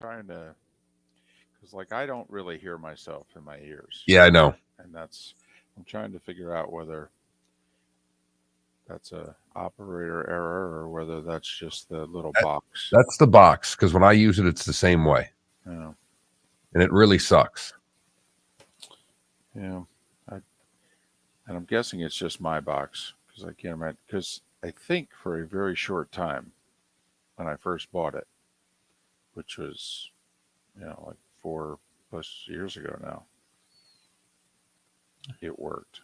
Trying to, because like I don't really hear myself in my ears, Yeah, I know. and I'm trying to figure out whether that's a operator error or whether that's just the little box. That's the box, because when I use it, it's the same way. Yeah, And it really sucks. yeah. And I'm guessing it's just my box because I can't imagine. Because I think for a very short time when I first bought it, which was like 4+ years ago now, it worked.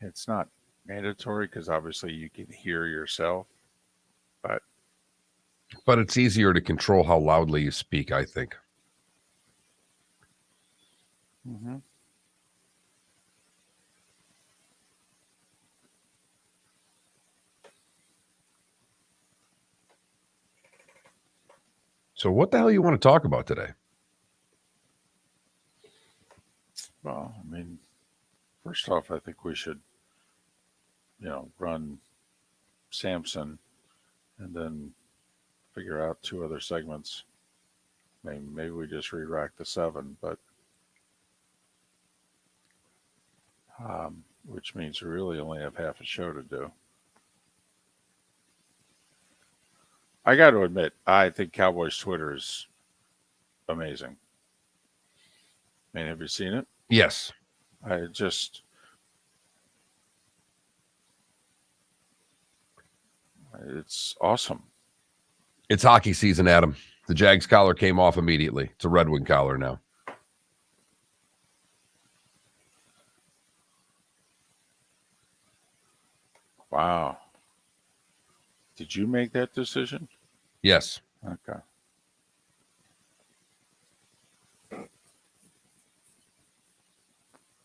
It's not mandatory because obviously you can hear yourself, but it's easier to control how loudly you speak, I think. mm-hmm. So what the hell you want to talk about today? Well, I mean, first off, I think we should, run Samson and then figure out 2 other segments. Maybe we just re-rack the 7, but which means we really only have half a show to do. I got to admit, I think Cowboys Twitter is amazing. I mean, have you seen it? Yes. It's awesome. It's hockey season, Adam. The Jags collar came off immediately. It's a Red Wing collar now. Wow. Did you make that decision? Yes. Okay.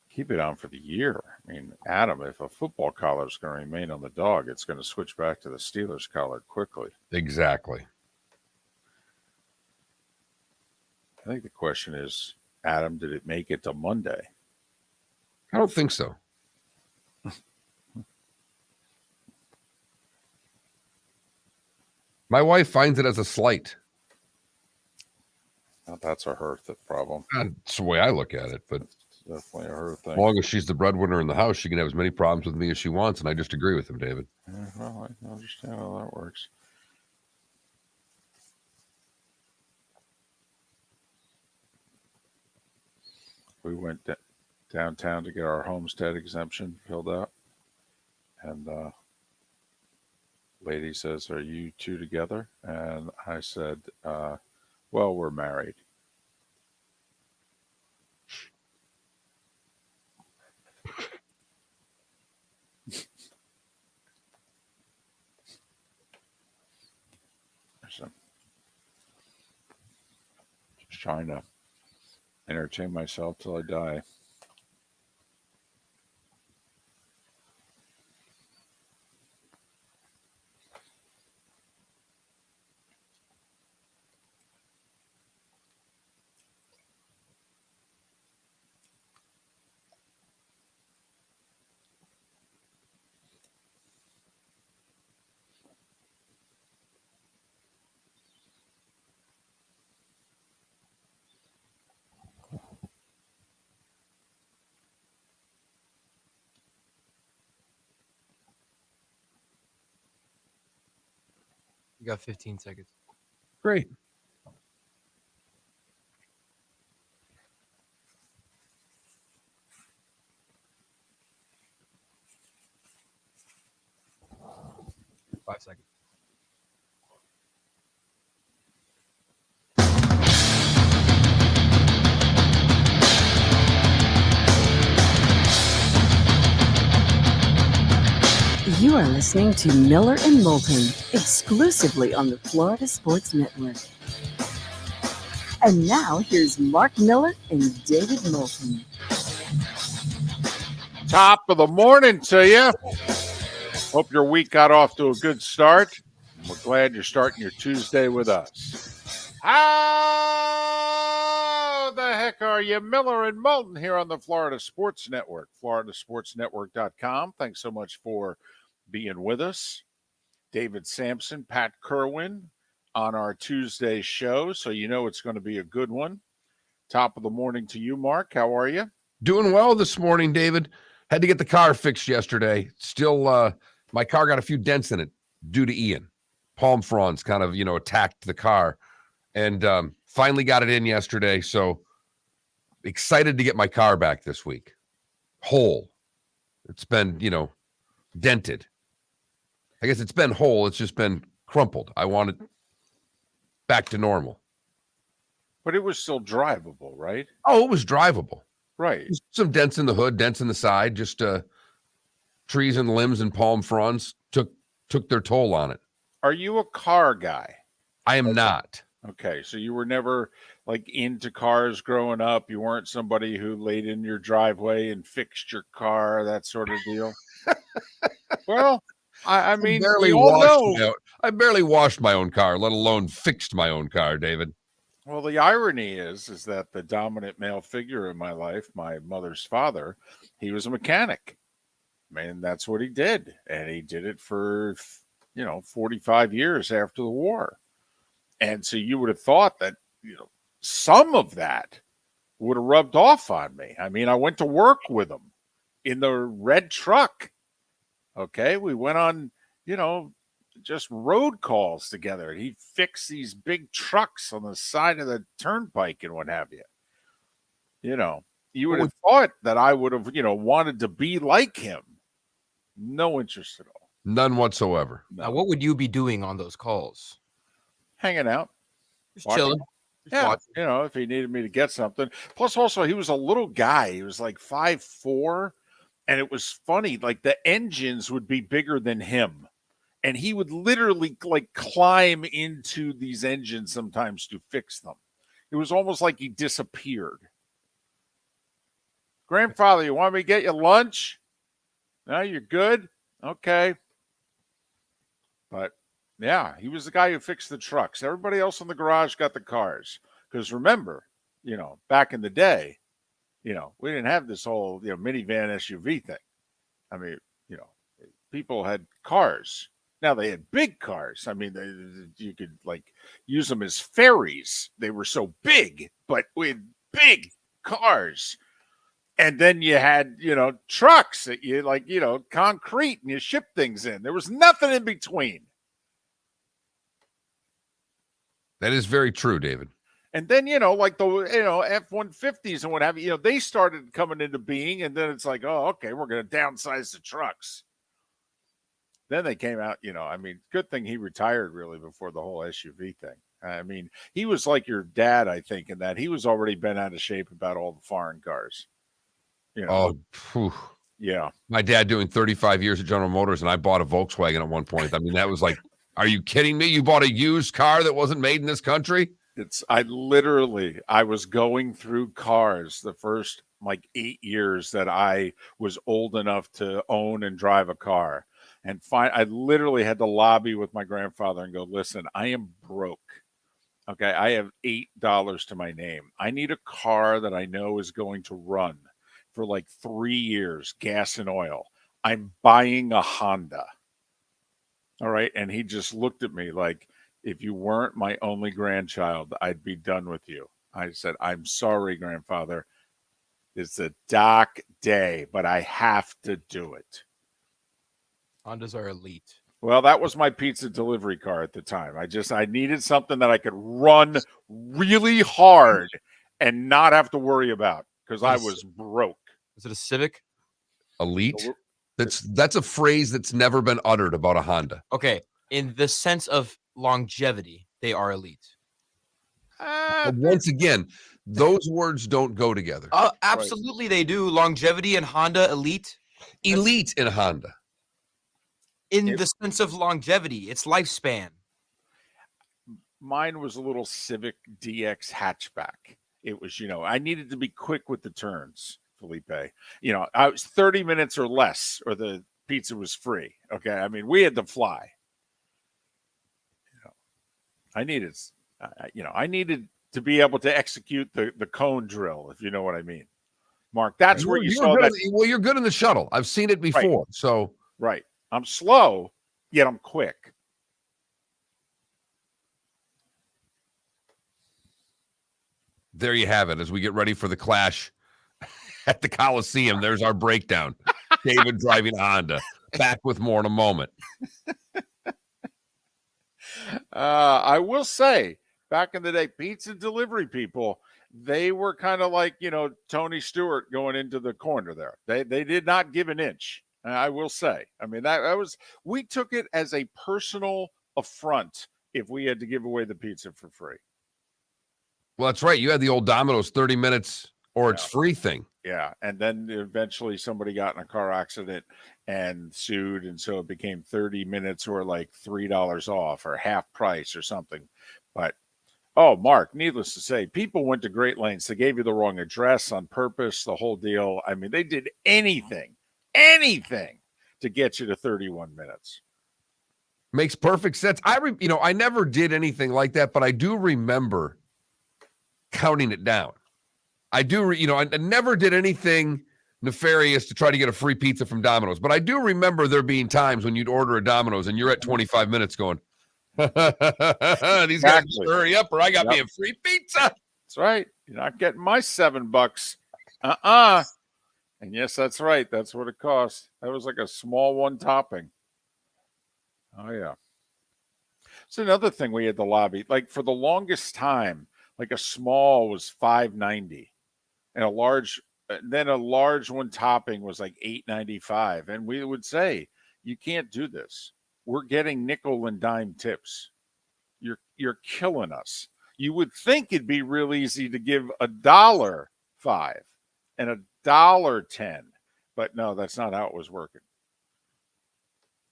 Keep it on for the year. I mean, Adam, if a football collar is going to remain on the dog, it's going to switch back to the Steelers collar quickly. Exactly. I think the question is, Adam, did it make it to Monday? I don't think so. My wife finds it as a slight. Now, that's a her problem. That's the way I look at it, but it's definitely a her thing. As long as she's the breadwinner in the house, she can have as many problems with me as she wants, and I just agree with him, David. Yeah, well, I understand how that works. We went downtown to get our homestead exemption filled out, and lady says, "Are you two together?" And I said, "Well, we're married." So, just trying to entertain myself till I die. You got 15 seconds. Great. Five seconds. You are listening to Miller and Moulton, exclusively on the Florida Sports Network. And now, here's Mark Miller and David Moulton. Top of the morning to you. Hope your week got off to a good start. We're glad you're starting your Tuesday with us. How How the heck are you? Miller and Moulton here on the Florida Sports Network, floridasportsnetwork.com. Thanks so much for being with us. David Samson, Pat Kirwan on our Tuesday show, so you know it's going to be a good one. Top of the morning to you, Mark. How are you? Doing well this morning, David. Had to get the car fixed yesterday. Still, my car got a few dents in it due to Ian. Palm fronds kind of, attacked the car. And finally got it in yesterday. So excited to get my car back this week. Whole. It's been, dented. I guess it's been whole. It's just been crumpled. I want it back to normal. But it was still drivable, right? Oh, it was drivable. Right. Just some dents in the hood, dents in the side, just trees and limbs and palm fronds took their toll on it. Are you a car guy? I am not. Okay, so you were never like into cars growing up. You weren't somebody who laid in your driveway and fixed your car, that sort of deal. Well, I mean, we all know. I barely washed my own car, let alone fixed my own car, David. Well, the irony is that the dominant male figure in my life, my mother's father, he was a mechanic. Man, that's what he did, and he did it for 45 years after the war. And so you would have thought that, some of that would have rubbed off on me. I mean, I went to work with him in the red truck. Okay. We went on, just road calls together. And he fixed these big trucks on the side of the turnpike and what have you. You would have thought that I would have, wanted to be like him. No interest at all. None whatsoever. Now, what would you be doing on those calls? Hanging out. Just chilling. Just watching. If he needed me to get something. Plus, also, he was a little guy. He was like 5'4", and it was funny. Like, the engines would be bigger than him, and he would literally, like, climb into these engines sometimes to fix them. It was almost like he disappeared. Grandfather, you want me to get you lunch? No, you're good? Okay. But yeah, he was the guy who fixed the trucks. Everybody else in the garage got the cars. Because remember, back in the day, we didn't have this whole, minivan SUV thing. I mean, people had cars. Now they had big cars. I mean, you could use them as ferries. They were so big, but we had big cars. And then you had, trucks that you concrete and you ship things in. There was nothing in between. That is very true, David. And then, like the, F-150s and what have you, they started coming into being. And then it's like, oh, okay, we're going to downsize the trucks. Then they came out, good thing he retired really before the whole SUV thing. I mean, he was like your dad, I think, in that he was already bent out of shape about all the foreign cars. Yeah. My dad doing 35 years at General Motors, and I bought a Volkswagen at one point. I mean, that was like, are you kidding me? You bought a used car that wasn't made in this country? I was going through cars the first 8 years that I was old enough to own and drive a car. And I literally had to lobby with my grandfather and go, listen, I am broke. Okay. I have $8 to my name. I need a car that I know is going to run for 3 years, gas and oil. I'm buying a Honda. All right. And he just looked at me like, if you weren't my only grandchild, I'd be done with you. I said, I'm sorry, grandfather. It's a dark day, but I have to do it. Hondas are elite. Well, that was my pizza delivery car at the time. I needed something that I could run really hard and not have to worry about because I was broke. Is it a Civic? Elite? That's a phrase that's never been uttered about a Honda. Okay. In the sense of longevity, they are elite. But once again, those words don't go together. Absolutely they do. Longevity and Honda elite. Elite in a Honda. In the sense of longevity, it's lifespan. Mine was a little Civic DX hatchback. It was, I needed to be quick with the turns, Felipe. I was 30 minutes or less, or the pizza was free. Okay. I mean, we had to fly. I needed to be able to execute the cone drill, if you know what I mean. Mark, that's where you were saw good that. well, you're good in the shuttle. I've seen it before. So Right. I'm slow, yet I'm quick. there you have it. As we get ready for the clash at the Coliseum, there's our breakdown. David driving a Honda. Back with more in a moment. I will say, back in the day, pizza delivery people, they were kind of like, Tony Stewart going into the corner there. They did not give an inch. I will say. I mean, that was, we took it as a personal affront if we had to give away the pizza for free. Well, that's right. You had the old Domino's 30 minutes or it's free thing. Yeah. And then eventually somebody got in a car accident and sued. And so it became 30 minutes or like $3 off or half price or something. But, oh, Mark, needless to say, people went to great lengths. They gave you the wrong address on purpose, the whole deal. I mean, they did anything to get you to 31 minutes. Makes perfect sense. I never did anything like that, but I do remember counting it down. I do, I never did anything nefarious to try to get a free pizza from Domino's, but I do remember there being times when you'd order a Domino's and you're at 25 minutes going, these guys better hurry up or I got me a free pizza. That's right. You're not getting my $7. And yes, that's right. That's what it cost. That was like a small one topping. Oh, yeah. It's another thing we had to lobby. Like for the longest time, like a small was $5.90 and a large one topping was like $8.95. And we would say, you can't do this. We're getting nickel and dime tips. You're killing us. You would think it'd be real easy to give $1.05 and $1.10, but no, that's not how it was working.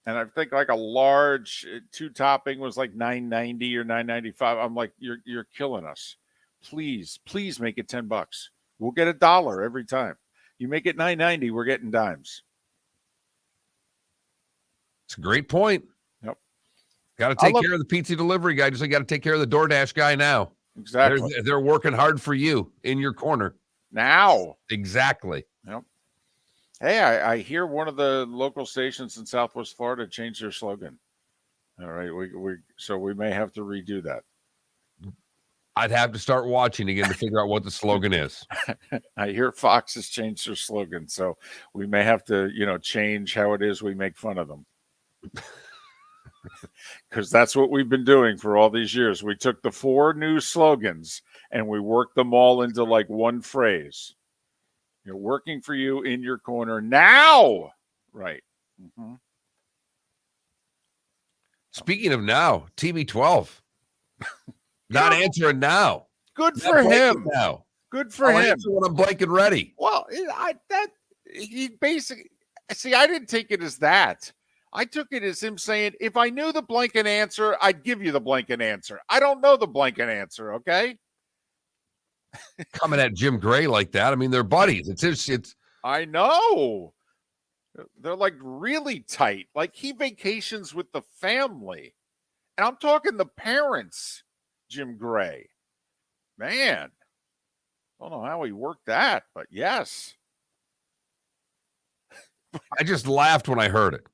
And I think like a large two topping was like $9.90 or $9.95. I'm like, you're killing us. Please make it $10. We'll get $1 every time. You make it $9.90, we're getting dimes. It's a great point. Yep. Got to take care of the pizza delivery guy. Just like got to take care of the DoorDash guy now. Exactly. They're working hard for you in your corner. Now. Exactly. Yep. Hey, I hear one of the local stations in Southwest Florida changed their slogan. All right, so we may have to redo that. I'd have to start watching again to figure out what the slogan is. I hear Fox has changed their slogan, so we may have to, change how it is we make fun of them. Because that's what we've been doing for all these years. We took the 4 new slogans and we worked them all into like one phrase. You're working for you in your corner now. Right. Mm-hmm. Speaking of now, TB12. Not answering now. Good for him. Now. Good for him. When I'm blank and ready. Well, he basically, see, I didn't take it as that. I took it as him saying, if I knew the blanket answer, I'd give you the blanket answer. I don't know the blanket answer, okay? Coming at Jim Gray like that. I mean, they're buddies. It's I know. They're like really tight. Like he vacations with the family. And I'm talking the parents, Jim Gray. Man. I don't know how he worked that, but yes. I just laughed when I heard it.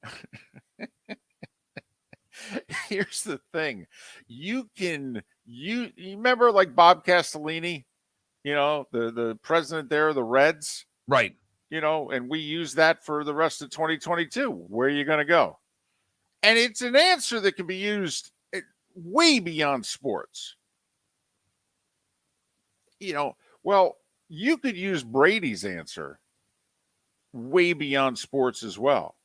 Here's the thing. You remember like Bob Castellini, the president there of the Reds? Right. And we use that for the rest of 2022. Where are you going to go? And it's an answer that can be used way beyond sports. Well, you could use Brady's answer way beyond sports as well.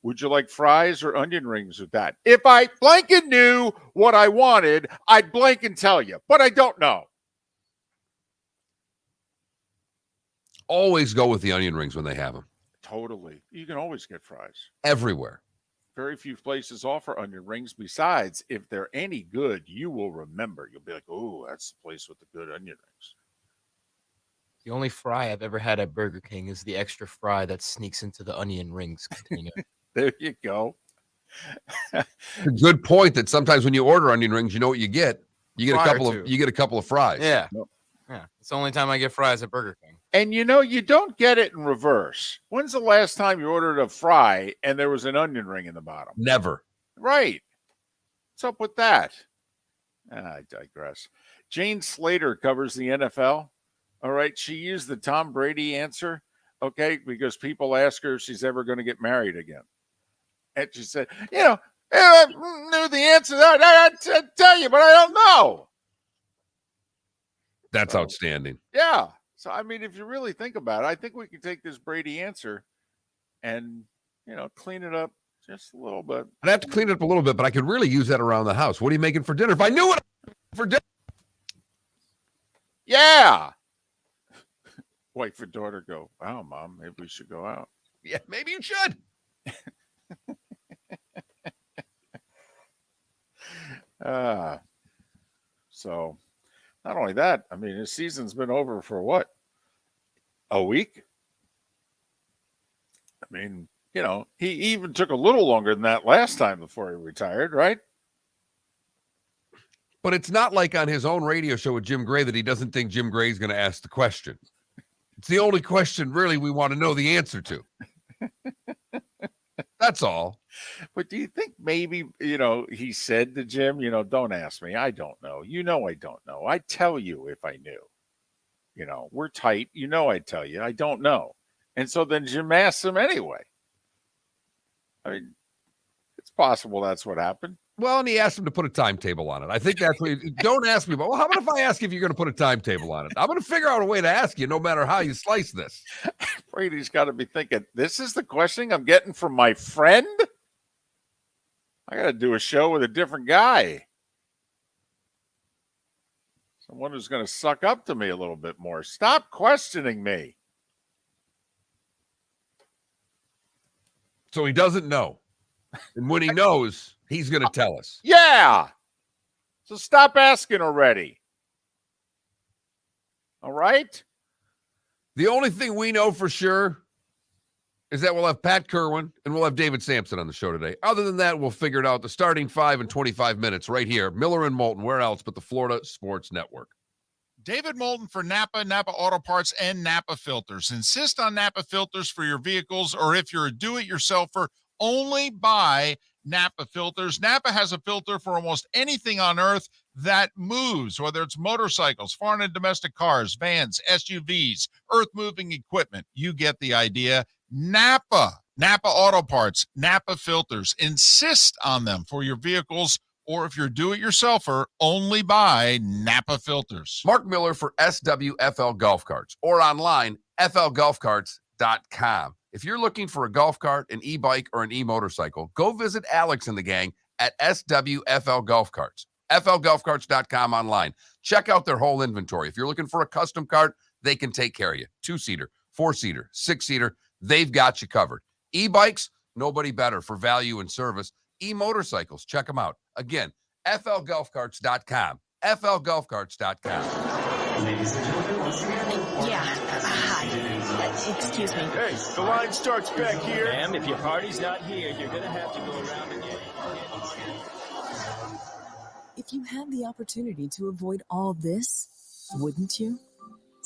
Would you like fries or onion rings with that? If I blank and knew what I wanted, I'd blank and tell you, but I don't know. Always go with the onion rings when they have them. Totally. You can always get fries. Everywhere. Very few places offer onion rings. Besides, if they're any good, you will remember. You'll be like, oh, that's the place with the good onion rings. The only fry I've ever had at Burger King is the extra fry that sneaks into the onion rings container. There you go. A good point that sometimes when you order onion rings, you know what you get. You get a couple of fries. Yeah. Nope. Yeah. It's the only time I get fries at Burger King. And you don't get it in reverse. When's the last time you ordered a fry and there was an onion ring in the bottom? Never. Right. What's up with that? I digress. Jane Slater covers the NFL. All right. She used the Tom Brady answer, okay, because people ask her if she's ever going to get married again. And she said, I knew the answer. I tell you, but I don't know. That's outstanding. Yeah. So, I mean, if you really think about it, I think we can take this Brady answer and, clean it up just a little bit. I'd have to clean it up a little bit, but I could really use that around the house. What are you making for dinner? If I knew what for dinner. Yeah. Wife and daughter go, wow, Mom, maybe we should go out. Yeah, maybe you should. So not only that, I mean, his season's been over for what? A week? I mean, he even took a little longer than that last time before he retired, right? But it's not like on his own radio show with Jim Gray that he doesn't think Jim Gray's going to ask the question. It's the only question really we want to know the answer to. That's all. But do you think maybe, he said to Jim, don't ask me. I don't know. I don't know. I'd tell you if I knew. We're tight. I'd tell you. I don't know. And so then Jim asks him anyway. I mean, it's possible that's what happened. Well, and he asked him to put a timetable on it. I think that's what don't ask me about. Well, how about if I ask if you're going to put a timetable on it? I'm going to figure out a way to ask you no matter how you slice this. Brady's got to be thinking, this is the question I'm getting from my friend? I got to do a show with a different guy. Someone who's going to suck up to me a little bit more. Stop questioning me. So he doesn't know. And when he knows, he's going to tell us. Yeah. So stop asking already. All right? The only thing we know for sure is that we'll have Pat Kirwan and we'll have David Samson on the show today. Other than that, we'll figure it out. The starting 5 and 25 minutes right here. Miller and Moulton. Where else but the Florida Sports Network? David Moulton for Napa Auto Parts, and Napa Filters. Insist on Napa filters for your vehicles, or if you're a do-it-yourselfer, only buy Napa filters. Napa has a filter for almost anything on earth that moves, whether it's motorcycles, foreign and domestic cars, vans, SUVs, earth-moving equipment. You get the idea. Napa Auto Parts, Napa filters. Insist on them for your vehicles, or if you're do-it-yourselfer, only buy Napa filters. Mark Miller for SWFL Golf Carts, or online, flgolfcarts.com. If you're looking for a golf cart, an e-bike, or an e-motorcycle, go visit Alex and the gang at SWFL Golf Carts. flgolfcarts.com online. Check out their whole inventory. If you're looking for a custom cart, they can take care of you. 2-seater, 4-seater, 6-seater, they've got you covered. E-bikes, nobody better for value and service. E-motorcycles, check them out. Again, flgolfcarts.com. flgolfcarts.com. Ladies and gentlemen, once again. Yeah. Hi. Excuse me. Hey, the line starts back here. Ma'am, if your party's not here, you're going to have to go around again. If you had the opportunity to avoid all this, wouldn't you?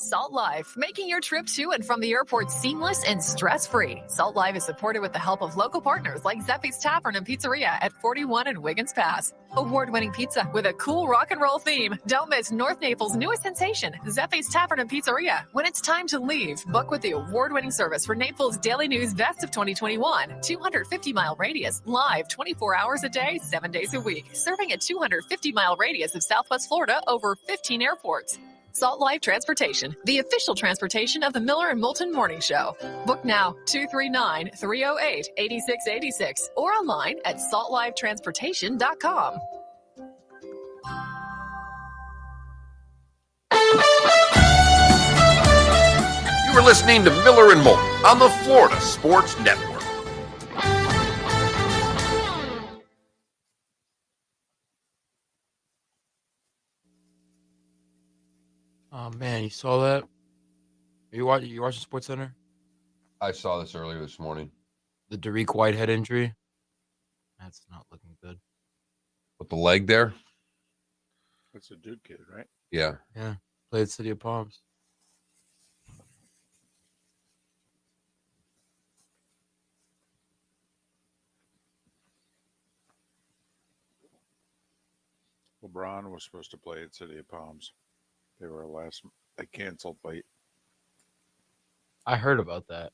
Salt Life, making your trip to and from the airport seamless and stress-free. Salt Life is supported with the help of local partners like Zeffy's Tavern and Pizzeria at 41 and Wiggins Pass. Award-winning pizza with a cool rock and roll theme. Don't miss North Naples' newest sensation, Zeffy's Tavern and Pizzeria. When it's time to leave, book with the award-winning service for Naples Daily News Best of 2021. 250-mile radius, live 24 hours a day, 7 days a week. Serving a 250-mile radius of Southwest Florida over 15 airports. Salt Life Transportation, the official transportation of the Miller and Moulton Morning Show. Book now, 239-308-8686, or online at saltlifetransportation.com. You are listening to Miller and Moulton on the Florida Sports Network. Oh man, you saw that? You watching SportsCenter? I saw this earlier this morning. The Derek Whitehead injury. That's not looking good. With the leg there? That's a Duke kid, right? Yeah. Played City of Palms. LeBron was supposed to play at City of Palms. They canceled late. I heard about that.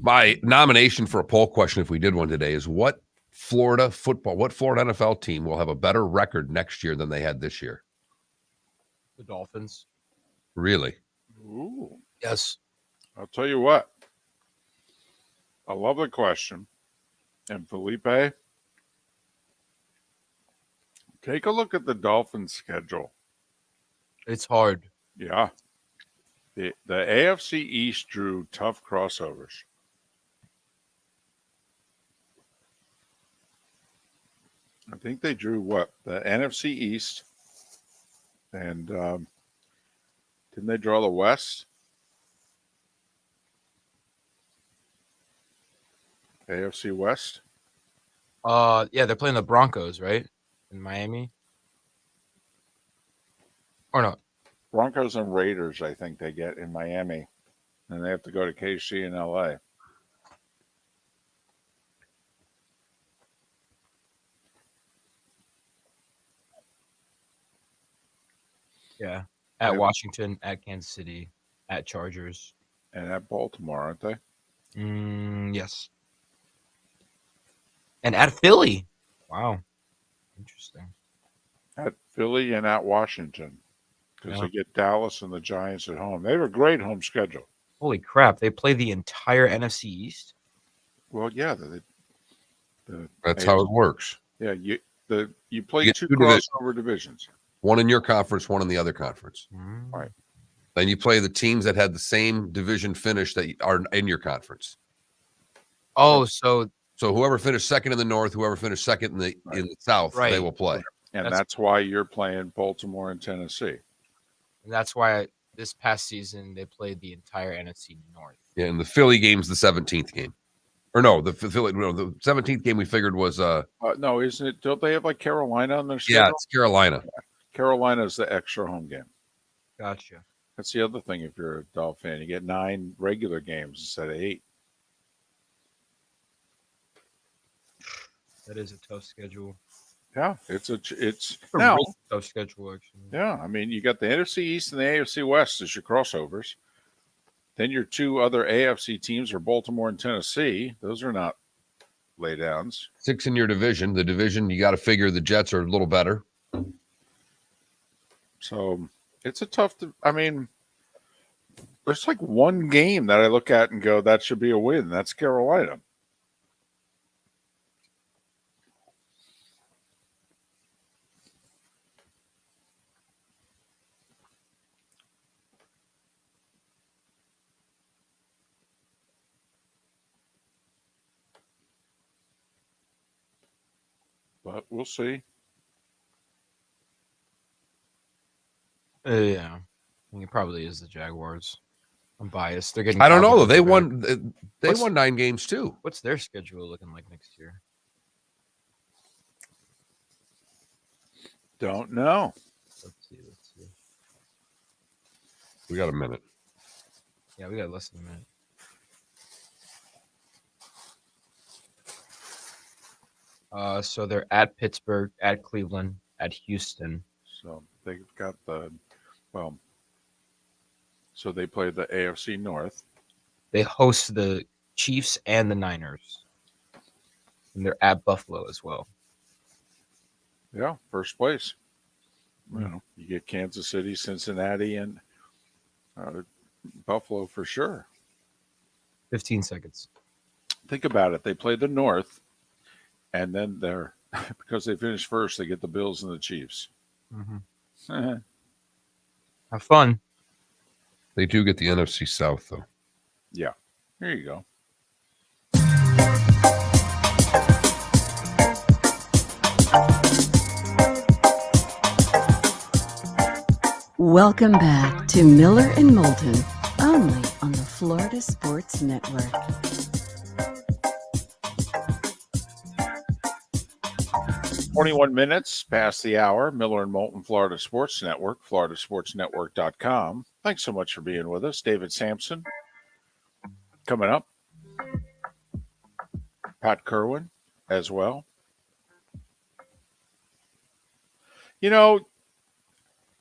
My nomination for a poll question, if we did one today, is what Florida NFL team will have a better record next year than they had this year? The Dolphins. Really? Ooh. Yes. I'll tell you what. I love the question. And Felipe, take a look at the Dolphins' schedule. It's hard. Yeah. The AFC East drew tough crossovers. I think they drew what? The NFC East. And didn't they draw the West? AFC West? Yeah, they're playing the Broncos, right? In Miami. Or not? Broncos and Raiders, I think they get in Miami. And they have to go to KC and LA. Yeah. At Yeah. Washington, at Kansas City, at Chargers. And at Baltimore, aren't they? Yes. And at Philly. Wow. Interesting. At Philly and at Washington. Because Yeah. they get Dallas and the Giants at home. They have a great home schedule. Holy crap. They play the entire NFC East? Well, yeah. That's how it works. Yeah, you play You get two two divisions. crossover divisions. One in your conference, one in the other conference. Right. Then you play the teams that had the same division finish that are in your conference. Oh, so whoever finished second in the North, whoever finished second in the South, Right. they will play. And That's- that's why you're playing Baltimore and Tennessee. and that's why this past season they played the entire NFC North. Yeah, and the Philly game's the 17th game. Or no, the 17th game we figured was No, isn't it? Don't they have like Carolina on their schedule? yeah, it's Carolina. Carolina's the extra home game. Gotcha. That's the other thing. If you're a Dolphin fan, you get 9 regular games instead of 8. That is a tough schedule. Yeah, it's A now. really tough schedule, actually. Yeah, I mean, you got the NFC East and the AFC West as your crossovers. Then your 2 other AFC teams are Baltimore and Tennessee. Those are not laydowns. 6 in your division. The division, you got to figure the Jets are a little better. So it's a tough. I mean, there's like one game that I look at and go, that should be a win. That's Carolina. But we'll see. Yeah. I think it probably is the Jaguars. I'm biased. They're getting. I don't know though. Calvin They Ridley back. won. They What's- won 9 games too. What's their schedule looking like next year? Don't know. Let's see. We got a minute. Yeah, we got less than a minute. So they're at Pittsburgh, at Cleveland, at Houston. So they've got so they play the AFC North. They host the Chiefs and the Niners. And they're at Buffalo as well. Yeah, first place. You get Kansas City, Cincinnati, and Buffalo for sure. 15 seconds. Think about it. They play the North, and then because they finished first, they get the Bills and the Chiefs. Mm-hmm. Have fun. They do get the NFC South though. Yeah, here you go. Welcome back to Miller and Moulton, only on the Florida Sports Network. 21 minutes past the hour. Miller and Moulton, Florida Sports Network, floridasportsnetwork.com. Thanks so much for being with us. David Samson coming up. Pat Kirwan as well. You know,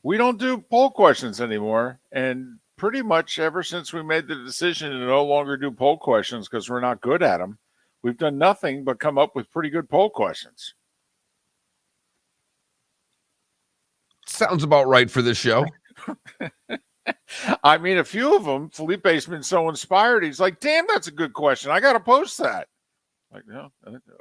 we don't do poll questions anymore. And pretty much ever since we made the decision to no longer do poll questions because we're not good at them, we've done nothing but come up with pretty good poll questions. Sounds about right for this show. I mean, a few of them, Felipe's been so inspired. He's like, damn, that's a good question. I got to post that. Like, no,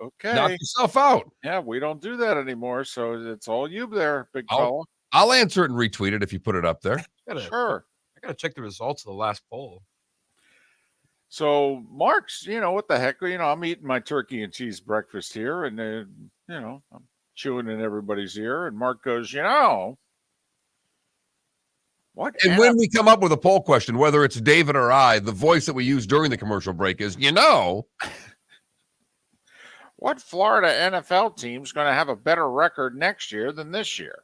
okay. Knock yourself out. Yeah, we don't do that anymore. So it's all you there, big fella. I'll answer it and retweet it if you put it up there. Sure. I gotta check the results of the last poll. So Mark's, what the heck? I'm eating my turkey and cheese breakfast here, and I'm chewing in everybody's ear, and Mark goes, what? And when we come up with a poll question, whether it's David or I, the voice that we use during the commercial break is, what Florida NFL team's going to have a better record next year than this year?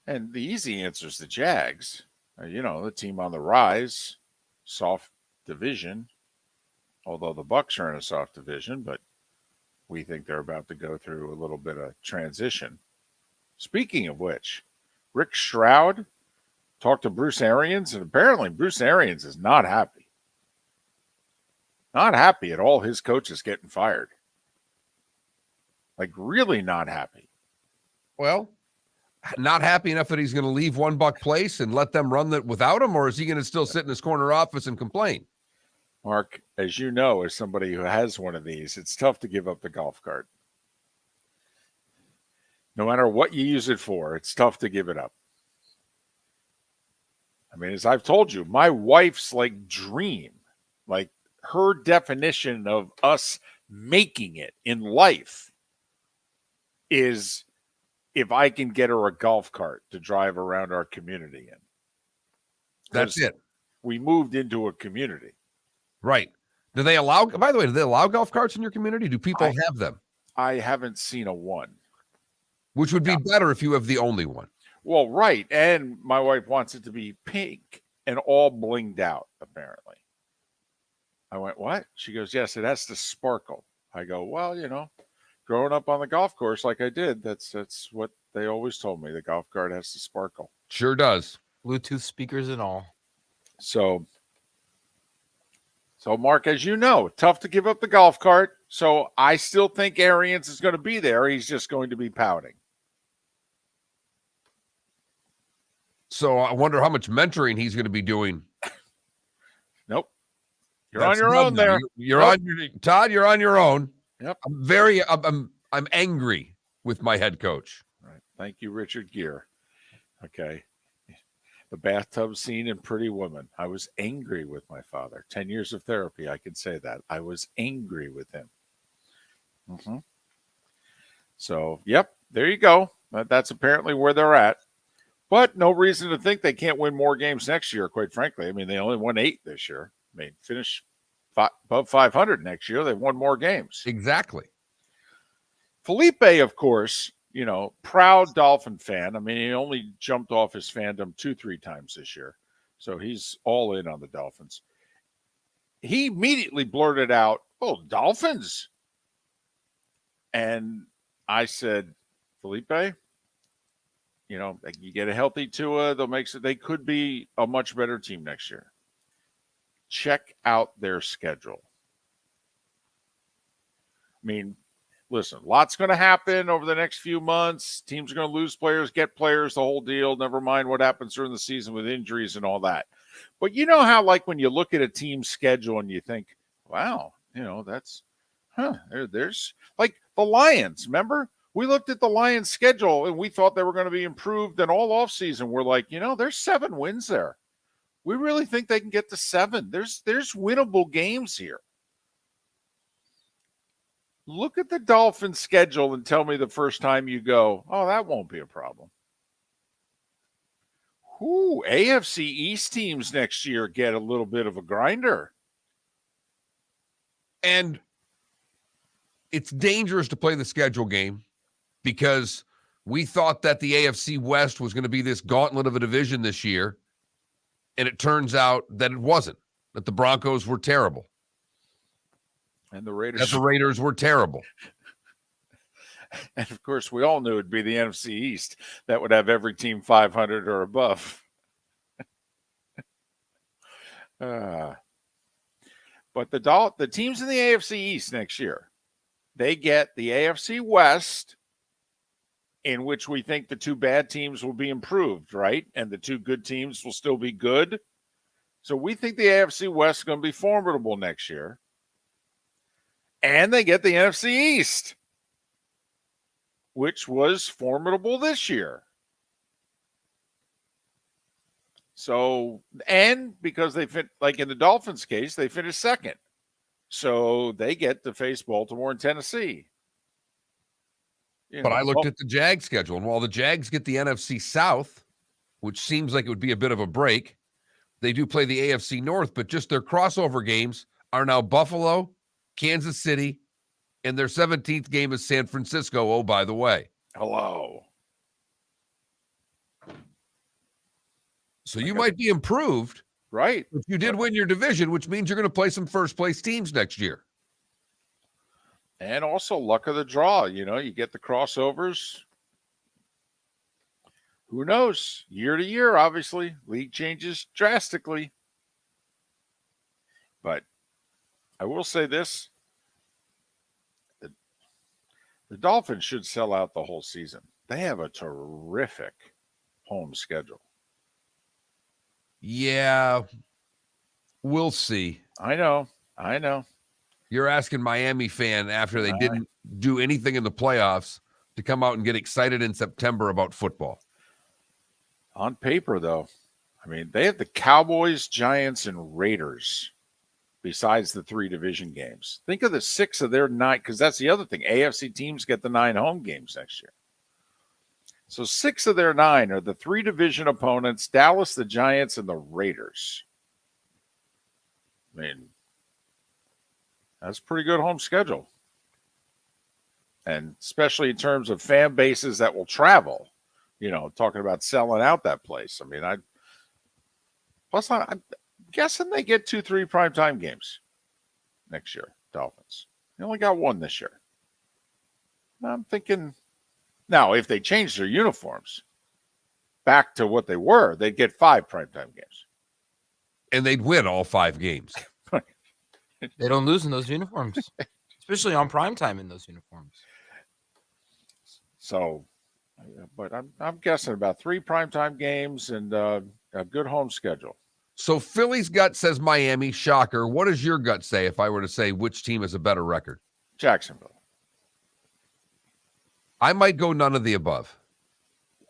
And the easy answer is the Jags. The team on the rise, soft division, although the Bucs are in a soft division, but we think they're about to go through a little bit of transition. Speaking of which, Rick Stroud talked to Bruce Arians, and apparently Bruce Arians is not happy. Not happy at all his coaches getting fired. Like, really not happy. Well, not happy enough that he's going to leave $1 place and let them run that without him, or is he going to still sit in his corner office and complain? Mark, as you know, as somebody who has one of these, it's tough to give up the golf cart. No matter what you use it for, it's tough to give it up. I mean, as I've told you, my wife's dream, her definition of us making it in life is if I can get her a golf cart to drive around our community in. That's it. We moved into a community. Right. By the way, do they allow golf carts in your community? Do people have them? I haven't seen a one. Which would be better if you have the only one. Well, right. And my wife wants it to be pink and all blinged out, apparently. I went, what? She goes, yes, it has to sparkle. I go, well, growing up on the golf course like I did, that's what they always told me. The golf cart has to sparkle. Sure does. Bluetooth speakers and all. So Mark, as you know, tough to give up the golf cart. So I still think Arians is going to be there. He's just going to be pouting. So I wonder how much mentoring he's going to be doing. Nope. You're on your own there. You're on your Todd, you're on your own. Yep. I'm angry with my head coach. All right. Thank you, Richard Gere. Okay. The bathtub scene in Pretty Woman. I was angry with my father. 10 years of therapy, I can say that. I was angry with him. Mm-hmm. So, yep, there you go. That's apparently where they're at. But no reason to think they can't win more games next year, quite frankly. I mean, they only won 8 this year. I mean, finish above 500 next year. They've won more games. Exactly. Felipe, of course, proud Dolphin fan. I mean, he only jumped off his fandom 2-3 times this year. So he's all in on the Dolphins. He immediately blurted out, oh, Dolphins. And I said, Felipe, you get a healthy Tua, they could be a much better team next year. Check out their schedule. I mean, listen, lots going to happen over the next few months. Teams are going to lose players, get players, the whole deal. Never mind what happens during the season with injuries and all that. But you know how, when you look at a team's schedule and you think, wow, there's like the Lions. Remember? We looked at the Lions' schedule and we thought they were going to be improved. And all offseason, we're like, there's 7 wins there. We really think they can get to 7. There's winnable games here. Look at the Dolphins' schedule and tell me the first time you go, oh, that won't be a problem. AFC East teams next year get a little bit of a grinder. And it's dangerous to play the schedule game because we thought that the AFC West was going to be this gauntlet of a division this year, and it turns out that it wasn't, that the Broncos were terrible. And the Raiders. That the Raiders were terrible. And, of course, we all knew it'd be the NFC East that would have every team 500 or above. But the teams in the AFC East next year, they get the AFC West, in which we think the two bad teams will be improved, right? And the two good teams will still be good. So we think the AFC West is going to be formidable next year. And they get the NFC East, which was formidable this year. So, and because they fit, like in the Dolphins' case, they finished second. So they get to face Baltimore and Tennessee. But I looked at the Jags schedule, and while the Jags get the NFC South, which seems like it would be a bit of a break, they do play the AFC North, but just their crossover games are now Buffalo, Kansas City, and their 17th game is San Francisco, oh, by the way. Hello. So you might be improved. Right. But you did win your division, which means you're going to play some first-place teams next year. And also luck of the draw. You know, you get the crossovers. Who knows? Year to year, obviously. League changes drastically. But I will say this. The Dolphins should sell out the whole season. They have a terrific home schedule. Yeah, we'll see. I know. You're asking Miami fan after they didn't do anything in the playoffs to come out and get excited in September about football. On paper, though, I mean, they have the Cowboys, Giants, and Raiders besides the 3 division games. Think of the 6 of their 9, because that's the other thing. AFC teams get the 9 home games next year. So 6 of their 9 are the 3 division opponents, Dallas, the Giants, and the Raiders. I mean, that's a pretty good home schedule. And especially in terms of fan bases that will travel, you know, talking about selling out that place. I mean, I'm guessing they get 2-3 primetime games next year, Dolphins. They only got 1 this year. I'm thinking, now, if they change their uniforms back to what they were, they'd get 5 primetime games. And they'd win all 5 games. They don't lose in those uniforms, especially on primetime in those uniforms. So, but I'm guessing about 3 primetime games and a good home schedule. So Philly's gut says Miami. Shocker. What does your gut say if I were to say which team has a better record? Jacksonville. I might go none of the above.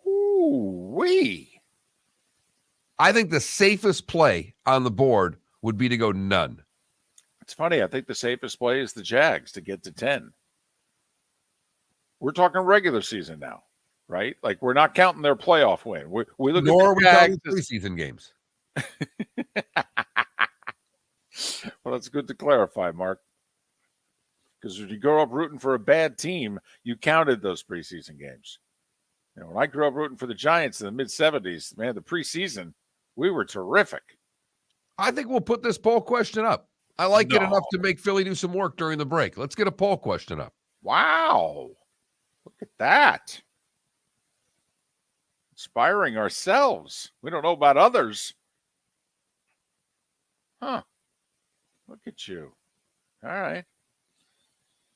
Ooh-wee. I think the safest play on the board would be to go none. It's funny. I think the safest play is the Jags to get to 10. We're talking regular season now, right? Like, we're not counting their playoff win. We look Nor are at we the counting Jags. preseason games. Well, that's good to clarify, Mark. Because if you grow up rooting for a bad team, you counted those preseason games. You know, when I grew up rooting for the Giants in the mid-'70s, man, the preseason, we were terrific. I think we'll put this poll question up. I like it No. enough to make Philly do some work during the break. Let's get a poll question up. Wow. Look at that. Inspiring ourselves. We don't know about others. Huh. Look at you. All right.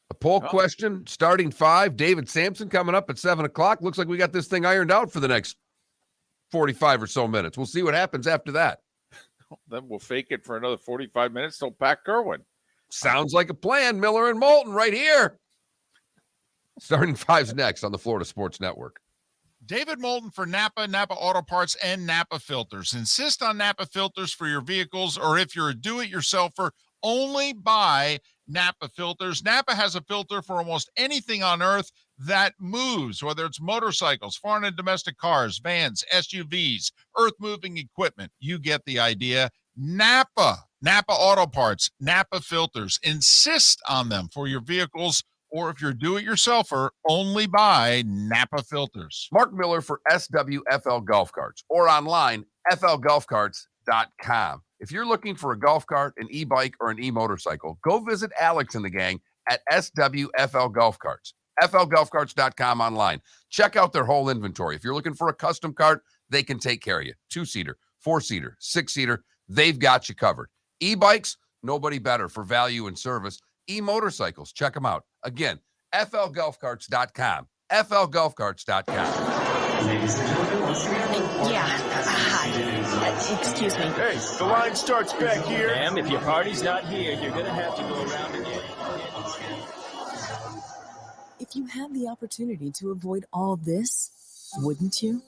A poll Oh. question, starting 5. David Samson coming up at 7 o'clock. Looks like we got this thing ironed out for the next 45 or so minutes. We'll see what happens after that. Then we'll fake it for another 45 minutes till Pat Kirwan. Sounds like a plan. Miller and Moulton right here. Starting 5's next on the Florida Sports Network. David Moulton for Napa, Napa Auto Parts, and Napa Filters. Insist on Napa filters for your vehicles, or if you're a do-it-yourselfer, only buy Napa filters. Napa has a filter for almost anything on earth that moves, whether it's motorcycles, foreign and domestic cars, vans, SUVs, earth-moving equipment. You get the idea. Napa Auto Parts, Napa filters. Insist on them for your vehicles or if you're a do-it-yourselfer, only buy Napa filters. Mark Miller for SWFL Golf Carts or online, flgolfcarts.com. If you're looking for a golf cart, an e-bike, or an e-motorcycle, go visit Alex and the gang at SWFL Golf Carts. flgolfcarts.com online. Check out their whole inventory. If you're looking for a custom cart, they can take care of you. 2-seater, 4-seater, 6-seater, they've got you covered. E-bikes, nobody better for value and service. E-motorcycles, check them out. Again, flgolfcarts.com. flgolfcarts.com. Yeah. Hi. Excuse me. Hey, the line starts back here. Ma'am, if your party's not here, you're gonna have to go around again. If you had the opportunity to avoid all this, wouldn't you?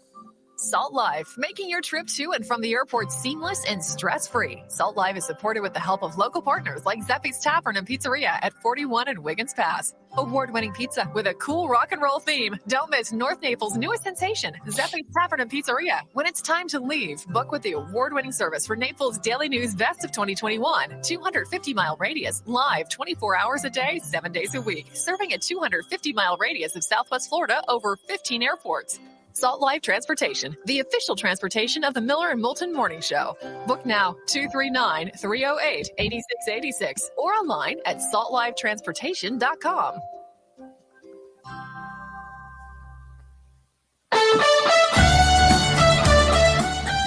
Salt Life, making your trip to and from the airport seamless and stress-free. Salt Life is supported with the help of local partners like Zeffy's Tavern and Pizzeria at 41 and Wiggins Pass. Award-winning pizza with a cool rock and roll theme. Don't miss North Naples' newest sensation, Zeffy's Tavern and Pizzeria. When it's time to leave, book with the award-winning service for Naples Daily News Best of 2021. 250-mile radius, live 24 hours a day, 7 days a week. Serving a 250-mile radius of Southwest Florida over 15 airports. Salt Life Transportation, the official transportation of the Miller and Moulton Morning Show. Book now, 239-308-8686 or online at saltlifetransportation.com.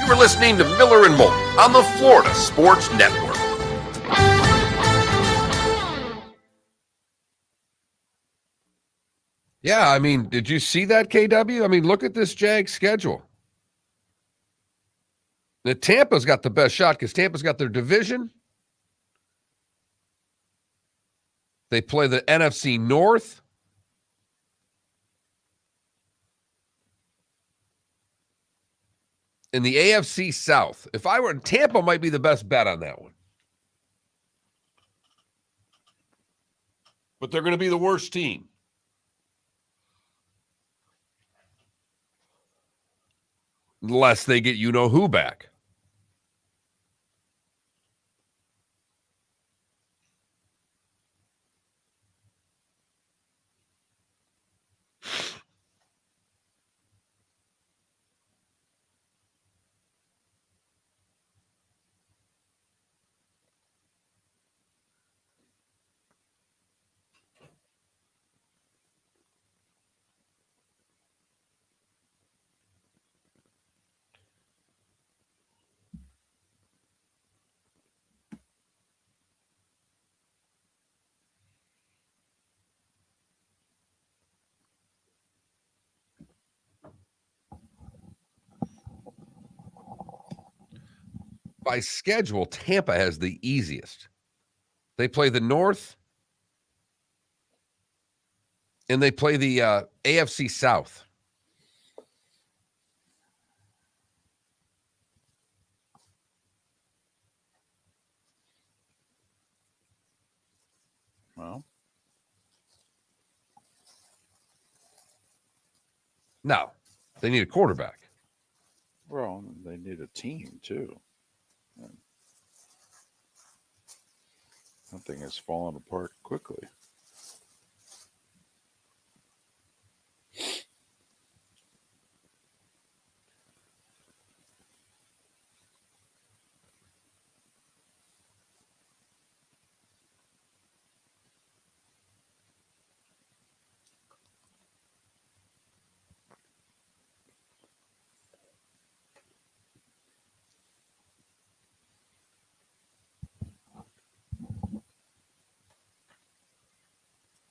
You are listening to Miller and Moulton on the Florida Sports Network. Yeah, I mean, did you see that, KW? I mean, look at this Jag schedule. The Tampa's got the best shot because Tampa's got their division. They play the NFC North. In the AFC South. If I were in Tampa, might be the best bet on that one. But they're going to be the worst team. Unless they get you-know-who back. By schedule, Tampa has the easiest. They play the North, and they play the AFC South. Well, Now, they need a quarterback. well, they need a team too. Something has fallen apart quickly.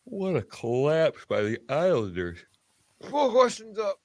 What a collapse by the Islanders. 4 questions up.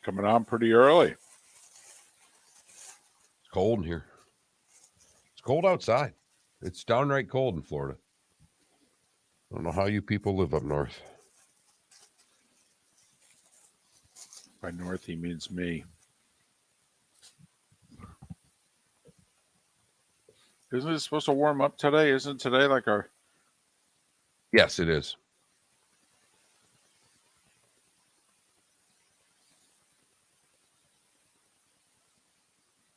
Coming on pretty early. It's cold in here. It's cold outside. It's downright cold in Florida. I don't know how you people live up north. By north, he means me. Isn't it supposed to warm up today? Isn't today like our... Yes, it is.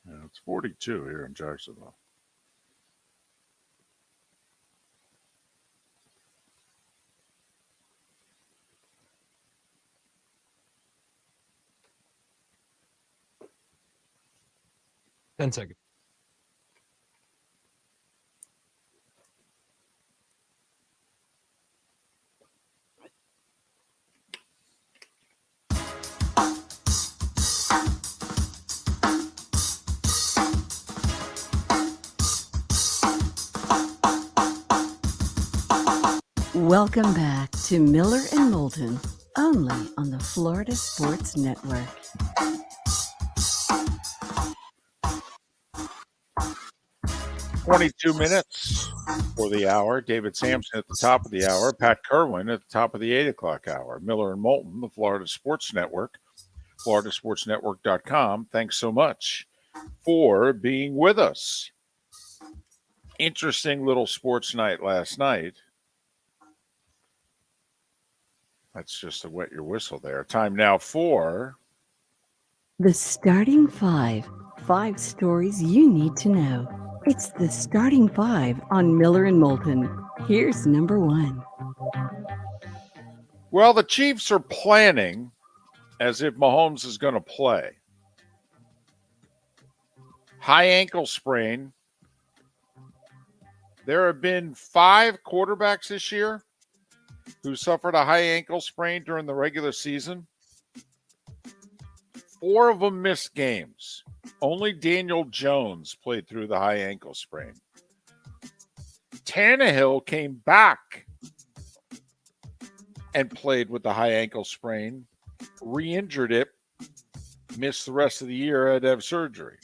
Yeah, it's 42 here in Jacksonville. Ten seconds. Welcome back to Miller and Moulton, only on the Florida Sports Network. "22 minutes for the hour. David Samson at the top of the hour. Pat Kirwan at the top of the 8 o'clock hour. Miller and Moulton, the Florida Sports Network, floridasportsnetwork.com. Thanks so much for being with us. Interesting little sports night last night. That's just to wet your whistle there. Time now for The Starting Five. 5 stories you need to know. It's the Starting Five on Miller and Moulton. Here's number 1. Well, the Chiefs are planning as if Mahomes is going to play. High ankle sprain. There have been 5 quarterbacks this year who suffered a high ankle sprain during the regular season. 4 of them missed games. Only Daniel Jones played through the high ankle sprain. Tannehill came back and played with the high ankle sprain, re-injured it, missed the rest of the year, had to have surgery.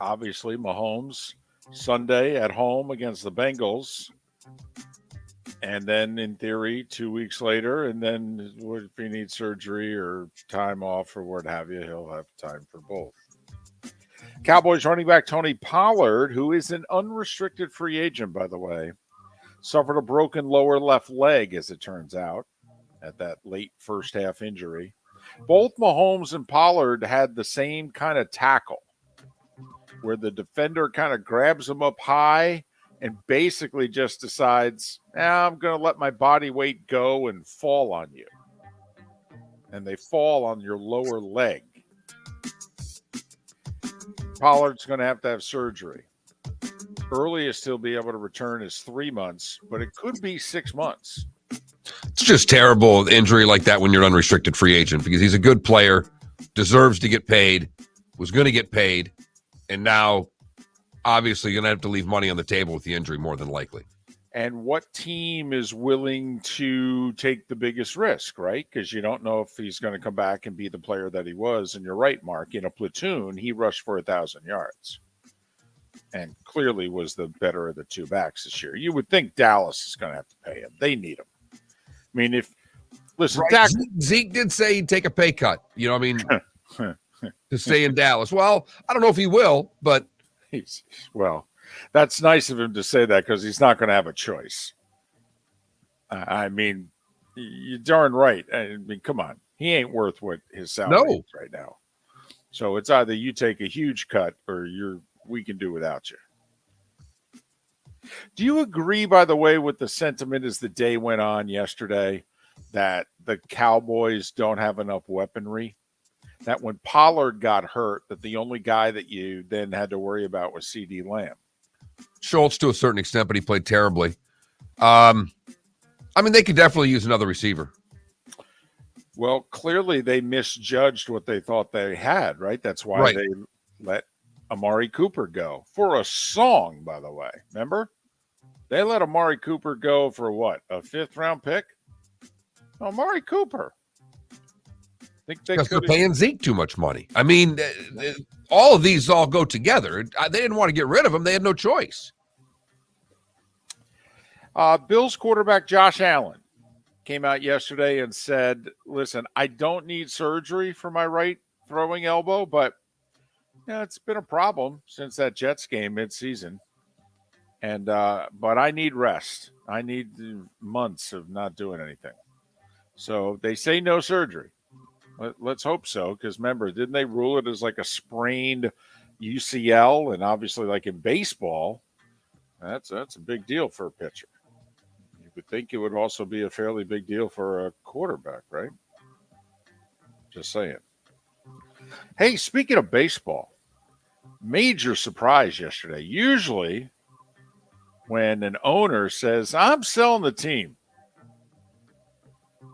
Obviously, Mahomes, Sunday at home against the Bengals, and then in theory 2 weeks later, and then if he needs surgery or time off or what have you, he'll have time for both. Cowboys running back Tony Pollard, who is an unrestricted free agent, by the way, suffered a broken lower left leg, as it turns out, at that late first half injury. Both Mahomes and Pollard had the same kind of tackle, where the defender kind of grabs him up high and basically just decides, I'm going to let my body weight go and fall on you. And they fall on your lower leg. Pollard's going to have surgery. Earliest he'll be able to return is 3 months, but it could be 6 months. It's just terrible injury like that when you're an unrestricted free agent, because he's a good player, deserves to get paid, was going to get paid, and now obviously you're going to have to leave money on the table with the injury more than likely. And what team is willing to take the biggest risk, right? Because you don't know if he's going to come back and be the player that he was. And you're right, Mark. In a platoon, he rushed for 1,000 yards and clearly was the better of the 2 backs this year. You would think Dallas is going to have to pay him. They need him. I mean, listen, Right. Dak, Zeke did say he'd take a pay cut, to stay in Dallas. Well, I don't know if he will, but well, that's nice of him to say that because he's not going to have a choice. I mean, you're darn right. I mean, come on. He ain't worth what his salary is right now. So it's either you take a huge cut or we can do without you. Do you agree, by the way, with the sentiment as the day went on yesterday that the Cowboys don't have enough weaponry? That when Pollard got hurt, that the only guy that you then had to worry about was CeeDee Lamb? Schultz to a certain extent, but he played terribly. I mean, they could definitely use another receiver. Well, clearly they misjudged what they thought they had, right? That's why they let Amari Cooper go for a song, by the way. Remember? They let Amari Cooper go for what? A 5th round pick? Amari Cooper. think they Because they're could. paying Zeke too much money. I mean, all of these all go together. They didn't want to get rid of him. They had no choice. Bills quarterback Josh Allen came out yesterday and said, listen, I don't need surgery for my right throwing elbow, but it's been a problem since that Jets game midseason. And but I need rest. I need months of not doing anything. So they say no surgery. Let's hope so, because remember, didn't they rule it as like a sprained UCL? And obviously, like in baseball, that's a big deal for a pitcher. You would think it would also be a fairly big deal for a quarterback, right? Just saying. Hey, speaking of baseball, major surprise yesterday. Usually, when an owner says, I'm selling the team,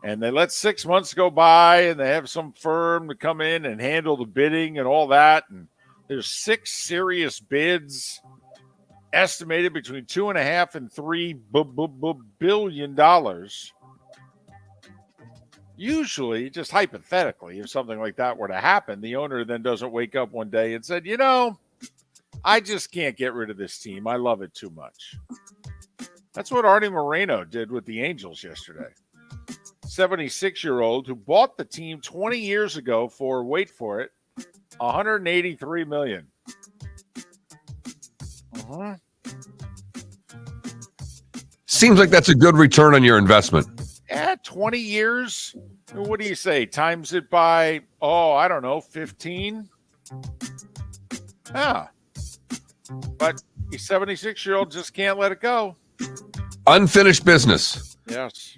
and they let 6 months go by and they have some firm to come in and handle the bidding and all that, and there's 6 serious bids estimated between $2.5 and $3 billion. Usually, just hypothetically, if something like that were to happen, the owner then doesn't wake up one day and said, I just can't get rid of this team. I love it too much. That's what Artie Moreno did with the Angels yesterday. 76-year-old who bought the team 20 years ago for, wait for it, $183 million. Seems like that's a good return on your investment. 20 years. What do you say? Times it by, 15? Yeah. But the 76-year-old just can't let it go. Unfinished business. Yes.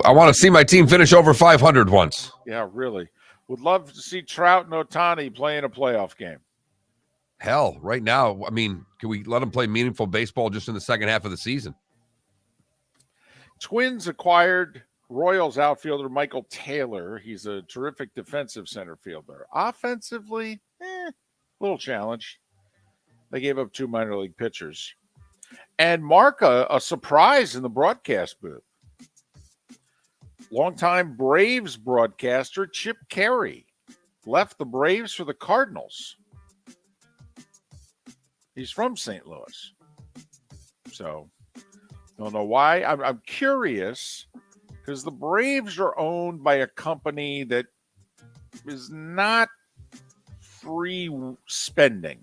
I want to see my team finish over 500 once. Yeah, really. Would love to see Trout and Ohtani playing a playoff game. Hell, right now, I mean, can we let them play meaningful baseball just in the second half of the season? Twins acquired Royals outfielder Michael Taylor. He's a terrific defensive center fielder. Offensively, little challenge. They gave up 2 minor league pitchers. And mark a surprise in the broadcast booth. Longtime Braves broadcaster Chip Carey left the Braves for the Cardinals. He's from St. Louis. So, don't know why. I'm curious because the Braves are owned by a company that is not free spending.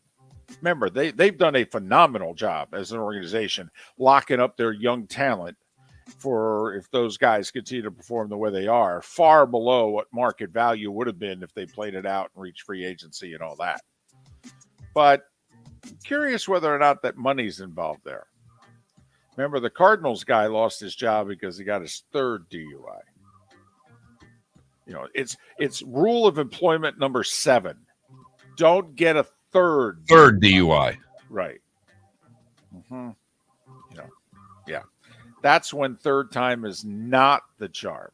Remember, they've done a phenomenal job as an organization locking up their young talent for if those guys continue to perform the way they are, far below what market value would have been if they played it out and reached free agency and all that. But I'm curious whether or not that money's involved there. Remember, the Cardinals guy lost his job because he got his 3rd DUI. It's rule of employment number 7. Don't get a third DUI. Right. Yeah. That's when third time is not the charm.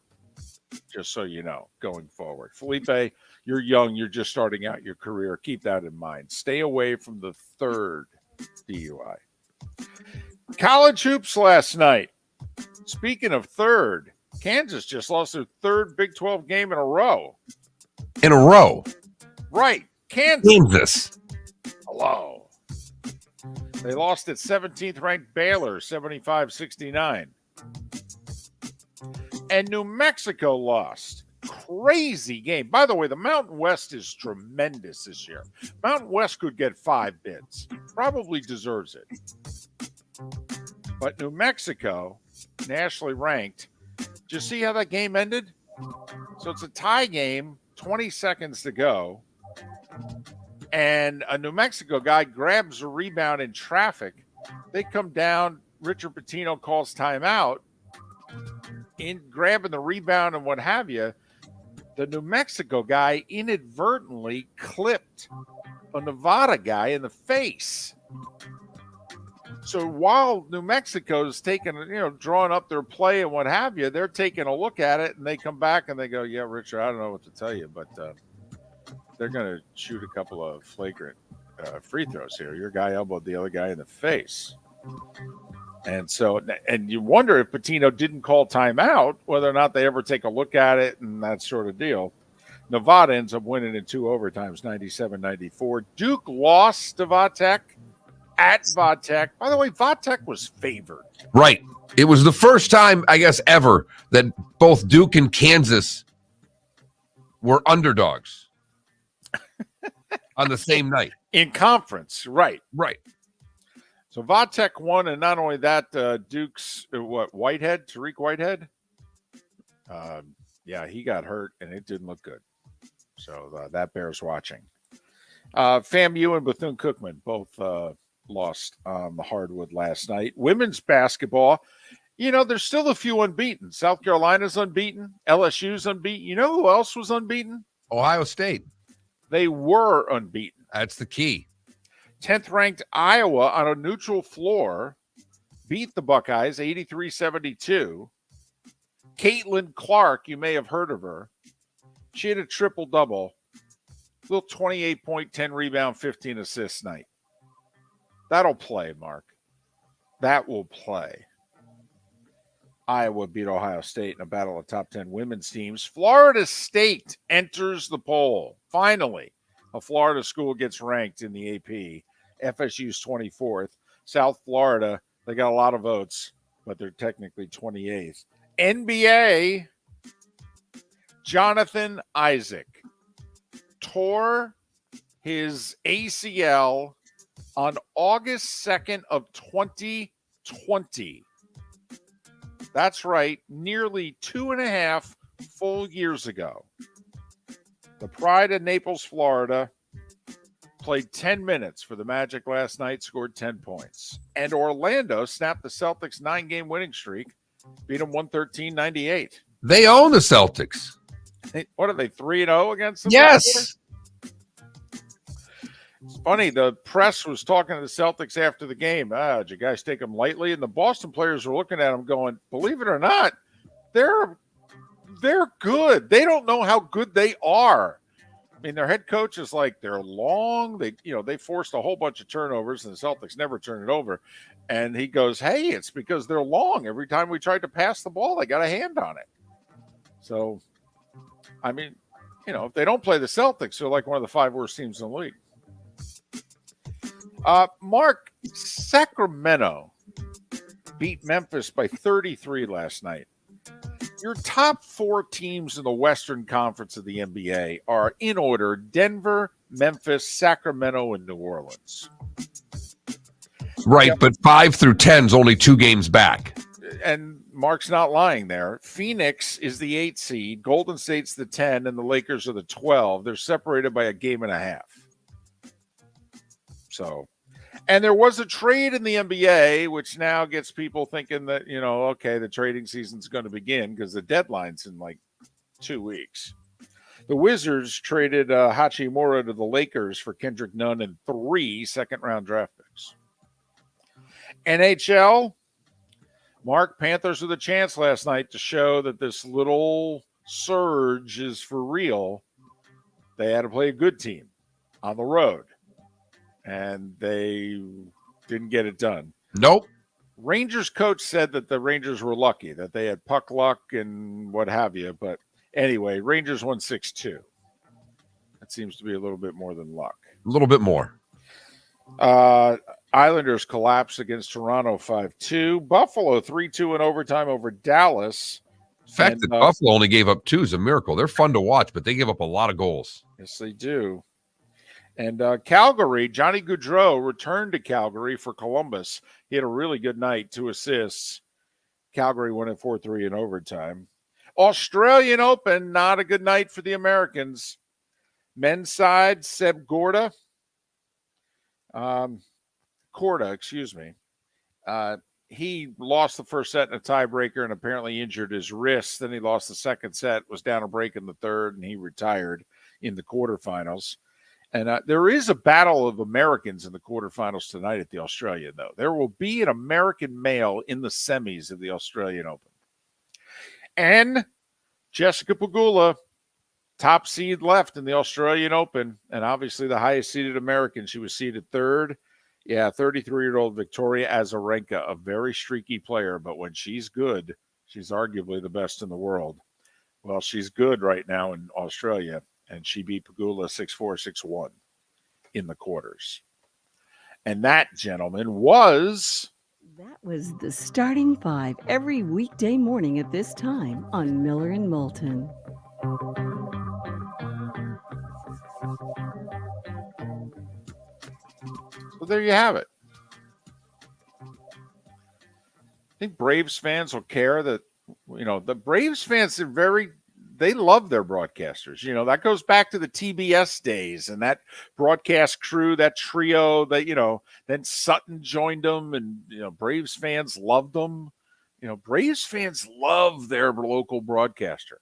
Just so you know, going forward. Felipe, you're young. You're just starting out your career. Keep that in mind. Stay away from the 3rd DUI. College hoops last night. Speaking of 3rd, Kansas just lost their 3rd Big 12 game in a row. Right. Kansas. Hello. They lost at 17th ranked Baylor, 75-69. And New Mexico lost. Crazy game. By the way, the Mountain West is tremendous this year. Mountain West could get 5 bids. Probably deserves it. But New Mexico, nationally ranked. Did you see how that game ended? So it's a tie game, 20 seconds to go. And a New Mexico guy grabs a rebound in traffic. They come down. Richard Pitino calls timeout. In grabbing the rebound and what have you, the New Mexico guy inadvertently clipped a Nevada guy in the face. So while New Mexico's taking, drawing up their play and what have you, they're taking a look at it and they come back and they go, yeah, Richard, I don't know what to tell you, but they're going to shoot a couple of flagrant free throws here. Your guy elbowed the other guy in the face. And so, and you wonder if Pitino didn't call timeout, whether or not they ever take a look at it and that sort of deal. Nevada ends up winning in 2 overtimes, 97-94. Duke lost to Vatech at Vatech. By the way, Vatech was favored. Right. It was the first time, I guess, ever that both Duke and Kansas were underdogs on the same night. In conference, right. Right. So Vatech won, and not only that, Duke's, Whitehead, Tariq Whitehead? Yeah, he got hurt, and it didn't look good. So that bears watching. FAMU and Bethune-Cookman both lost on the hardwood last night. Women's basketball, there's still a few unbeaten. South Carolina's unbeaten. LSU's unbeaten. You know who else was unbeaten? Ohio State. They were unbeaten. That's the key. 10th ranked Iowa on a neutral floor beat the Buckeyes 83-72. Caitlin Clark, you may have heard of her. She had a triple-double, little 28-point, 10 rebound, 15 assist night. That'll play, Mark. That will play. Iowa beat Ohio State in a battle of top 10 women's teams. Florida State enters the poll. Finally, a Florida school gets ranked in the AP. FSU's 24th. South Florida, they got a lot of votes, but they're technically 28th. NBA, Jonathan Isaac tore his ACL on August 2nd of 2020. That's right, nearly 2.5 full years ago. The Pride of Naples, Florida, played 10 minutes for the Magic last night, scored 10 points. And Orlando snapped the Celtics' 9-game winning streak, beat them 113-98. They own the Celtics. What are they, 3-0 against them? Yes. It's funny, the press was talking to the Celtics after the game. Did you guys take them lightly? And the Boston players were looking at them going, believe it or not, they're good. They don't know how good they are. I mean, their head coach is like, they're long. They forced a whole bunch of turnovers, and the Celtics never turn it over. And he goes, hey, it's because they're long. Every time we tried to pass the ball, they got a hand on it. So, I mean, if they don't play the Celtics, they're like one of the 5 worst teams in the league. Mark, Sacramento beat Memphis by 33 last night. Your top 4 teams in the Western Conference of the NBA are in order: Denver, Memphis, Sacramento, and New Orleans. Right, but 5 through 10 is only 2 games back. And Mark's not lying there. Phoenix is the 8 seed, Golden State's the 10, and the Lakers are the 12. They're separated by a game and a half. So, and there was a trade in the NBA, which now gets people thinking that, okay, the trading season's going to begin because the deadline's in like 2 weeks. The Wizards traded Hachimura to the Lakers for Kendrick Nunn and 3 second-round draft picks. NHL, Mark, Panthers with a chance last night to show that this little surge is for real. They had to play a good team on the road, and they didn't get it done. Nope. Rangers coach said that the Rangers were lucky, that they had puck luck and what have you. But anyway, Rangers won 6-2. That seems to be a little bit more than luck. A little bit more. Islanders collapsed against Toronto 5-2. Buffalo 3-2 in overtime over Dallas. The fact that Buffalo only gave up 2 is a miracle. They're fun to watch, but they give up a lot of goals. Yes, they do. And Calgary, Johnny Gaudreau returned to Calgary for Columbus. He had a really good night, 2 assists. Calgary won at 4-3 in overtime. Australian Open, not a good night for the Americans. Men's side, Seb Korda. He lost the first set in a tiebreaker and apparently injured his wrist. Then he lost the second set, was down a break in the third, and he retired in the quarterfinals. And there is a battle of Americans in the quarterfinals tonight at the Australian, though. There will be an American male in the semis of the Australian Open. And Jessica Pegula, top seed left in the Australian Open, and obviously the highest seeded American. She was seeded 3rd. Yeah, 33-year-old Victoria Azarenka, a very streaky player, but when she's good, she's arguably the best in the world. Well, she's good right now in Australia. and she beat Pagula 6-4, 6-1 in the quarters. And that, gentlemen, was... That was the starting five every weekday morning at this time on Miller and Moulton. So there you have it. I think Braves fans will care that, the Braves fans they love their broadcasters. That goes back to the TBS days and that broadcast crew, that trio that, then Sutton joined them and, Braves fans loved them. Braves fans love their local broadcaster.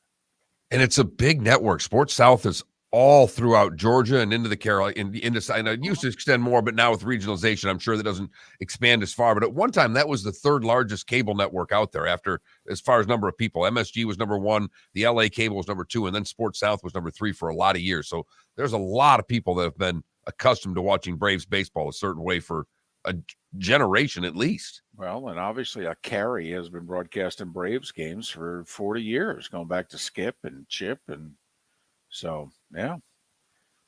And it's a big network. Sports South is all throughout Georgia and into the Carolinas. I know it used to extend more, but now with regionalization, I'm sure that doesn't expand as far. But at one time, that was the third largest cable network out there after, as far as number of people. MSG was number one, the LA cable was number two, and then Sports South was number three for a lot of years. So there's a lot of people that have been accustomed to watching Braves baseball a certain way for a generation at least. Well, and obviously Carey has been broadcasting Braves games for 40 years, going back to Skip and Chip. And so, yeah,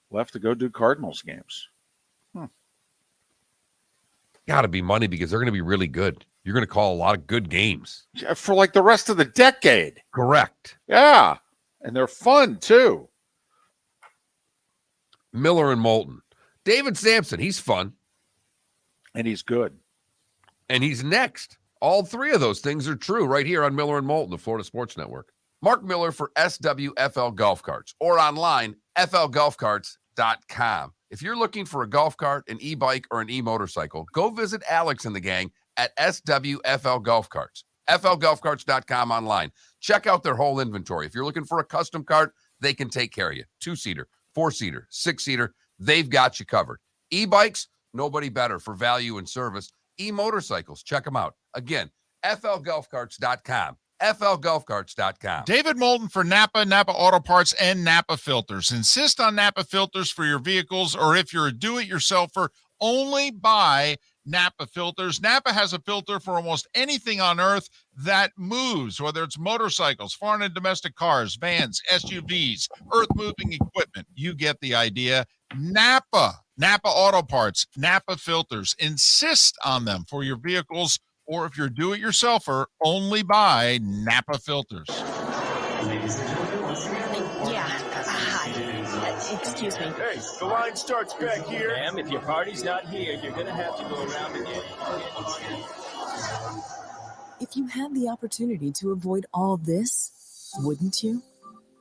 we'll have to go do Cardinals games. Got to be money because they're going to be really good. You're going to call a lot of good games. For like the rest of the decade. Correct. Yeah, and they're fun too. Miller and Moulton. David Samson, he's fun. And he's good. And he's next. All three of those things are true right here on Miller and Moulton, the Florida Sports Network. Mark Miller for SWFL Golf Carts or online, flgolfcarts.com. If you're looking for a golf cart, an e-bike, or an e-motorcycle, go visit Alex and the gang at SWFL Golf Carts. flgolfcarts.com online. Check out their whole inventory. If you're looking for a custom cart, they can take care of you. 2-seater, 4-seater, 6-seater, they've got you covered. E-bikes, nobody better for value and service. E-motorcycles, check them out. Again, flgolfcarts.com. flgolfcarts.com. David Moulton for Napa, Napa Auto Parts, and Napa Filters. Insist on Napa filters for your vehicles, or if you're a do-it-yourselfer, only buy Napa filters. Napa has a filter for almost anything on earth that moves, whether it's motorcycles, foreign and domestic cars, vans, SUVs, earth-moving equipment. You get the idea. Napa Auto Parts, Napa filters. Insist on them for your vehicles, or if you're do-it-yourselfer, only buy Napa filters. Yeah. Hi. Excuse me. Hey, the line starts back here. Ma'am, if your party's not here, you're gonna have to go around again. If you had the opportunity to avoid all this, wouldn't you?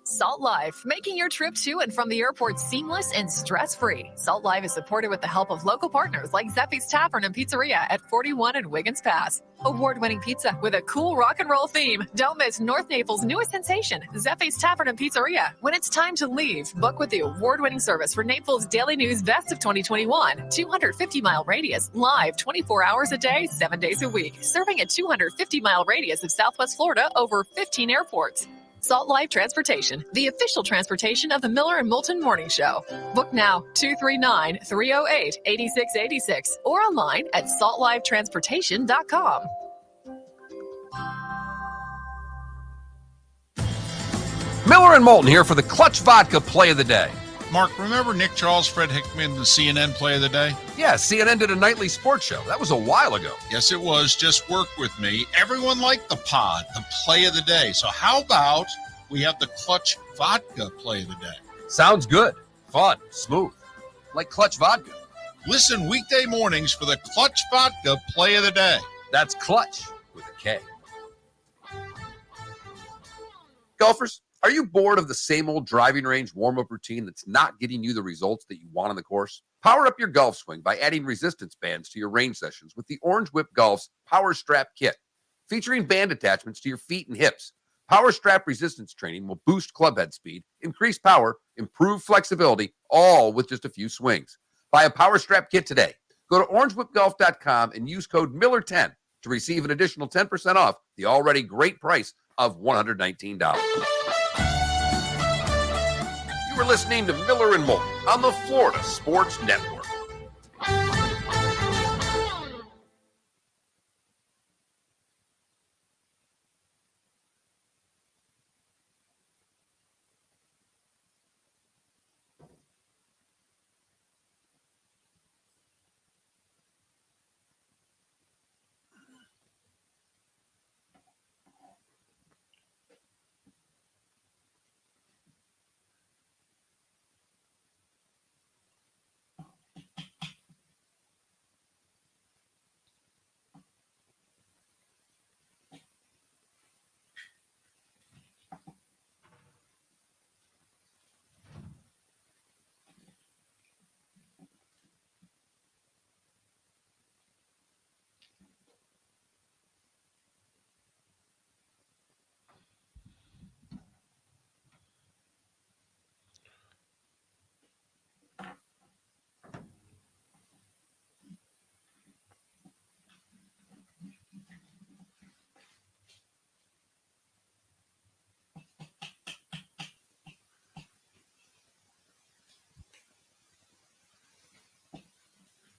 Salt Life, making your trip to and from the airport seamless and stress-free. Salt Life is supported with the help of local partners like Zeffy's Tavern and Pizzeria at 41 and Wiggins Pass. Award-winning pizza with a cool rock and roll theme. Don't miss North Naples' newest sensation, Zeffy's Tavern and Pizzeria. When it's time to leave, book with the award-winning service for Naples Daily News Best of 2021. 250-mile radius, live 24 hours a day, 7 days a week. Serving a 250-mile radius of Southwest Florida over 15 airports. Salt Life Transportation, the official transportation of the Miller and Moulton Morning Show. Book now, 239-308-8686, or online at saltlifetransportation.com. Miller and Moulton here for the Clutch Vodka Play of the Day. Mark, remember Nick Charles, Fred Hickman, the CNN Play of the Day? Yeah, CNN did a nightly sports show. That was a while ago. Yes, it was. Just work with me. Everyone liked the pod, the Play of the Day. So how about we have the Clutch Vodka Play of the Day? Sounds good. Fun. Smooth. Like Clutch Vodka. Listen weekday mornings for the Clutch Vodka Play of the Day. That's Clutch with a K. Golfers, are you bored of the same old driving range warm-up routine that's not getting you the results that you want on the course? Power up your golf swing by adding resistance bands to your range sessions with the Orange Whip Golf's Power Strap Kit. Featuring band attachments to your feet and hips, Power Strap resistance training will boost club head speed, increase power, improve flexibility, all with just a few swings. Buy a Power Strap Kit today. Go to orangewhipgolf.com and use code Miller10 to receive an additional 10% off the already great price of $119. You were listening to Miller and Moulton on the Florida Sports Network.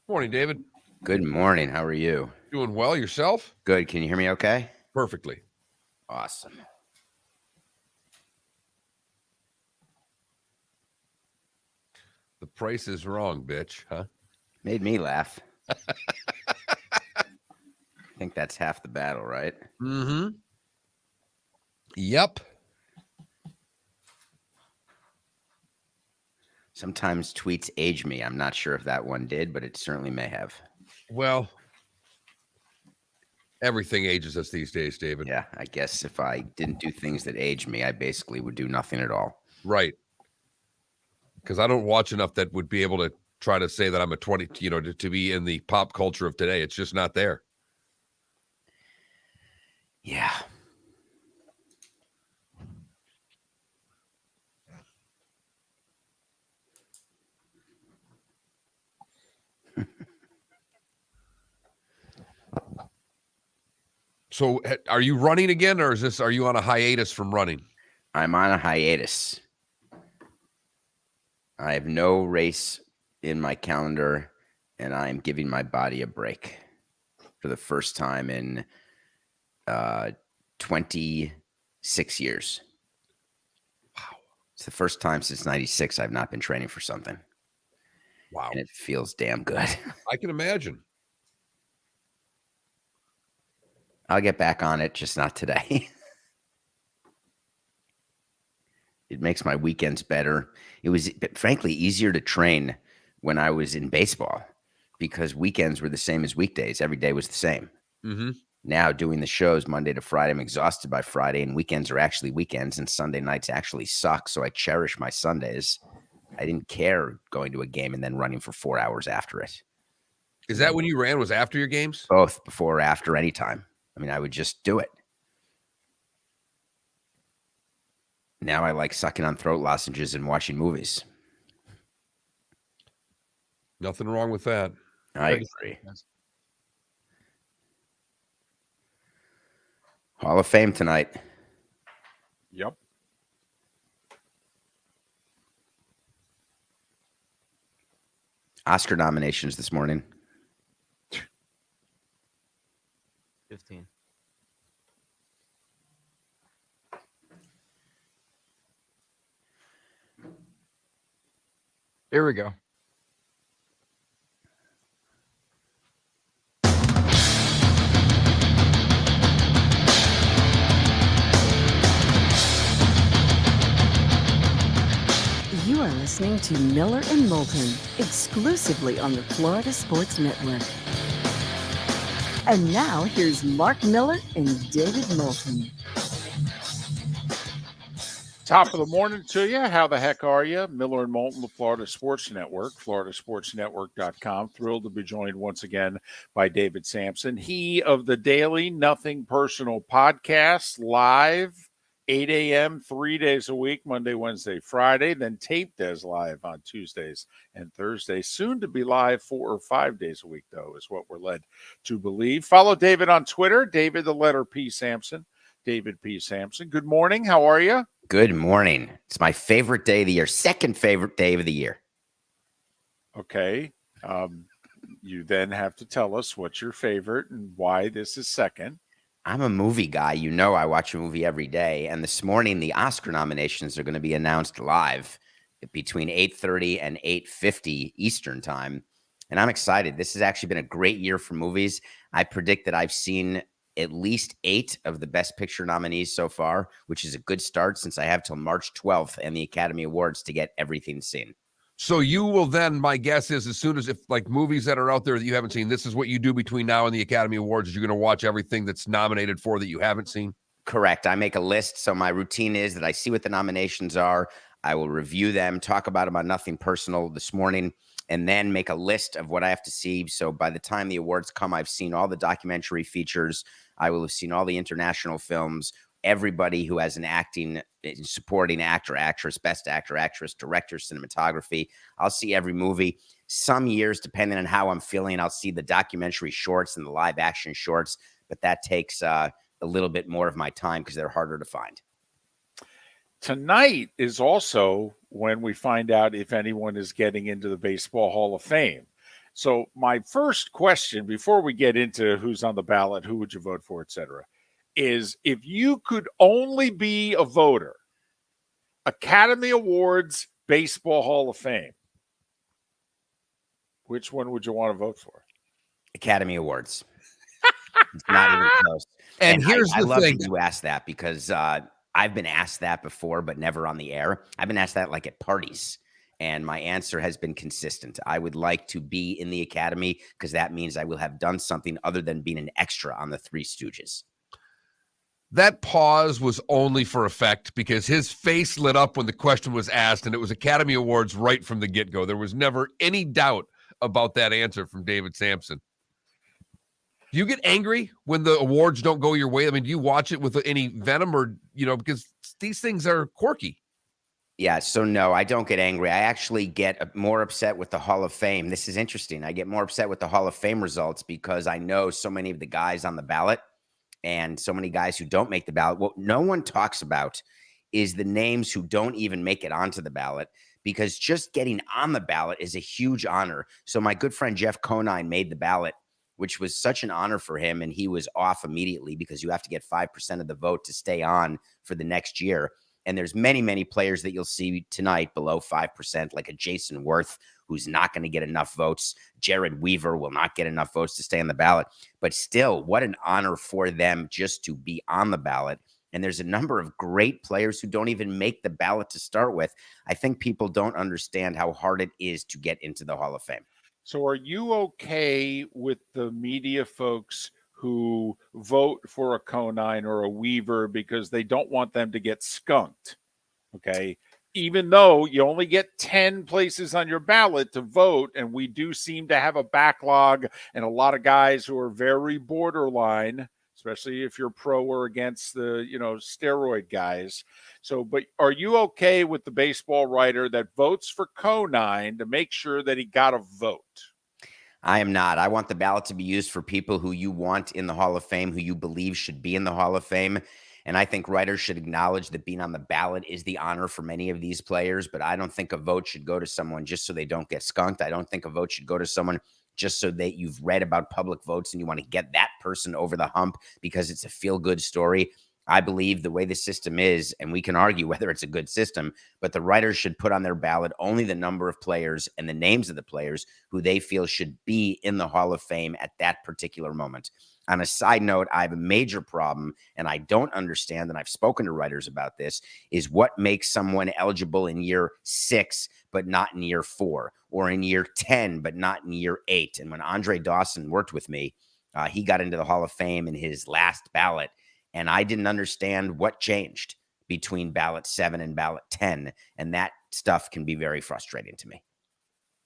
Morning, David. Good morning. How are you? Doing well. Yourself? Good. Can you hear me okay? Perfectly. Awesome. The price is wrong, bitch, huh? Made me laugh. I think that's half the battle, right? Mm-hmm. Yep. Sometimes tweets age me. I'm not sure if that one did, but it certainly may have. Well, everything ages us these days, David. Yeah, I guess if I didn't do things that age me, I basically would do nothing at all. Right. Because I don't watch enough that would be able to try to say that I'm a 20, to be in the pop culture of today. It's just not there. Yeah. So are you running again, or are you on a hiatus from running? I'm on a hiatus. I have no race in my calendar, and I'm giving my body a break for the first time in 26 years. Wow. It's the first time since 96 I've not been training for something. Wow. And it feels damn good. I can imagine. I'll get back on it, just not today. It makes my weekends better. It was, frankly, easier to train when I was in baseball because weekends were the same as weekdays. Every day was the same. Mm-hmm. Now doing the shows Monday to Friday, I'm exhausted by Friday, and weekends are actually weekends, and Sunday nights actually suck. So I cherish my Sundays. I didn't care going to a game and then running for 4 hours after it. Is that when you ran? Was after your games? Both, before or after, anytime. I mean, I would just do it. Now I like sucking on throat lozenges and watching movies. Nothing wrong with that. I agree. Hall of Fame tonight. Yep. Oscar nominations this morning. 15. Here we go. You are listening to Miller and Moulton, exclusively on the Florida Sports Network. And now here's Mark Miller and David Moulton. Top of the morning to you. How the heck are you? Miller and Moulton, the Florida Sports Network, floridasportsnetwork.com. Thrilled to be joined once again by David Samson. He of the Daily Nothing Personal podcast, live 8 a.m., 3 days a week, Monday, Wednesday, Friday, then taped as live on Tuesdays and Thursdays. Soon to be live 4 or 5 days a week, though, is what we're led to believe. Follow David on Twitter, David the letter P. Samson, David P. Samson. Good morning. How are you? Good morning. It's my favorite day of the year, second favorite day of the year. Okay. You then have to tell us what's your favorite and why this is second. I'm a movie guy. You know I watch a movie every day. And this morning, the Oscar nominations are going to be announced live between 8:30 and 8:50 Eastern time. And I'm excited. This has actually been a great year for movies. I predict that I've seen at least 8 of the Best Picture nominees so far, which is a good start since I have till March 12th and the Academy Awards to get everything seen. So you will then, my guess is, as soon as if like movies that are out there that you haven't seen, this is what you do between now and the Academy Awards, is you're going to watch everything that's nominated for that you haven't seen? Correct. I make a list. So my routine is that I see what the nominations are. I will review them, talk about them on Nothing Personal this morning, and then make a list of what I have to see. So by the time the awards come, I've seen all the documentary features. I will have seen all the international films, everybody who has an acting, supporting actor, actress, best actor, actress, director, cinematography. I'll see every movie. Some years, depending on how I'm feeling, I'll see the documentary shorts and the live action shorts, but that takes a little bit more of my time because they're harder to find. Tonight is also when we find out if anyone is getting into the Baseball Hall of Fame. So my first question, before we get into who's on the ballot, who would you vote for, et cetera, is if you could only be a voter, Academy Awards, Baseball Hall of Fame, which one would you want to vote for? Academy Awards. It's not even close. And here's I the love thing. that you asked that because I've been asked that before, but never on the air. I've been asked that like at parties. And my answer has been consistent. I would like to be in the Academy because that means I will have done something other than being an extra on the Three Stooges. That pause was only for effect because his face lit up when the question was asked, and it was Academy Awards right from the get-go. There was never any doubt about that answer from David Samson. Do you get angry when the awards don't go your way? I mean, do you watch it with any venom or, because these things are quirky? Yeah, so no, I don't get angry. I actually get more upset with the Hall of Fame. This is interesting. I get more upset with the Hall of Fame results because I know so many of the guys on the ballot and so many guys who don't make the ballot. What no one talks about is the names who don't even make it onto the ballot, because just getting on the ballot is a huge honor. So my good friend Jeff Conine made the ballot, which was such an honor for him, and he was off immediately because you have to get 5% of the vote to stay on for the next year. And there's many, many players that you'll see tonight below 5%, like a Jason Worth, who's not going to get enough votes. Jared Weaver will not get enough votes to stay on the ballot. But still, what an honor for them just to be on the ballot. And there's a number of great players who don't even make the ballot to start with. I think people don't understand how hard it is to get into the Hall of Fame. So are you okay with the media folks who vote for a Conine or a Weaver because they don't want them to get skunked? Okay. Even though you only get 10 places on your ballot to vote, and we do seem to have a backlog and a lot of guys who are very borderline, especially if you're pro or against the, steroid guys. So, but are you okay with the baseball writer that votes for Conine to make sure that he got a vote? I am not. I want the ballot to be used for people who you want in the Hall of Fame, who you believe should be in the Hall of Fame. And I think writers should acknowledge that being on the ballot is the honor for many of these players. But I don't think a vote should go to someone just so they don't get skunked. I don't think a vote should go to someone just so that you've read about public votes and you want to get that person over the hump because it's a feel-good story. I believe the way the system is, and we can argue whether it's a good system, but the writers should put on their ballot only the number of players and the names of the players who they feel should be in the Hall of Fame at that particular moment. On a side note, I have a major problem, and I don't understand, and I've spoken to writers about this, is what makes someone eligible in year 6, but not in year 4, or in year 10, but not in year 8. And when Andre Dawson worked with me, he got into the Hall of Fame in his last ballot, and I didn't understand what changed between ballot 7 and ballot 10. And that stuff can be very frustrating to me.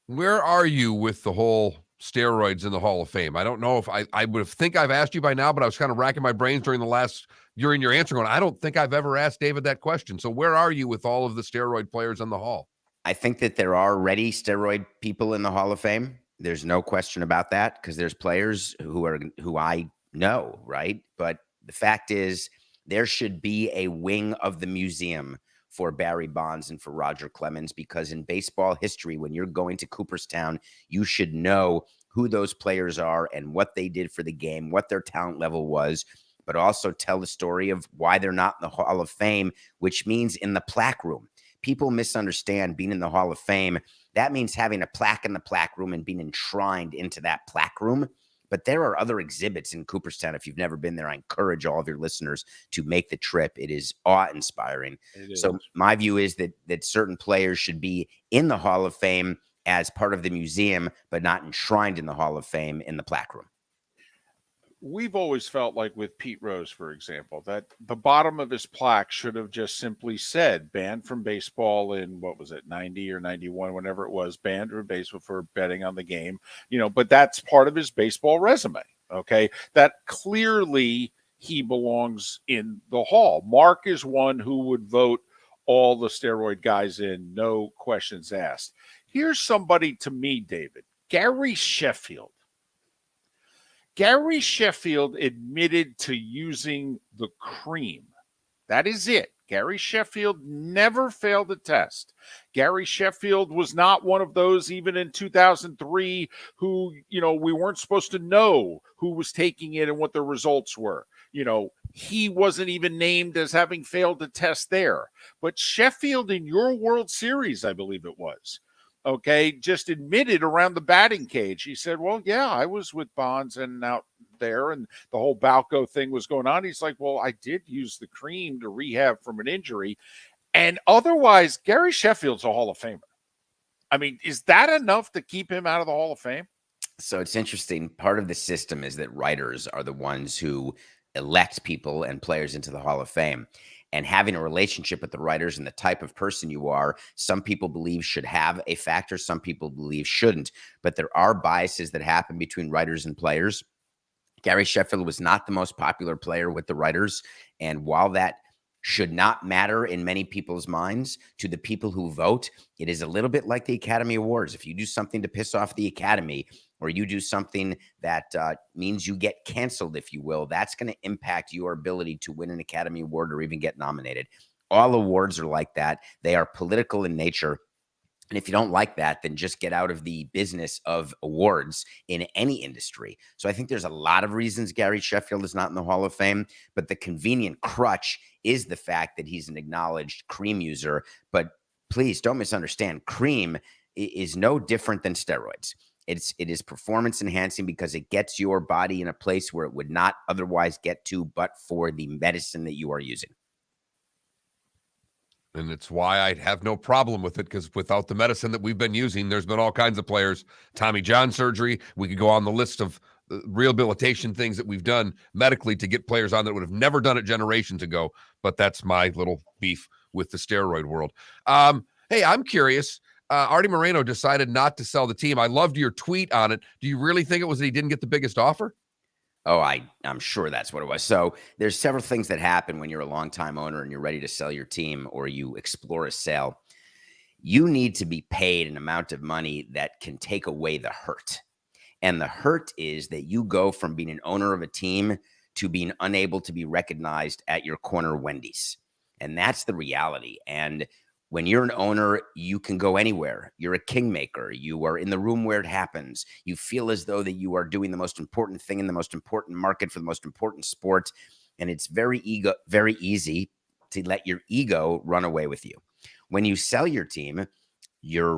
Where are you with the whole steroids in the Hall of Fame? I don't know if I would think I've asked you by now, but I was kind of racking my brains during your answer going, I don't think I've ever asked David that question. So where are you with all of the steroid players in the Hall? I think that there are already steroid people in the Hall of Fame. There's no question about that because there's players who I know, right? But the fact is, there should be a wing of the museum for Barry Bonds and for Roger Clemens, because in baseball history, when you're going to Cooperstown, you should know who those players are and what they did for the game, what their talent level was, but also tell the story of why they're not in the Hall of Fame, which means in the plaque room. People misunderstand being in the Hall of Fame. That means having a plaque in the plaque room and being enshrined into that plaque room. But there are other exhibits in Cooperstown. If you've never been there, I encourage all of your listeners to make the trip. It is awe-inspiring. So my view is that certain players should be in the Hall of Fame as part of the museum, but not enshrined in the Hall of Fame in the plaque room. We've always felt like with Pete Rose, for example, that the bottom of his plaque should have just simply said banned from baseball in, 90 or 91, whenever it was, banned from baseball for betting on the game, but that's part of his baseball resume. Okay. That clearly he belongs in the Hall. Mark is one who would vote all the steroid guys in, no questions asked. Here's somebody to me, David, Gary Sheffield. Gary Sheffield admitted to using the cream. That is it. Gary Sheffield never failed a test. Gary Sheffield was not one of those, even in 2003, who, we weren't supposed to know who was taking it and what the results were. He wasn't even named as having failed a test there. But Sheffield in your World Series, I believe it was, okay, just admitted around the batting cage. He said, well, yeah, I was with Bonds and out there, and the whole Balco thing was going on. He's like, well, I did use the cream to rehab from an injury. And otherwise, Gary Sheffield's a Hall of Famer. I mean, is that enough to keep him out of the Hall of Fame? So it's interesting. Part of the system is that writers are the ones who elect people and players into the Hall of Fame. And having a relationship with the writers and the type of person you are, some people believe should have a factor, some people believe shouldn't. But there are biases that happen between writers and players. Gary Sheffield was not the most popular player with the writers. And while that should not matter in many people's minds, to the people who vote, it is a little bit like the Academy Awards. If you do something to piss off the Academy, or you do something that means you get canceled, if you will, that's going to impact your ability to win an Academy Award or even get nominated. All awards are like that. They are political in nature. And if you don't like that, then just get out of the business of awards in any industry. So I think there's a lot of reasons Gary Sheffield is not in the Hall of Fame, but the convenient crutch is the fact that he's an acknowledged cream user. But please don't misunderstand. Cream is no different than steroids. It is performance enhancing because it gets your body in a place where it would not otherwise get to, but for the medicine that you are using. And it's why I have no problem with it, because without the medicine that we've been using, there's been all kinds of players. Tommy John surgery. We could go on the list of rehabilitation things that we've done medically to get players on that would have never done it generations ago. But that's my little beef with the steroid world. Hey, I'm curious. Artie Moreno decided not to sell the team. I loved your tweet on it. Do you really think it was that he didn't get the biggest offer? Oh, I'm sure that's what it was. So there's several things that happen when you're a longtime owner and you're ready to sell your team or you explore a sale. You need to be paid an amount of money that can take away the hurt. And the hurt is that you go from being an owner of a team to being unable to be recognized at your corner Wendy's. And that's the reality. And when you're an owner, you can go anywhere. You're a kingmaker. You are in the room where it happens. You feel as though that you are doing the most important thing in the most important market for the most important sport. And it's very easy to let your ego run away with you. When you sell your team, you're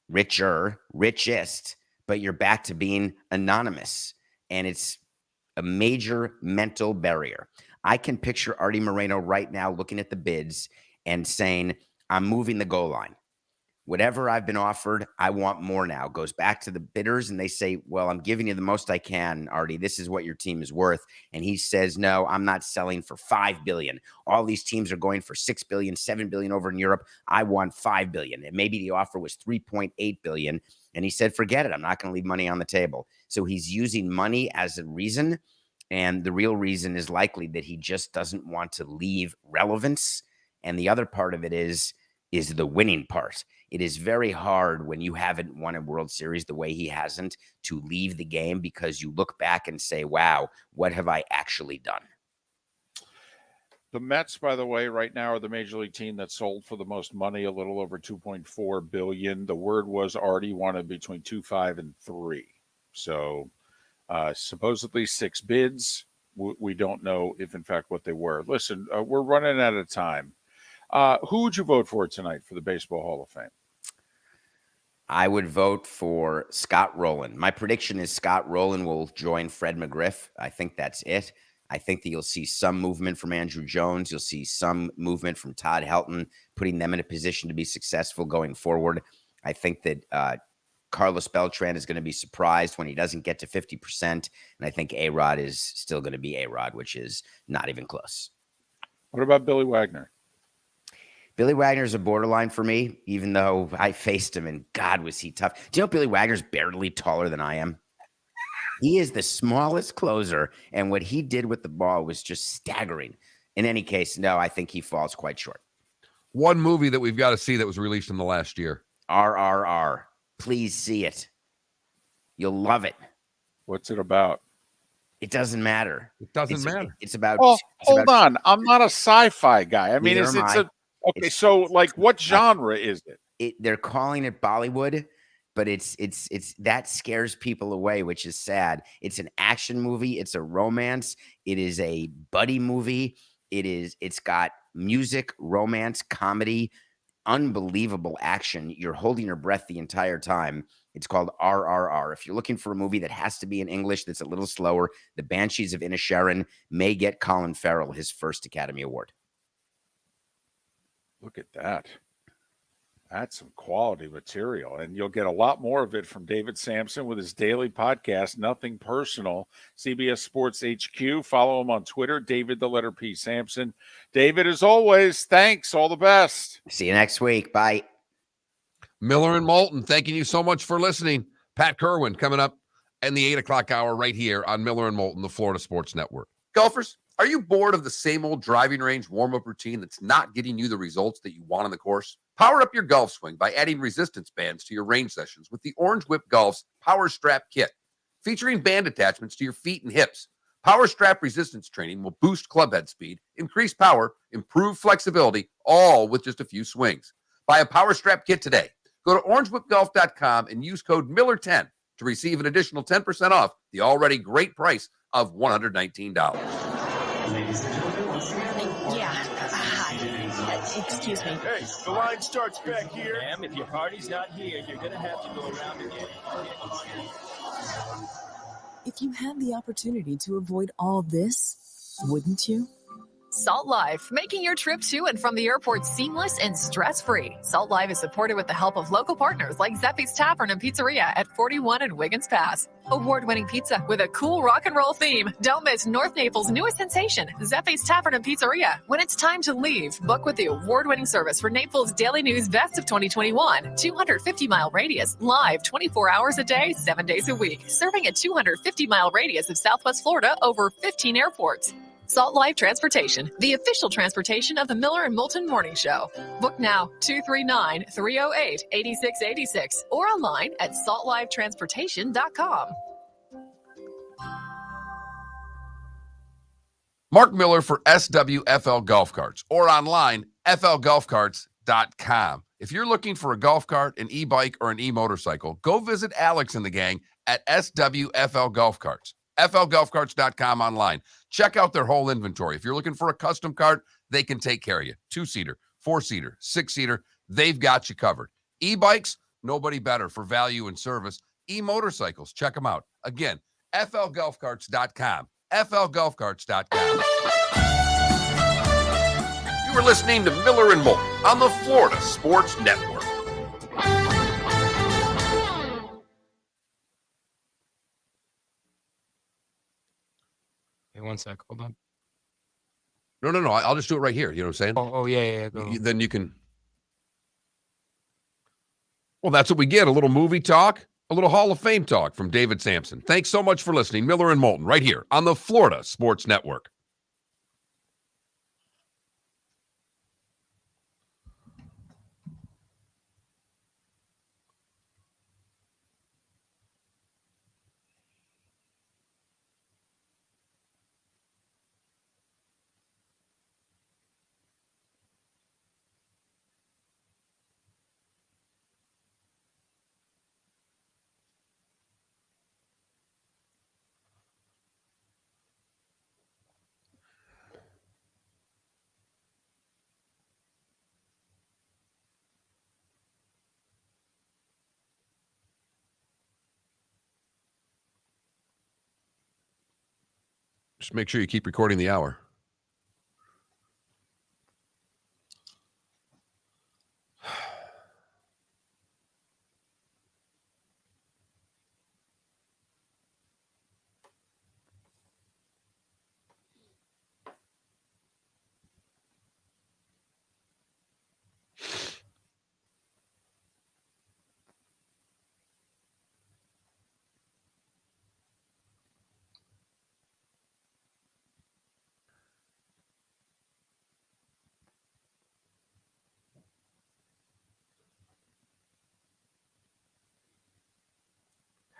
richest, but you're back to being anonymous. And it's a major mental barrier. I can picture Artie Moreno right now looking at the bids and saying, I'm moving the goal line. Whatever I've been offered, I want more now. Goes back to the bidders and they say, well, I'm giving you the most I can, Artie. This is what your team is worth. And he says, no, I'm not selling for $5 billion. All these teams are going for $6 billion, $7 billion over in Europe. I want $5 billion. And maybe the offer was $3.8 billion. And he said, forget it. I'm not going to leave money on the table. So he's using money as a reason. And the real reason is likely that he just doesn't want to leave relevance. And the other part of it is the winning part. It is very hard when you haven't won a World Series the way he hasn't to leave the game, because you look back and say, wow, what have I actually done? The Mets, by the way, right now are the major league team that sold for the most money, a little over $2.4 billion. The word was Artie wanted between 2.5 and 3. So supposedly 6 bids. We don't know if, in fact, what they were. Listen, we're running out of time. Who would you vote for tonight for the Baseball Hall of Fame? I would vote for Scott Rowland. My prediction is Scott Rowland will join Fred McGriff. I think that's it. I think that you'll see some movement from Andrew Jones. You'll see some movement from Todd Helton, putting them in a position to be successful going forward. I think that Carlos Beltran is going to be surprised when he doesn't get to 50%. And I think A-Rod is still going to be A-Rod, which is not even close. What about Billy Wagner? Billy Wagner's a borderline for me, even though I faced him, and God, was he tough. Do you know Billy Wagner's barely taller than I am? He is the smallest closer, and what he did with the ball was just staggering. In any case, no, I think he falls quite short. One movie that we've got to see that was released in the last year. RRR. Please see it. You'll love it. What's it about? It doesn't matter. It doesn't matter. It's about. Well, it's hold about, on. I'm not a sci-fi guy. I mean, Neither it's am I. okay. It's- So, like, what genre is it? They're calling it Bollywood, but it's that scares people away, which is sad. It's an action movie. It's a romance. It is a buddy movie. It's got music, romance, comedy, unbelievable action. You're holding your breath the entire time. It's called RRR. If you're looking for a movie that has to be in English, that's a little slower, The Banshees of Inisherin may get Colin Farrell his first Academy Award. Look at that. That's some quality material. And you'll get a lot more of it from David Samson with his daily podcast, Nothing Personal, CBS Sports HQ. Follow him on Twitter, David the letter P Samson. David, as always, thanks. All the best. See you next week. Bye. Miller and Moulton, thanking you so much for listening. Pat Kirwan coming up in the 8 o'clock hour right here on Miller and Moulton, the Florida Sports Network. Golfers, are you bored of the same old driving range warm-up routine that's not getting you the results that you want on the course? Power up your golf swing by adding resistance bands to your range sessions with the Orange Whip Golf's Power Strap Kit. Featuring band attachments to your feet and hips, Power Strap resistance training will boost clubhead speed, increase power, improve flexibility, all with just a few swings. Buy a Power Strap Kit today. Go to orangewhipgolf.com and use code Miller10 to receive an additional 10% off the already great price of $119. Yeah. Hi. Excuse me. Hey, the line starts back here. Ma'am, if your party's not here, you're gonna have to go around again. If you had the opportunity to avoid all this, wouldn't you? Salt Life, making your trip to and from the airport seamless and stress-free. Salt Life is supported with the help of local partners like Zeffy's Tavern and Pizzeria at 41 and Wiggins Pass. Award-winning pizza with a cool rock and roll theme. Don't miss North Naples' newest sensation, Zeffy's Tavern and Pizzeria. When it's time to leave, book with the award-winning service for Naples Daily News Best of 2021. 250-mile radius, live 24 hours a day, 7 days a week. Serving a 250-mile radius of Southwest Florida over 15 airports. Salt Life Transportation, the official transportation of the Miller and Moulton Morning Show. Book now, 239-308-8686 or online at saltlifetransportation.com. Mark Miller for SWFL Golf Carts or online, flgolfcarts.com. If you're looking for a golf cart, an e-bike, or an e-motorcycle, go visit Alex and the gang at SWFL Golf Carts. flgolfcarts.com online. Check out their whole inventory. If you're looking for a custom cart, they can take care of you. 2-seater, 4-seater, 6-seater, they've got you covered. E-bikes, nobody better for value and service. E-motorcycles, check them out. Again, flgolfcarts.com. flgolfcarts.com. You are listening to Miller and Moulton on the Florida Sports Network. Hey, one sec. Hold on. No. I'll just do it right here. You know what I'm saying? Oh yeah. Go. Then you can. Well, that's what we get. A little movie talk, a little Hall of Fame talk from David Samson. Thanks so much for listening. Miller and Moulton right here on the Florida Sports Network. Just make sure you keep recording the hour.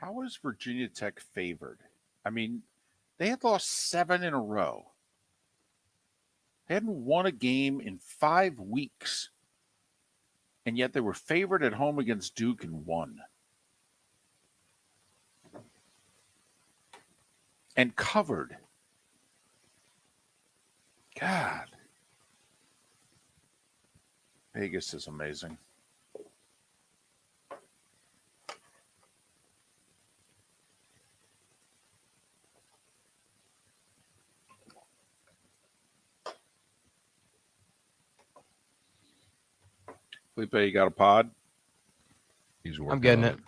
How is Virginia Tech favored? I mean, They had lost 7 in a row. They hadn't won a game in 5 weeks. And yet they were favored at home against Duke and won. And covered. God. Vegas is amazing. Felipe, you got a pod? He's working. I'm getting on it.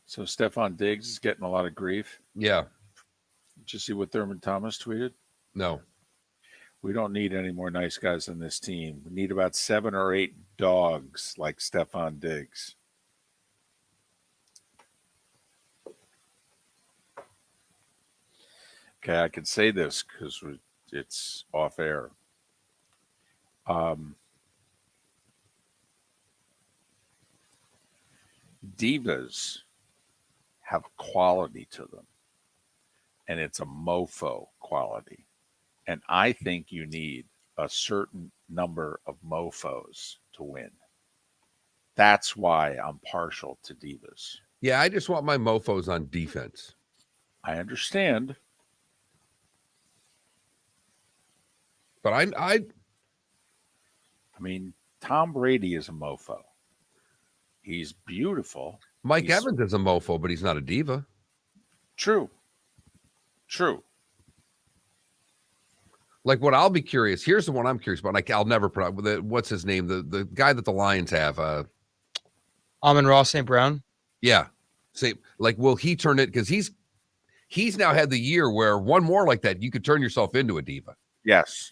So Stephon Diggs is getting a lot of grief. Yeah. Did you see what Thurman Thomas tweeted? No. We don't need any more nice guys on this team. We need about 7 or 8 dogs like Stephon Diggs. Okay, I can say this because it's off air. Divas have quality to them, and it's a mofo quality. And I think you need a certain number of mofos to win. That's why I'm partial to divas. Yeah, I just want my mofos on defense. I understand. But I mean, Tom Brady is a mofo. He's beautiful. Mike Evans is a mofo, but he's not a diva. True. Like what I'll be curious. Here's the one I'm curious about. Like I'll never put. What's his name? The guy that the Lions have. Amon-Ra St. Brown. Yeah. Say like, will he turn it? Because he's now had the year where one more like that, you could turn yourself into a diva. Yes.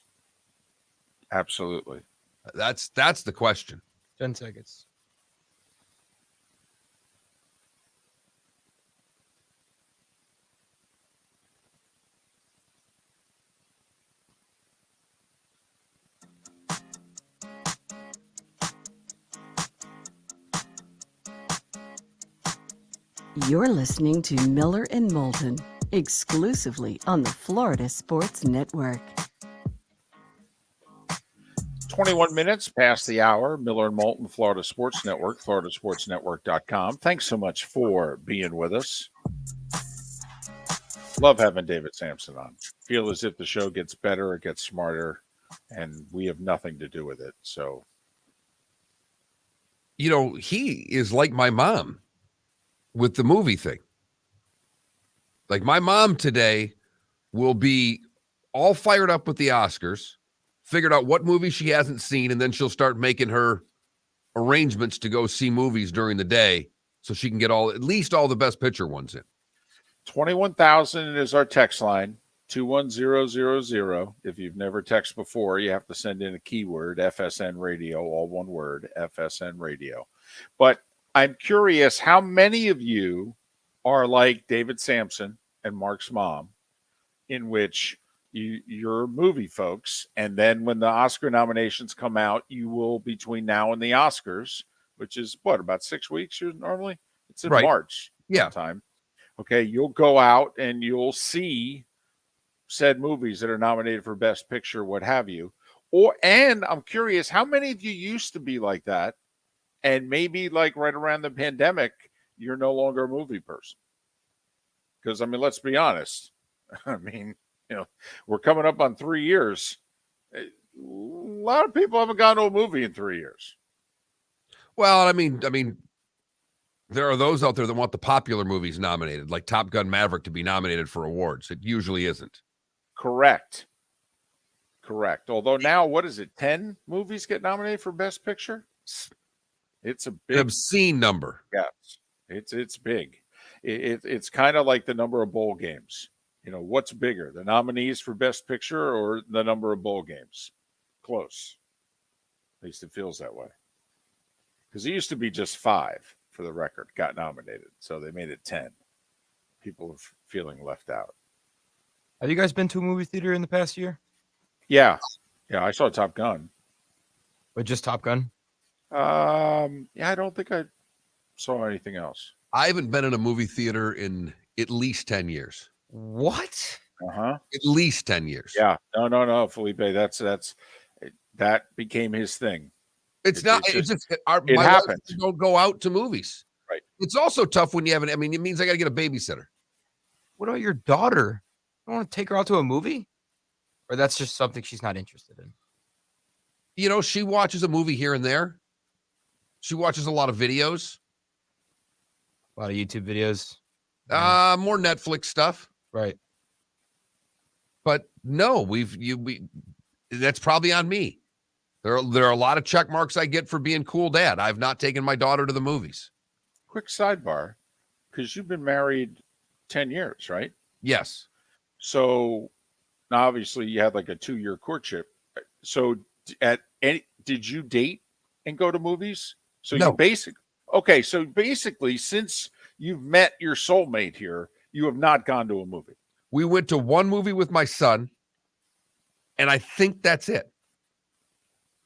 Absolutely. That's the question. 10 seconds. You're listening to Miller and Moulton, exclusively on the Florida Sports Network. 21 minutes past the hour. Miller and Moulton, Florida Sports Network, floridasportsnetwork.com. Thanks so much for being with us. Love having David Samson on. Feel as if the show gets better, it gets smarter, and we have nothing to do with it. So, you know, he is like my mom with the movie thing. Like my mom today will be all fired up with the Oscars, figured out what movie she hasn't seen, and then she'll start making her arrangements to go see movies during the day so she can get at least all the best picture ones in. 21,000 is our text line, 21000. If you've never texted before, you have to send in a keyword, FSN Radio, all one word, FSN Radio. But I'm curious how many of you are like David Samson and Mark's mom, in which you're movie folks, and then when the Oscar nominations come out, you will, between now and the Oscars, which is what, about 6 weeks normally? It's in March sometime. Okay, you'll go out and you'll see said movies that are nominated for Best Picture, what have you. And I'm curious, how many of you used to be like that? And maybe like right around the pandemic, you're no longer a movie person. Because, I mean, let's be honest. I mean, you know, we're coming up on 3 years. A lot of people haven't gone to a movie in 3 years. Well, I mean, There are those out there that want the popular movies nominated, like Top Gun Maverick, to be nominated for awards. It usually isn't. Correct. Although now, what is it? 10 movies get nominated for Best Picture. It's a An big, obscene number. yes. It's big. It's kind of like the number of bowl games. You know, what's bigger, the nominees for Best Picture or the number of bowl games? Close. At least it feels that way. Because it used to be just 5, for the record, got nominated. So they made it 10. People are feeling left out. Have you guys been to a movie theater in the past year? Yeah, I saw Top Gun. Or just Top Gun? Yeah, I don't think I saw anything else. I haven't been in a movie theater in at least 10 years. What? Uh-huh. At least 10 years. Yeah. No, Felipe. That became his thing. It's It- not. it's It's just- our, it my happens. wife don't go out to movies. Right. It's also tough when you have it means I got to get a babysitter. What about your daughter? You want to take her out to a movie? Or that's just something she's not interested in? You know, she watches a movie here and there. She watches a lot of videos. A lot of YouTube videos. More Netflix stuff. Right. But no, we that's probably on me. There are a lot of check marks I get for being cool dad. I've not taken my daughter to the movies. Quick sidebar, because you've been married 10 years, right? Yes. So now obviously you had like a 2-year courtship. So did you date and go to movies? So No. So basically, since you've met your soulmate here, you have not gone to a movie. We went to one movie with my son, and I think that's it.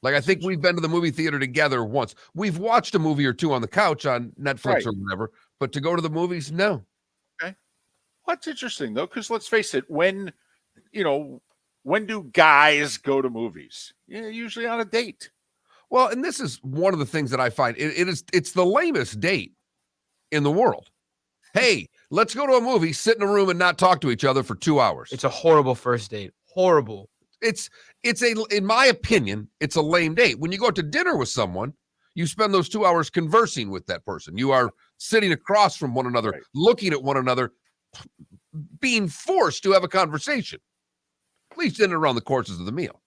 Like, I think we've been to the movie theater together once. We've watched a movie or two on the couch on Netflix Right. or whatever, but to go to the movies, no. Okay. Well, that's interesting, though, because let's face it, when do guys go to movies? Yeah, usually on a date. Well, and this is one of the things that I find it's the lamest date in the world. Hey, let's go to a movie, sit in a room, and not talk to each other for 2 hours. It's a horrible first date. Horrible. In my opinion, it's a lame date. When you go out to dinner with someone, you spend those 2 hours conversing with that person. You are sitting across from one another, Right. looking at one another, being forced to have a conversation, at least in and around the courses of the meal.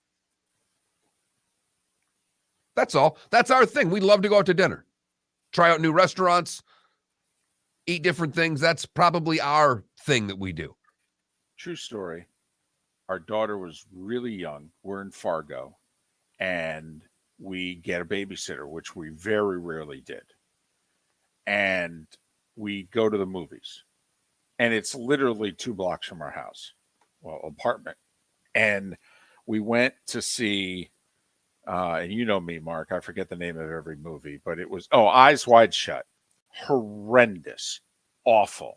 That's all. That's our thing. We love to go out to dinner, try out new restaurants, eat different things. That's probably our thing that we do. True story. Our daughter was really young. We're in Fargo, and we get a babysitter, which we very rarely did. And we go to the movies, and it's literally 2 blocks from our house, apartment. And we went to see, and you know me, Mark, I forget the name of every movie, but it was, Eyes Wide Shut. Horrendous. Awful.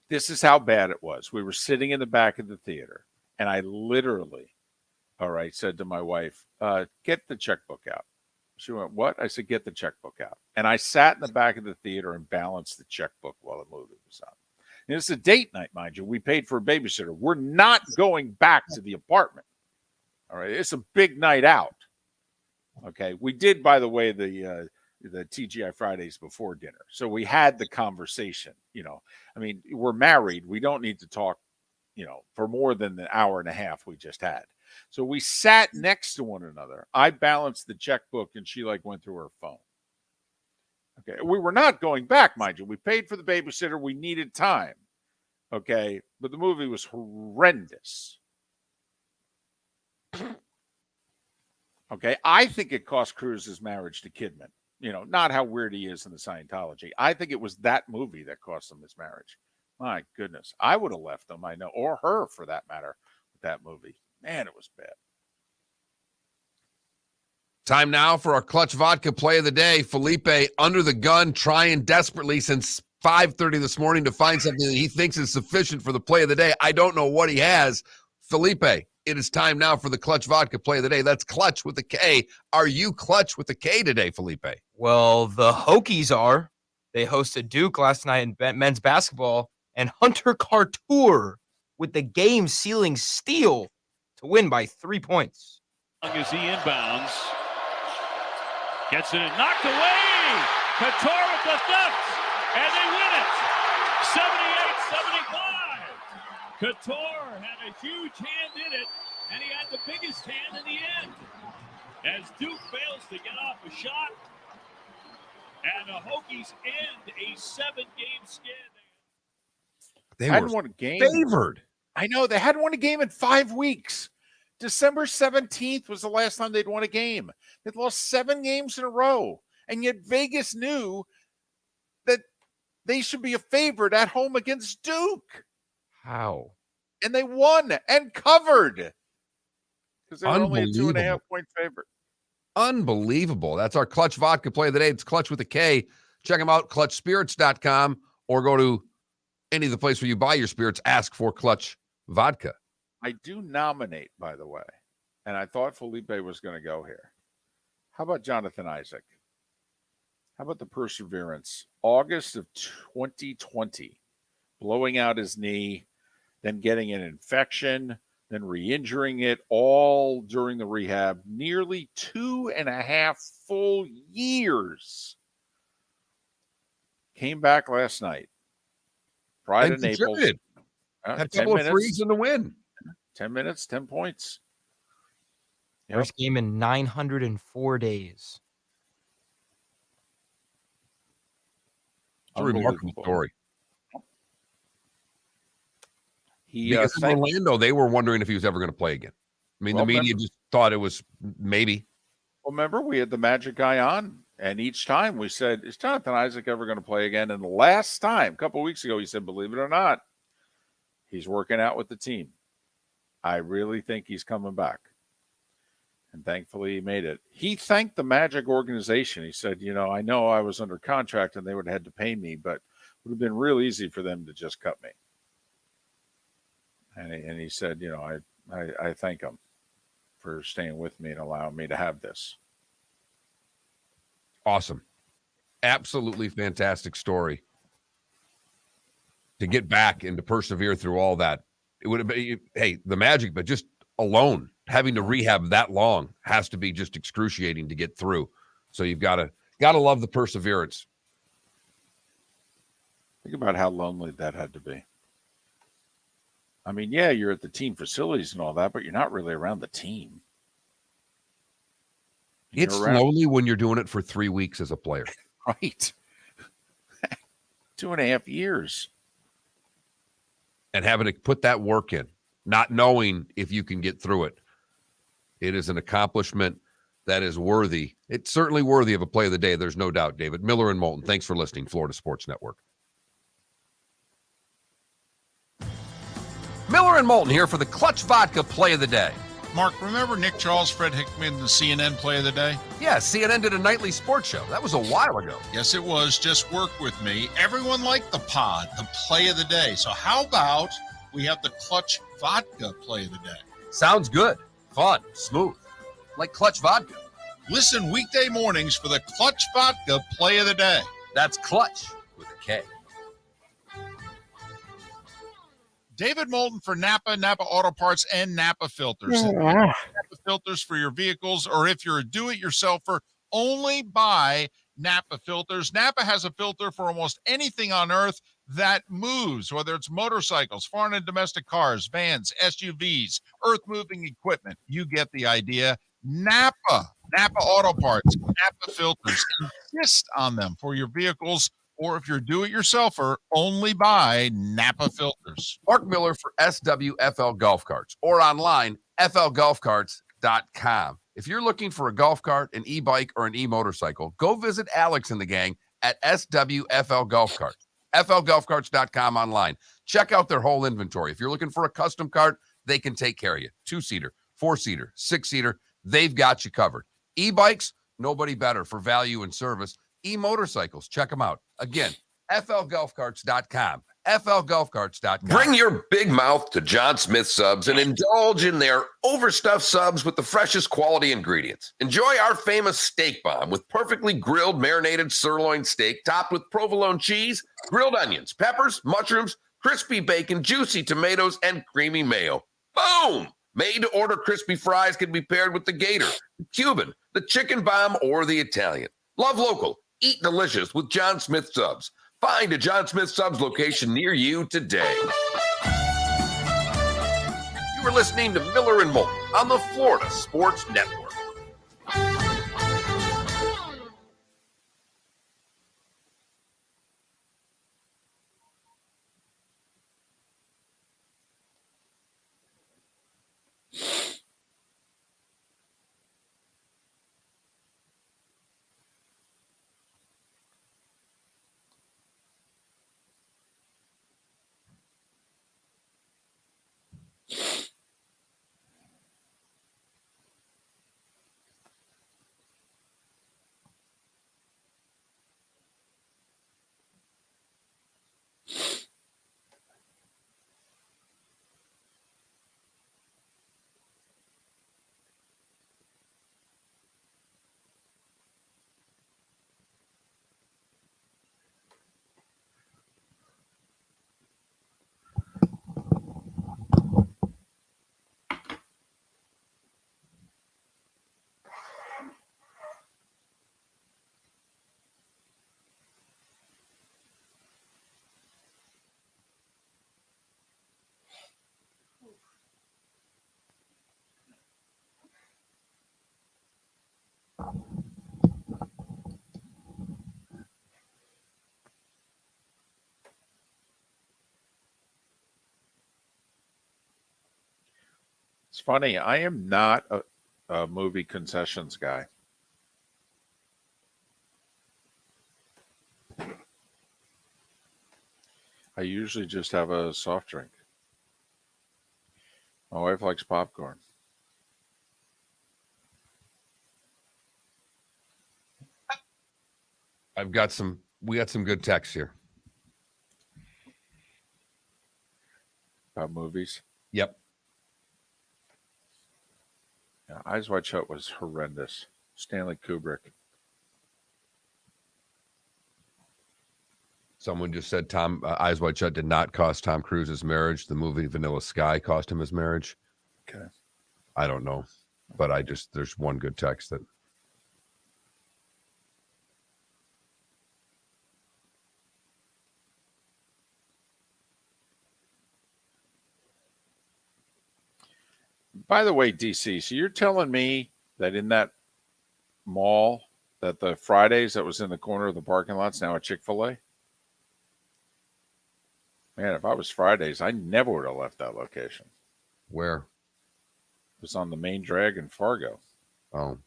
This is how bad it was. We were sitting in the back of the theater, and I literally, said to my wife, get the checkbook out. She went, what? I said, get the checkbook out. And I sat in the back of the theater and balanced the checkbook while the movie was on. And it's a date night, mind you. We paid for a babysitter. We're not going back to the apartment. All right. It's a big night out. Okay. We did, by the way, the TGI Fridays before dinner. So we had the conversation, we're married. We don't need to talk, for more than the hour and a half we just had. So we sat next to one another. I balanced the checkbook and she went through her phone. Okay. We were not going back, mind you. We paid for the babysitter. We needed time. Okay. But the movie was horrendous. Okay. I think it cost Cruz his marriage to Kidman. Not how weird he is in the Scientology. I think it was that movie that cost him his marriage. My goodness. I would have left him, I know, or her for that matter, with that movie. Man, it was bad. Time now for our Clutch Vodka play of the day. Felipe under the gun, trying desperately since 5:30 this morning to find something that he thinks is sufficient for the play of the day. I don't know what he has. Felipe, it is time now for the Clutch Vodka play of the day. That's Clutch with a K. Are you clutch with a K today, Felipe? Well, the Hokies are. They hosted Duke last night in men's basketball, and Hunter Cartour with the game-sealing steal to win by 3 points. As he inbounds, gets it and knocked away. Couture with the theft. And they win it. 78-75. Couture had a huge hand in it, and he had the biggest hand in the end. As Duke fails to get off a shot, and the Hokies end a 7-game skid. They hadn't were won a game. favored. I know they hadn't won a game in 5 weeks. December 17th was the last time they'd won a game. They'd lost 7 games in a row. And yet Vegas knew that they should be a favorite at home against Duke. How? And they won and covered. Because they were only a 2.5 Unbelievable. point favorite. Unbelievable. That's our Clutch Vodka play of the day. It's Clutch with a K. Check them out, clutchspirits.com, or go to any of the place where you buy your spirits. Ask for Clutch Vodka. I do nominate, by the way, and I thought Felipe was going to go here. How about Jonathan Isaac? How about the Perseverance? August of 2020, blowing out his knee, then getting an infection, then re-injuring it, all during the rehab. Nearly 2.5 full years. Came back last night. Pride of Naples. Contributed. Had a 10 couple of minutes. threes in the win. 10 minutes, 10 points. Yep. First game in 904 days. It's a remarkable story. He Because in Orlando, they were wondering if he was ever going to play again. I mean, Well, the media just thought it was maybe. Well, remember, we had the Magic guy on, and each time we said, is Jonathan Isaac ever going to play again? And the last time, a couple of weeks ago, he said, believe it or not, he's working out with the team. I really think he's coming back. And thankfully, he made it. He thanked the Magic organization. He said, I know I was under contract and they would have had to pay me, but it would have been real easy for them to just cut me. And he said, I thank him for staying with me and allowing me to have this. Awesome. Absolutely fantastic story. To get back and to persevere through all that. It would have been, hey, the Magic, but just alone, having to rehab that long has to be just excruciating to get through. So you've got to love the perseverance. Think about how lonely that had to be. I mean, yeah, you're at the team facilities and all that, but you're not really around the team. It's lonely when you're doing it for 3 weeks as a player. Right. 2.5 years. And having to put that work in, not knowing if you can get through it. It is an accomplishment that is worthy. It's certainly worthy of a play of the day. There's no doubt, David. Miller and Moulton, thanks for listening. Florida Sports Network. Miller and Moulton here for the Clutch Vodka play of the day. Mark, remember Nick Charles, Fred Hickman, the CNN play of the day? Yeah, CNN did a nightly sports show. That was a while ago. Yes, it was. Just work with me. Everyone liked the pod, the play of the day. So how about we have the Clutch Vodka play of the day? Sounds good. Fun. Smooth. Like Clutch Vodka. Listen weekday mornings for the Clutch Vodka play of the day. That's Clutch with a K. David Moulton for Napa Auto Parts, and Napa Filters. Napa Filters for your vehicles, or if you're a do-it-yourselfer, only buy Napa Filters. Napa has a filter for almost anything on earth that moves, whether it's motorcycles, foreign and domestic cars, vans, SUVs, earth-moving equipment. You get the idea. Napa Auto Parts, Napa Filters. Insist on them for your vehicles, or if you're do-it-yourselfer, only buy Napa Filters. Mark Miller for SWFL Golf Carts, or online, flgolfcarts.com. If you're looking for a golf cart, an e-bike, or an e-motorcycle, go visit Alex and the gang at SWFL Golf Carts. flgolfcarts.com online. Check out their whole inventory. If you're looking for a custom cart, they can take care of you. 2-seater, 4-seater, 6-seater, they've got you covered. E-bikes, nobody better for value and service. E-motorcycles, check them out. Again, flgolfcarts.com. flgolfcarts.com. Bring your big mouth to John Smith Subs and indulge in their overstuffed subs with the freshest quality ingredients. Enjoy our famous steak bomb with perfectly grilled marinated sirloin steak topped with provolone cheese, grilled onions, peppers, mushrooms, crispy bacon, juicy tomatoes, and creamy mayo. Boom! Made-to-order crispy fries can be paired with the Gator, the Cuban, the chicken bomb, or the Italian. Love local. Eat delicious with John Smith Subs. Find a John Smith Subs location near you today. You are listening to Miller and Moulton on the Florida Sports Network. It's funny. I am not a movie concessions guy. I usually just have a soft drink. My wife likes popcorn. We got some good texts here. About movies. Yep. Yeah, Eyes Wide Shut was horrendous. Stanley Kubrick. Someone just said Eyes Wide Shut did not cost Tom Cruise his marriage. The movie Vanilla Sky cost him his marriage. Okay. I don't know, but there's one good text that. By the way, DC, so you're telling me that in that mall, that the Fridays that was in the corner of the parking lot's now a Chick-fil-A? Man, if I was Fridays, I never would have left that location. Where? It was on the main drag in Fargo. Oh.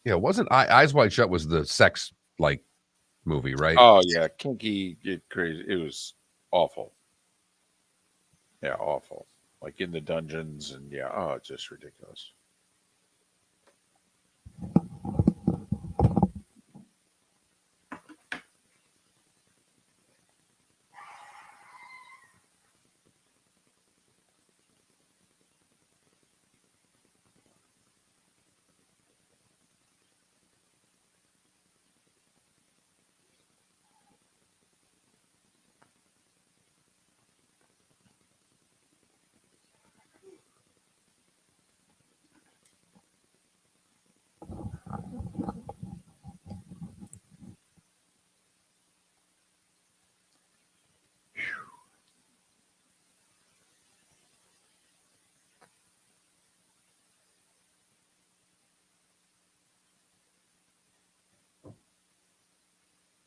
Yeah, wasn't Eyes Wide Shut was the sex like movie, right? Oh yeah, kinky, crazy. It was awful. Yeah, awful. Like in the dungeons and yeah, oh, it's just ridiculous.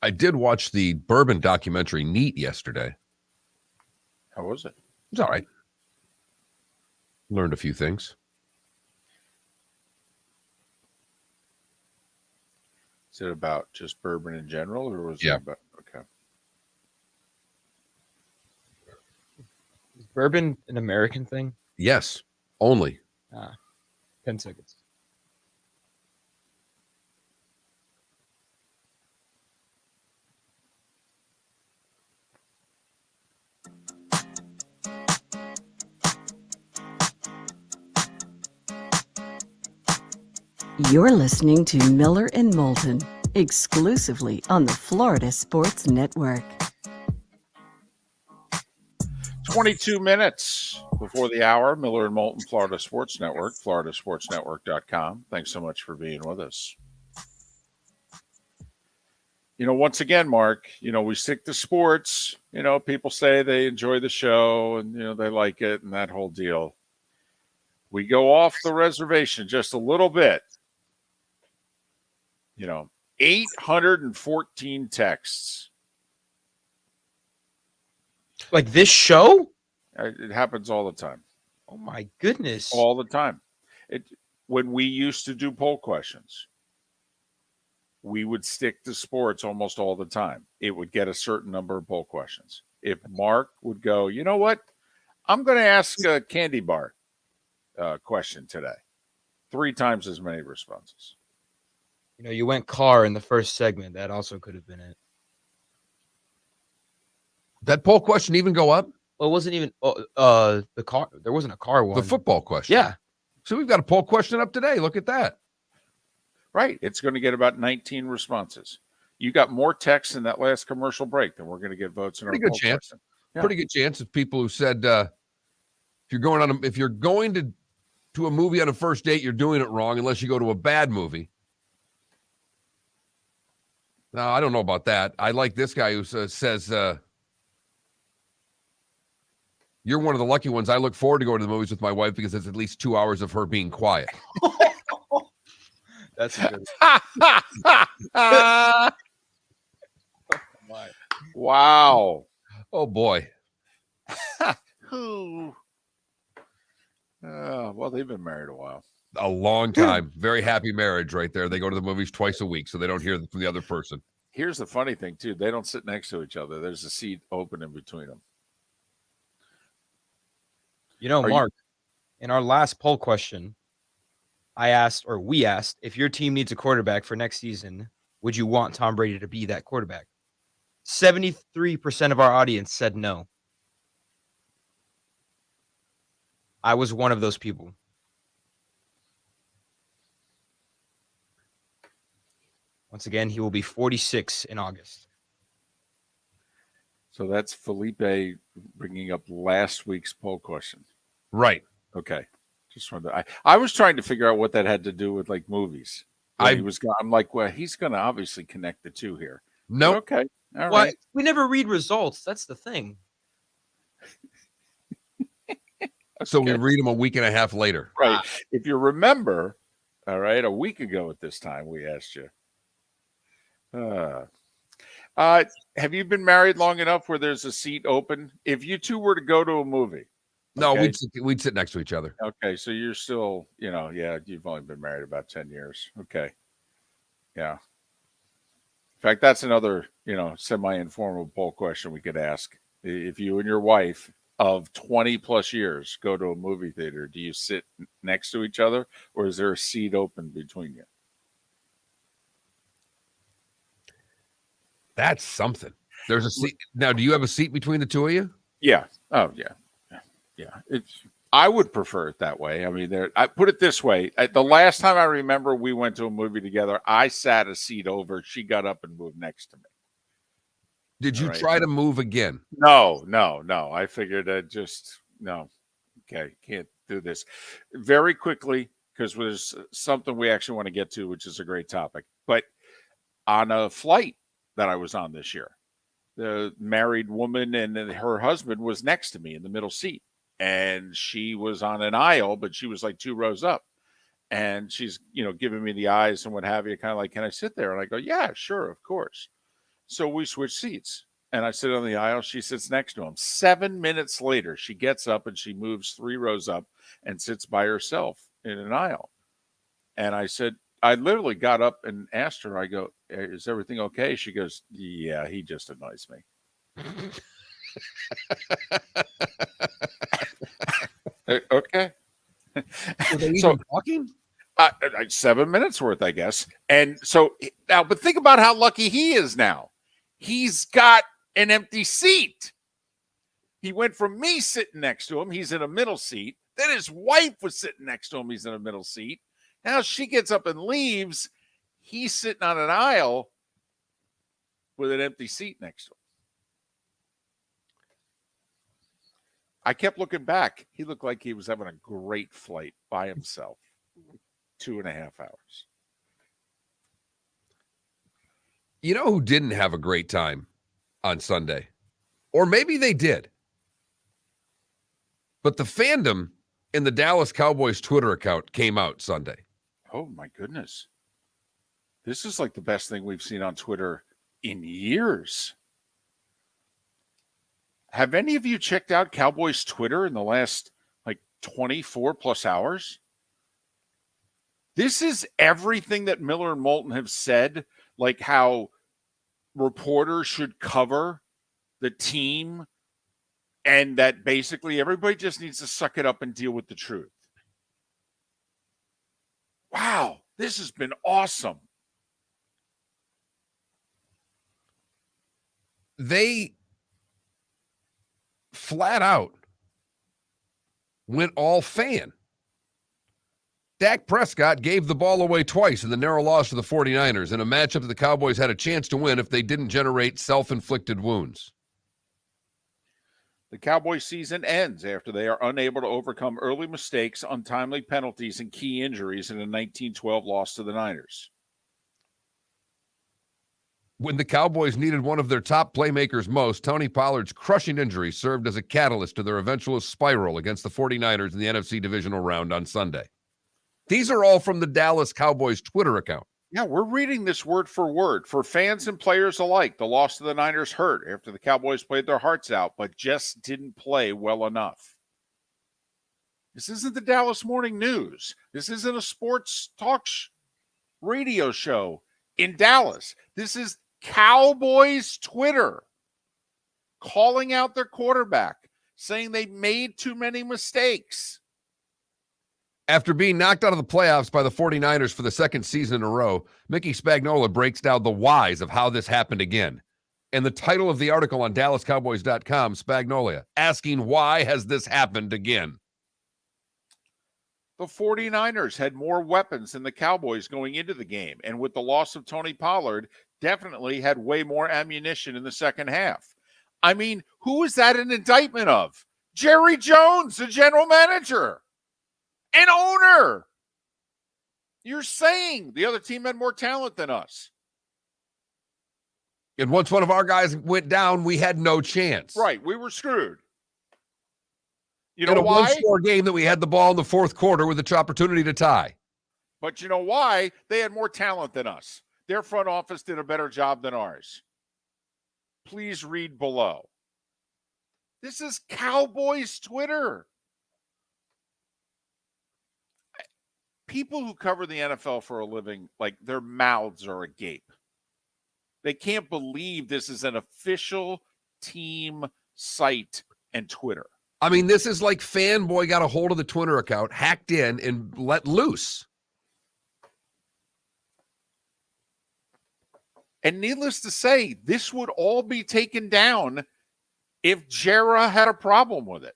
I did watch the bourbon documentary Neat yesterday. How was it? It was all right. Learned a few things. Is it about just bourbon in general, or was it about okay? Is bourbon an American thing? Yes. only. 10 seconds. You're listening to Miller and Moulton, exclusively on the Florida Sports Network. 22 minutes before the hour. Miller and Moulton, Florida Sports Network, floridasportsnetwork.com. Thanks so much for being with us. Once again, Mark, we stick to sports. People say they enjoy the show and, they like it and that whole deal. We go off the reservation just a little bit. 814 texts. Like this show? It happens all the time. Oh, my goodness. All the time. When we used to do poll questions, we would stick to sports almost all the time. It would get a certain number of poll questions. If Mark would go, you know what? I'm going to ask a candy bar question today. 3 times as many responses. You went car in the first segment. That also could have been it. That poll question even go up? Well, it wasn't even the car. There wasn't a car one. The football question. Yeah. So we've got a poll question up today. Look at that. Right. It's going to get about 19 responses. You got more texts in that last commercial break than we're going to get votes in our poll question. Yeah. Pretty good chance of people who said if you're going to a movie on a first date, you're doing it wrong unless you go to a bad movie. No, I don't know about that. I like this guy who says, you're one of the lucky ones. I look forward to going to the movies with my wife because it's at least 2 hours of her being quiet. That's good. Wow. Oh, boy. Well, they've been married a while. A long time. Very happy marriage right there. They go to the movies twice a week, so they don't hear from the other person. Here's the funny thing, too. They don't sit next to each other. There's a seat open in between them. Mark, in our last poll question, we asked, if your team needs a quarterback for next season, would you want Tom Brady to be that quarterback? 73% of our audience said no. I was one of those people. Once again, he will be 46 in August. So that's Felipe bringing up last week's poll question. Right. Okay. Just wanted I was trying to figure out what that had to do with like movies. I'm like, well, he's going to obviously connect the two here. No. Nope. Okay. All Well, right. we never read results. That's the thing. So we read them a week and a half later. Right. If you remember, all right, a week ago at this time, we asked you. Have you been married long enough where there's a seat open? If you two were to go to a movie. No, okay, we'd sit next to each other. Okay, so you're still, you've only been married about 10 years. Okay. Yeah. In fact, that's another, semi-informal poll question we could ask. If you and your wife of 20 plus years go to a movie theater, do you sit next to each other or is there a seat open between you? That's something. There's a seat. Now, do you have a seat between the two of you? Yeah. Oh, yeah. Yeah. I would prefer it that way. I mean, I put it this way. The last time I remember we went to a movie together, I sat a seat over. She got up and moved next to me. Did you try to move again? No. I figured no. Okay, can't do this. Very quickly, because there's something we actually want to get to, which is a great topic. But on a flight that I was on this year, the married woman and her husband was next to me in the middle seat. And she was on an aisle, but she was like 2 rows up. And she's, giving me the eyes and what have you, kind of like, can I sit there? And I go, yeah, sure, of course. So we switch seats. And I sit on the aisle. She sits next to him. 7 minutes later, she gets up and she moves 3 rows up and sits by herself in an aisle. And I said, I literally got up and asked her, I go, is everything okay? She goes, yeah, he just annoys me. Okay. Were they So- even talking? 7 minutes worth, I guess. And so now, but think about how lucky he is now. He's got an empty seat. He went from me sitting next to him. He's in a middle seat. Then his wife was sitting next to him. He's in a middle seat. Now she gets up and leaves. He's sitting on an aisle with an empty seat next to him. I kept looking back. He looked like he was having a great flight by himself. 2.5 hours. You know who didn't have a great time on Sunday? Or maybe they did. But the fandom in the Dallas Cowboys Twitter account came out Sunday. Oh, my goodness. This is like the best thing we've seen on Twitter in years. Have any of you checked out Cowboys Twitter in the last 24 plus hours? This is everything that Miller and Moulton have said, like how reporters should cover the team and that basically everybody just needs to suck it up and deal with the truth. Wow, this has been awesome. They flat out went all fan. Dak Prescott gave the ball away twice in the narrow loss to the 49ers in a matchup that the Cowboys had a chance to win if they didn't generate self-inflicted wounds. The Cowboys season ends after they are unable to overcome early mistakes, untimely penalties, and key injuries in a 19-12 loss to the Niners. When the Cowboys needed one of their top playmakers most, Tony Pollard's crushing injury served as a catalyst to their eventual spiral against the 49ers in the NFC divisional round on Sunday. These are all from the Dallas Cowboys Twitter account. Yeah, we're reading this word for word. For fans and players alike, the loss to the Niners hurt after the Cowboys played their hearts out, but just didn't play well enough. This isn't the Dallas Morning News. This isn't a sports talk radio show in Dallas. This is Cowboys Twitter calling out their quarterback, saying they made too many mistakes. After being knocked out of the playoffs by the 49ers for the second season in a row, Mickey Spagnola breaks down the whys of how this happened again. And the title of the article on DallasCowboys.com, Spagnola, asking why has this happened again? The 49ers had more weapons than the Cowboys going into the game, and with the loss of Tony Pollard, definitely had way more ammunition in the second half. I mean, who is that an indictment of? Jerry Jones, the general manager. An owner. You're saying the other team had more talent than us. And once one of our guys went down, we had no chance. Right. We were screwed. You In know a why? one-score game that we had the ball in the fourth quarter with the opportunity to tie. But you know why? They had more talent than us. Their front office did a better job than ours. Please read below. This is Cowboys Twitter. People who cover the NFL for a living, like their mouths are agape. They can't believe this is an official team site and Twitter. I mean, this is like Fanboy got a hold of the Twitter account, hacked in, and let loose. And needless to say, this would all be taken down if Jera had a problem with it.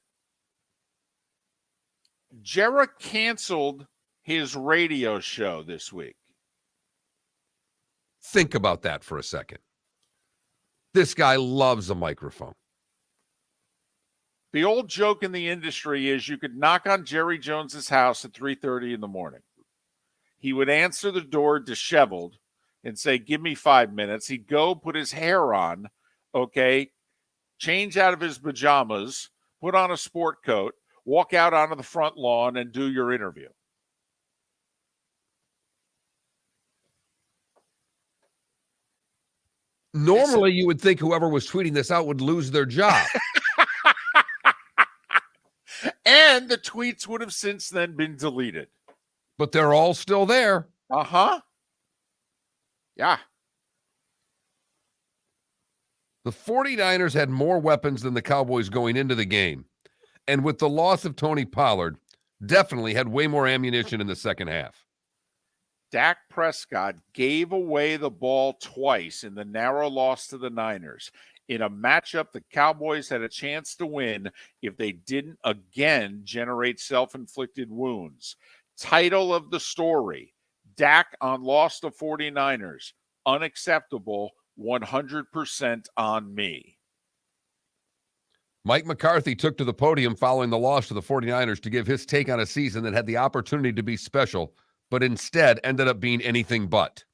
Jera canceled his radio show this week. Think about that for a second. This guy loves a microphone. The old joke in the industry is you could knock on Jerry Jones's house at 3:30 in the morning. He would answer the door disheveled and say, "Give me 5 minutes." He'd go put his hair on, okay, change out of his pajamas, put on a sport coat, walk out onto the front lawn and do your interview. Normally, you would think whoever was tweeting this out would lose their job. And the tweets would have since then been deleted. But they're all still there. Uh-huh. Yeah. The 49ers had more weapons than the Cowboys going into the game. And with the loss of Tony Pollard, definitely had way more ammunition in the second half. Dak Prescott gave away the ball twice in the narrow loss to the Niners in a matchup the Cowboys had a chance to win if they didn't again generate self-inflicted wounds. Title of the story, Dak on loss to 49ers. Unacceptable, 100% on me. Mike McCarthy took to the podium following the loss to the 49ers to give his take on a season that had the opportunity to be special, but instead ended up being anything but.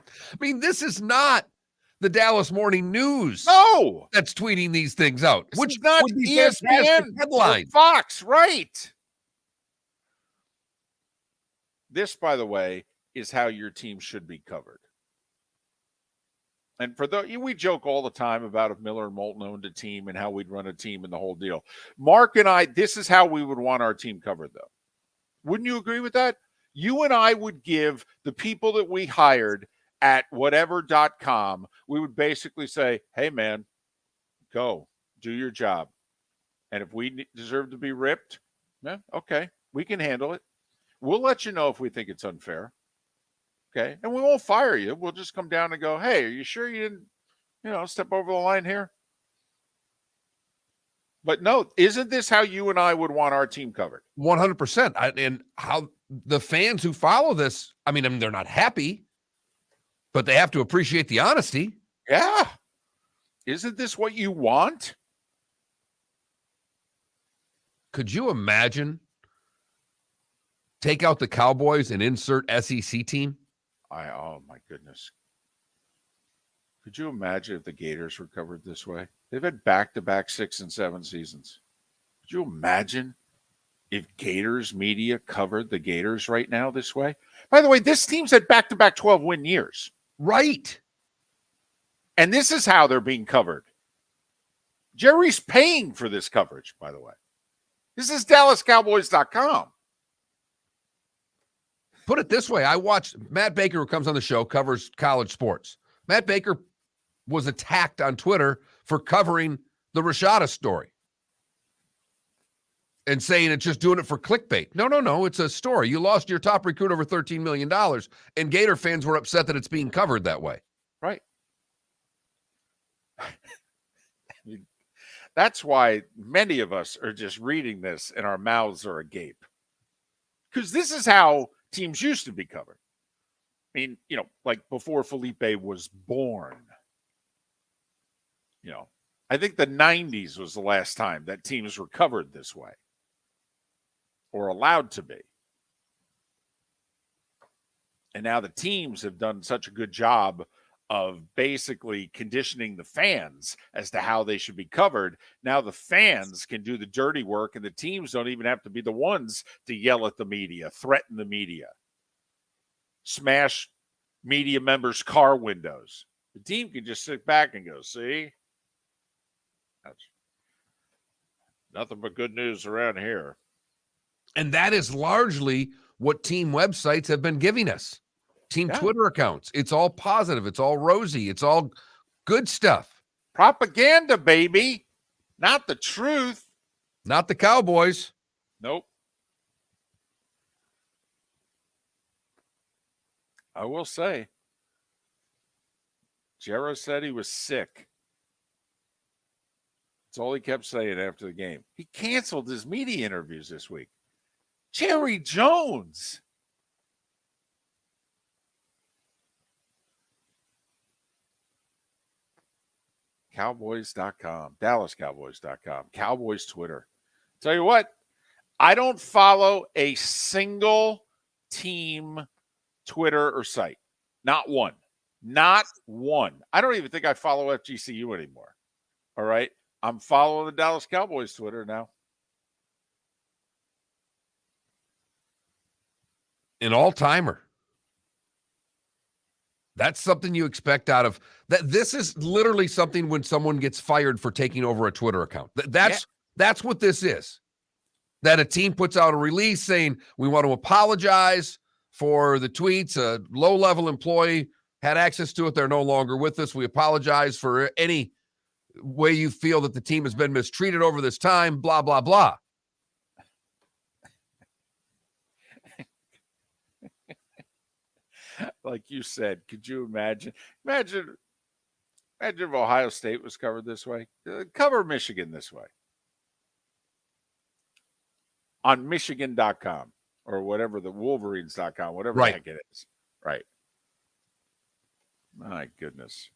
I mean, this is not the Dallas Morning News. No, that's tweeting these things out. This Which is not would be ESPN headline. or Fox, right? This, by the way, is how your team should be covered. And for we joke all the time about if Miller and Moulton owned a team and how we'd run a team and the whole deal. Mark and I, this is how we would want our team covered, though. Wouldn't you agree with that? You and I would give the people that we hired at whatever.com, we would basically say, hey, man, go, do your job. And if we deserve to be ripped, yeah, okay, we can handle it. We'll let you know if we think it's unfair. Okay. And we won't fire you. We'll just come down and go, hey, are you sure you didn't, step over the line here? But no, isn't this how you and I would want our team covered? 100%. And how the fans who follow this, I mean, they're not happy, but they have to appreciate the honesty. Yeah. Isn't this what you want? Could you imagine take out the Cowboys and insert SEC team? Oh, my goodness. Could you imagine if the Gators were covered this way? They've had back-to-back 6 and 7 seasons. Could you imagine if Gators media covered the Gators right now this way? By the way, this team's had back-to-back 12-win years. Right. And this is how they're being covered. Jerry's paying for this coverage, by the way. This is DallasCowboys.com. Put it this way. I watched Matt Baker, who comes on the show, covers college sports. Matt Baker was attacked on Twitter for covering the Rashada story and saying it's just doing it for clickbait. No. It's a story. You lost your top recruit over $13 million, and Gator fans were upset that it's being covered that way. Right. That's why many of us are just reading this and our mouths are agape. Because this is how teams used to be covered. I mean, like before Felipe was born. I think the 90s was the last time that teams were covered this way or allowed to be. And now the teams have done such a good job of basically conditioning the fans as to how they should be covered. Now the fans can do the dirty work, and the teams don't even have to be the ones to yell at the media, threaten the media, smash media members' car windows. The team can just sit back and go, see? That's nothing but good news around here. And that is largely what team websites have been giving us. Team Twitter accounts. It's all positive. It's all rosy. It's all good stuff. Propaganda, baby. Not the truth. Not the Cowboys. Nope. I will say, Jarrah said he was sick. That's all he kept saying after the game. He canceled his media interviews this week. Jerry Jones. Cowboys.com, DallasCowboys.com, Cowboys Twitter. Tell you what, I don't follow a single team Twitter or site. Not one. Not one. I don't even think I follow FGCU anymore. All right? I'm following the Dallas Cowboys Twitter now. An all-timer. That's something you expect out of that. This is literally something when someone gets fired for taking over a Twitter account. That's what this is. That a team puts out a release saying, we want to apologize for the tweets. A low-level employee had access to it. They're no longer with us. We apologize for any way you feel that the team has been mistreated over this time, blah, blah, blah. Like you said, could you imagine if Ohio State was covered this way? Cover Michigan this way on Michigan.com or whatever, the Wolverines.com, whatever the heck it is. Right. My goodness.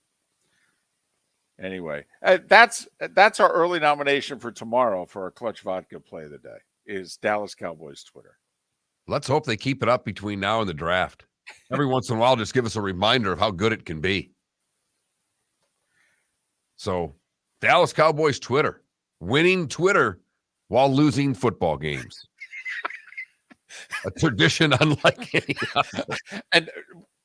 Anyway, that's our early nomination for tomorrow for our Clutch Vodka play of the day is Dallas Cowboys Twitter. Let's hope they keep it up between now and the draft. Every once in a while, just give us a reminder of how good it can be. So, Dallas Cowboys Twitter, winning Twitter while losing football games. A tradition unlike any other. And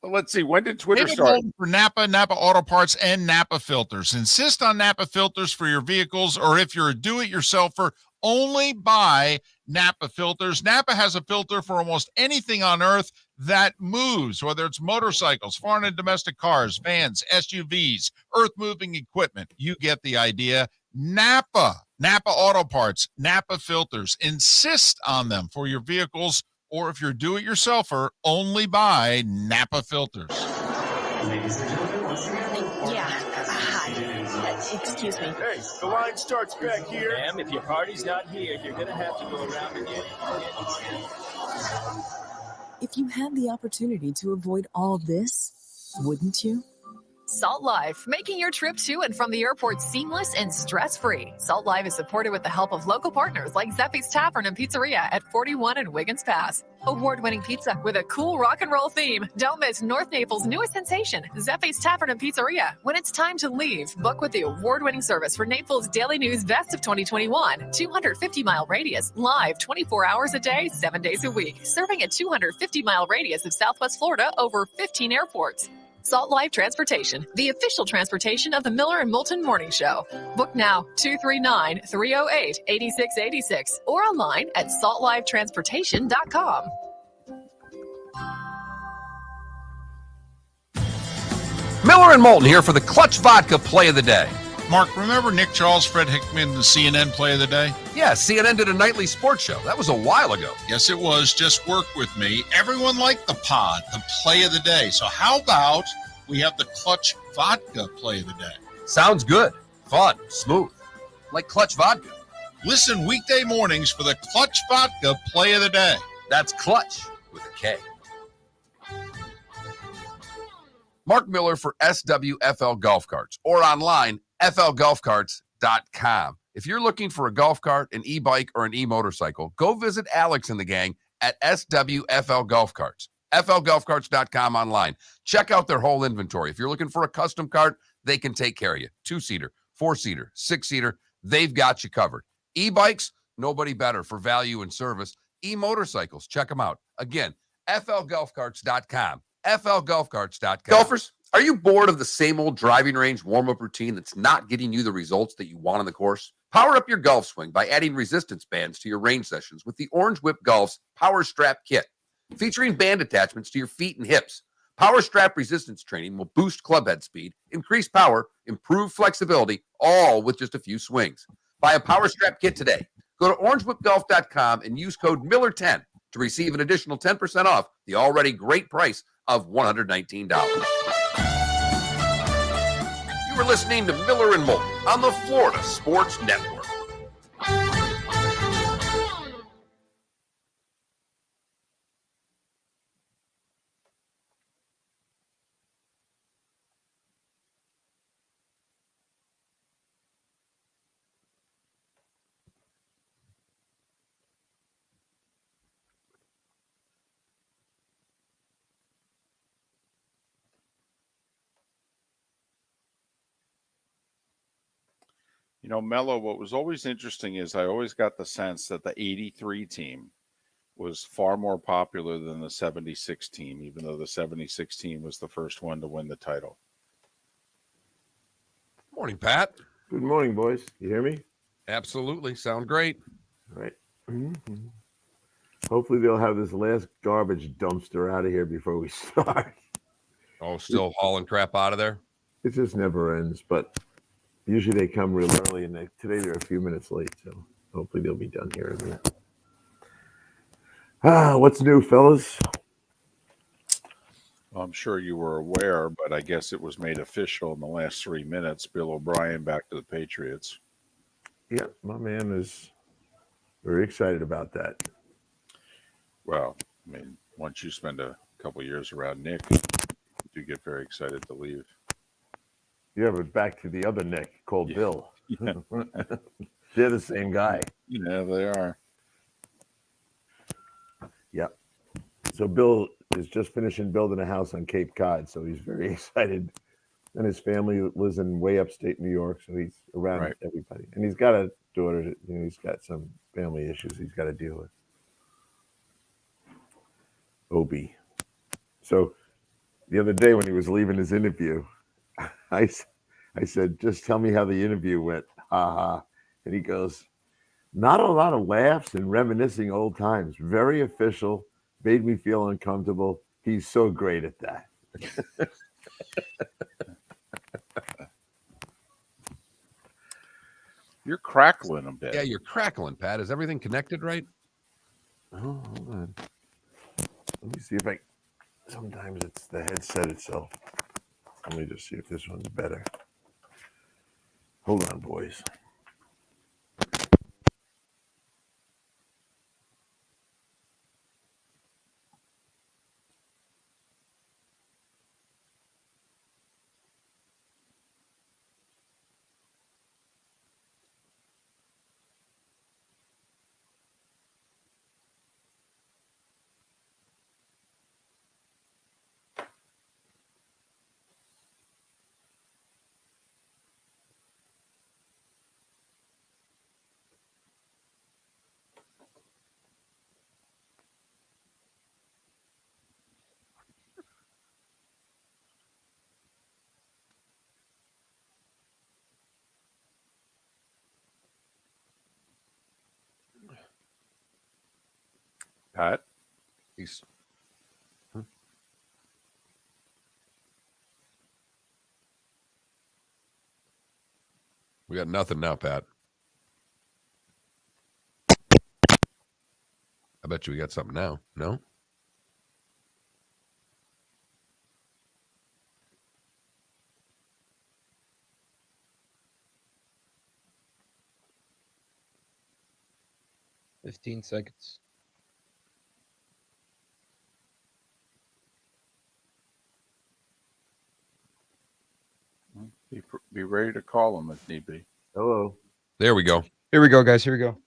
let's see, when did Twitter David start? Moulton for Napa Auto Parts, and Napa Filters. Insist on Napa filters for your vehicles, or if you're a do-it-yourselfer, only buy Napa filters. Napa has a filter for almost anything on earth that moves, whether it's motorcycles, foreign and domestic cars, vans, SUVs, earth-moving equipment. You get the idea. Napa Auto Parts, Napa filters. Insist on them for your vehicles, or if you're a do-it-yourselfer, only buy Napa filters. Yeah. Hi. Excuse me. Hey, the line starts back here. Ma'am, if your party's not here, you're going to have to go around and get it. If you had the opportunity to avoid all this, wouldn't you? Salt Life, making your trip to and from the airport seamless and stress-free. Salt Life is supported with the help of local partners like Zeffy's Tavern and Pizzeria at 41 and Wiggins Pass. Award-winning pizza with a cool rock and roll theme. Don't miss North Naples' newest sensation, Zeffy's Tavern and Pizzeria. When it's time to leave, book with the award-winning service for Naples Daily News Best of 2021. 250-mile radius, live 24 hours a day, 7 days a week. Serving a 250-mile radius of Southwest Florida over 15 airports. Salt Life Transportation, the official transportation of the Miller and Moulton Morning Show. Book now, 239-308-8686, or online at saltlifetransportation.com. Miller and Moulton here for the Clutch Vodka play of the day. Mark, remember Nick Charles, Fred Hickman, the CNN play of the day? Yeah, CNN did a nightly sports show. That was a while ago. Yes, it was. Just work with me. Everyone liked the pod, the play of the day. So how about we have the Clutch Vodka play of the day? Sounds good. Fun. Smooth. Like Clutch Vodka. Listen weekday mornings for the Clutch Vodka play of the day. That's Clutch with a K. Mark Miller for SWFL Golf Carts, or online, flgolfcarts.com. If you're looking for a golf cart, an e-bike, or an e-motorcycle, go visit Alex and the gang at SWFL Golf Carts. flgolfcarts.com online. Check out their whole inventory. If you're looking for a custom cart, they can take care of you. 2-seater, 4-seater, 6-seater, they've got you covered. E-bikes, nobody better for value and service. E-motorcycles, check them out. Again, flgolfcarts.com. flgolfcarts.com. Golfers, are you bored of the same old driving range warm-up routine that's not getting you the results that you want on the course? Power up your golf swing by adding resistance bands to your range sessions with the Orange Whip Golf's Power Strap Kit. Featuring band attachments to your feet and hips, Power Strap resistance training will boost clubhead speed, increase power, improve flexibility, all with just a few swings. Buy a Power Strap Kit today. Go to orangewhipgolf.com and use code Miller10 to receive an additional 10% off the already great price of $119. You were listening to Miller and Moulton on the Florida Sports Network. You know, Mello, what was always interesting is I always got the sense that the 83 team was far more popular than the 76 team, even though the 76 team was the first one to win the title. Morning, Pat. Good morning, boys. You hear me? Absolutely. Sound great. All right. Mm-hmm. Hopefully they'll have this last garbage dumpster out of here before we start. Oh, still hauling crap out of there? It just never ends, but Usually they come real early, and today they're a few minutes late, so hopefully they'll be done here in a minute. What's new, fellas? Well, I'm sure you were aware, but I guess it was made official in the last 3 minutes. Bill O'Brien back to the Patriots. Yeah, my man is very excited about that. Well, I mean, once you spend a couple of years around Nick, you do get very excited to leave. Yeah, but back to the other Nick called Bill. Yeah. They're the same guy. Yeah, they are. Yep. So Bill is just finishing building a house on Cape Cod, so he's very excited. And his family lives in way upstate New York, so he's around everybody. And he's got a daughter, he's got some family issues he's got to deal with. Obi. So the other day when he was leaving his interview, I said, just tell me how the interview went. Ha ha. And he goes, not a lot of laughs and reminiscing old times. Very official. Made me feel uncomfortable. He's so great at that. You're crackling a bit. Yeah, you're crackling, Pat. Is everything connected right? Oh, hold on. Let me see if sometimes it's the headset itself. Let me just see if this one's better. Hold on, boys. Pat? We got nothing now, Pat. I bet you we got something now. No? $15 seconds. Be ready to call him if need be. Hello. There we go. Here we go, guys. Here we go.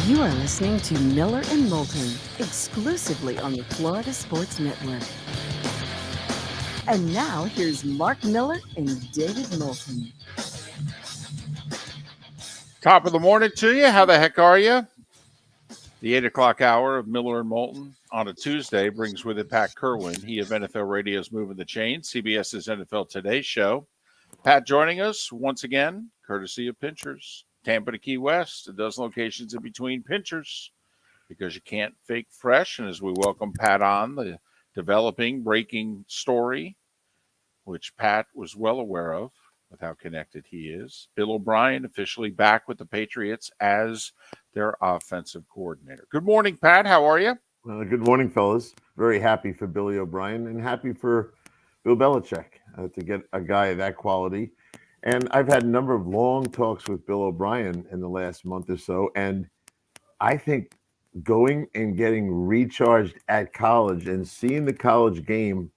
You are listening to Miller and Moulton, exclusively on the Florida Sports Network. And now here's Mark Miller and David Moulton. Top of the morning to you. How the heck are you? The 8 o'clock hour of Miller and Moulton on a Tuesday brings with it Pat Kirwan. He of NFL Radio's Moving the Chain, CBS's NFL Today show. Pat joining us once again, courtesy of Pinchers. Tampa to Key West, a dozen locations in between Pinchers, because you can't fake fresh. And as we welcome Pat on, the developing, breaking story, which Pat was well aware of with how connected he is. Bill O'Brien officially back with the Patriots as their offensive coordinator. Good morning, Pat. How are you? Good morning, fellas. Very happy for Billy O'Brien and happy for Bill Belichick to get a guy of that quality. And I've had a number of long talks with Bill O'Brien in the last month or so. And I think going and getting recharged at college and seeing the college game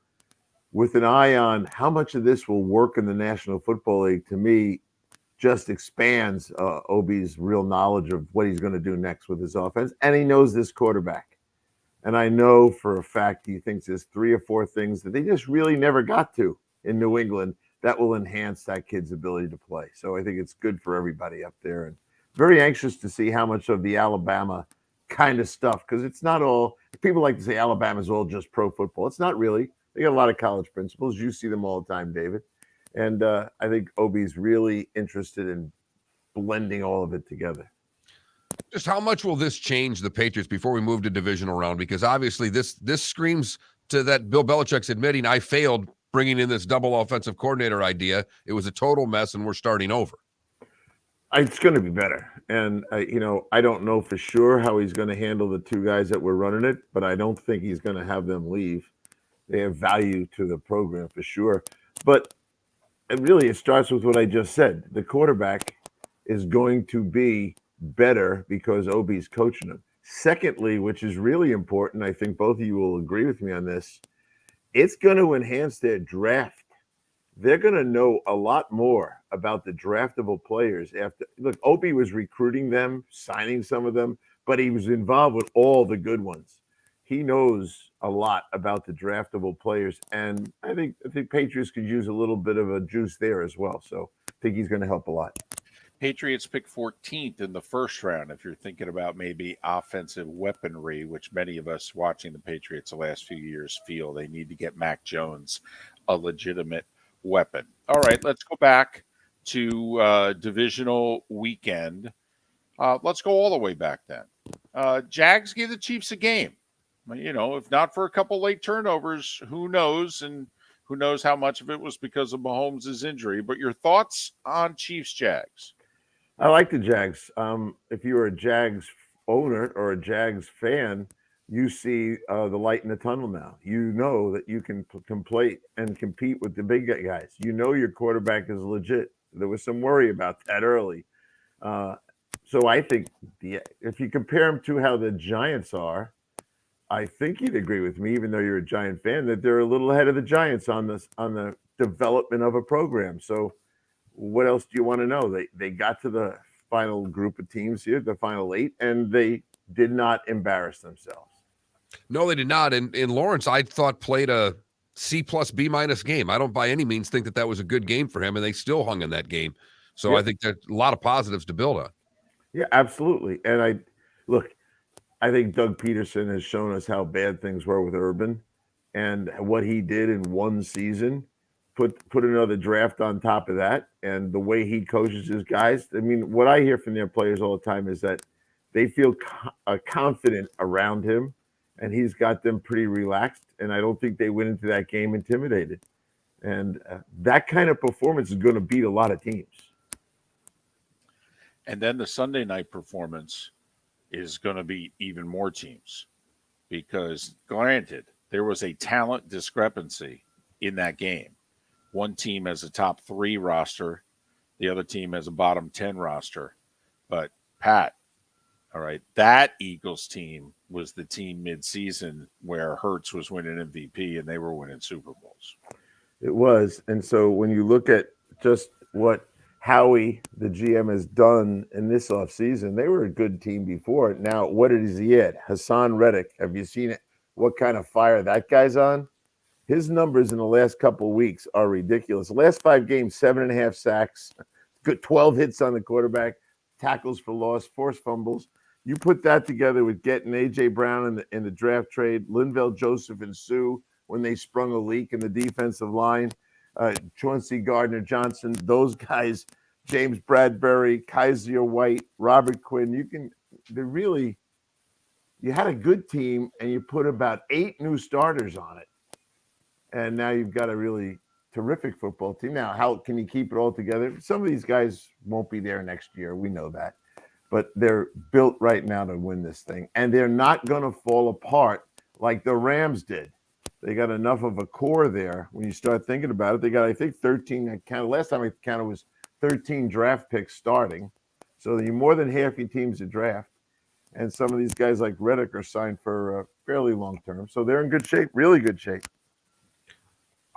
with an eye on how much of this will work in the National Football League, to me, just expands Obi's real knowledge of what he's going to do next with his offense. And he knows this quarterback. And I know for a fact he thinks there's 3 or 4 things that they just really never got to in New England that will enhance that kid's ability to play. So I think it's good for everybody up there. And very anxious to see how much of the Alabama kind of stuff, because it's not all, people like to say Alabama's all just pro football. It's not really. They got a lot of college principles. You see them all the time, David. And I think Obi's really interested in blending all of it together. Just how much will this change the Patriots before we move to divisional round? Because obviously this screams to that Bill Belichick's admitting I failed bringing in this double offensive coordinator idea. It was a total mess, and we're starting over. It's going to be better. And, I don't know for sure how he's going to handle the two guys that were running it, but I don't think he's going to have them leave. They have value to the program for sure. But it starts with what I just said. The quarterback is going to be better because Obi's coaching him. Secondly, which is really important, I think both of you will agree with me on this, it's going to enhance their draft. They're going to know a lot more about the draftable players after. Look, Obi was recruiting them, signing some of them, but he was involved with all the good ones. He knows a lot about the draftable players, and I think Patriots could use a little bit of a juice there as well. So I think he's going to help a lot. Patriots pick 14th in the first round. If you're thinking about maybe offensive weaponry, which many of us watching the Patriots the last few years feel they need to get Mac Jones a legitimate weapon. All right, let's go back to divisional weekend. Let's go all the way back then. Jags give the Chiefs a game. If not for a couple late turnovers, who knows? And who knows how much of it was because of Mahomes' injury. But your thoughts on Chiefs-Jags? I like the Jags. If you're a Jags owner or a Jags fan, you see the light in the tunnel now. You know that you can compete and compete with the big guys. You know your quarterback is legit. There was some worry about that early. So I think if you compare them to how the Giants are, I think you'd agree with me, even though you're a Giant fan, that they're a little ahead of the Giants on the development of a program. So what else do you want to know? They got to the final group of teams here, the final 8, and they did not embarrass themselves. No, they did not. And Lawrence, I thought, played a C plus B minus game. I don't by any means think that was a good game for him, and they still hung in that game. So Yep. I think there's a lot of positives to build on. Yeah, absolutely. And I think Doug Peterson has shown us how bad things were with Urban and what he did in one season. Put another draft on top of that, and the way he coaches his guys. I mean, what I hear from their players all the time is that they feel confident around him, and he's got them pretty relaxed. And I don't think they went into that game intimidated. And that kind of performance is going to beat a lot of teams. And then the Sunday night performance is going to beat even more teams because, granted, there was a talent discrepancy in that game. One team has a top 3 roster. The other team has a bottom 10 roster. But, Pat, all right, that Eagles team was the team midseason where Hurts was winning MVP and they were winning Super Bowls. It was. And so when you look at just what Howie, the GM, has done in this offseason, they were a good team before. Now, what is he at? Hassan Reddick. Have you seen it? What kind of fire that guy's on? His numbers in the last couple of weeks are ridiculous. The last 5 games, 7.5 sacks, good 12 hits on the quarterback, tackles for loss, forced fumbles. You put that together with getting A.J. Brown in the draft trade, Linval Joseph and Sue when they sprung a leak in the defensive line, Chauncey Gardner-Johnson, those guys, James Bradbury, Kaiser White, Robert Quinn. You had a good team, and you put about 8 new starters on it. And now you've got a really terrific football team. Now, how can you keep it all together? Some of these guys won't be there next year. We know that. But they're built right now to win this thing. And they're not going to fall apart like the Rams did. They got enough of a core there. When you start thinking about it, they got, I think, 13. Last time I counted was 13 draft picks starting. So you more than half your team's a draft. And some of these guys like Reddick are signed for fairly long term. So they're in good shape, really good shape.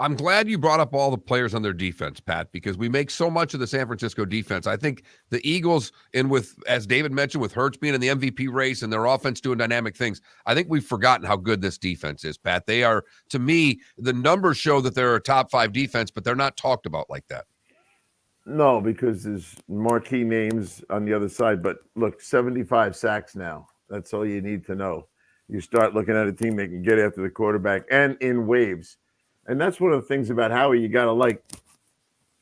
I'm glad you brought up all the players on their defense, Pat, because we make so much of the San Francisco defense. I think the Eagles, and with, as David mentioned, with Hurts being in the MVP race and their offense doing dynamic things, I think we've forgotten how good this defense is, Pat. They are, to me, the numbers show that they're a top 5 defense, but they're not talked about like that. No, because there's marquee names on the other side. But look, 75 sacks now. That's all you need to know. You start looking at a team that can get after the quarterback and in waves. And that's one of the things about Howie you got to like.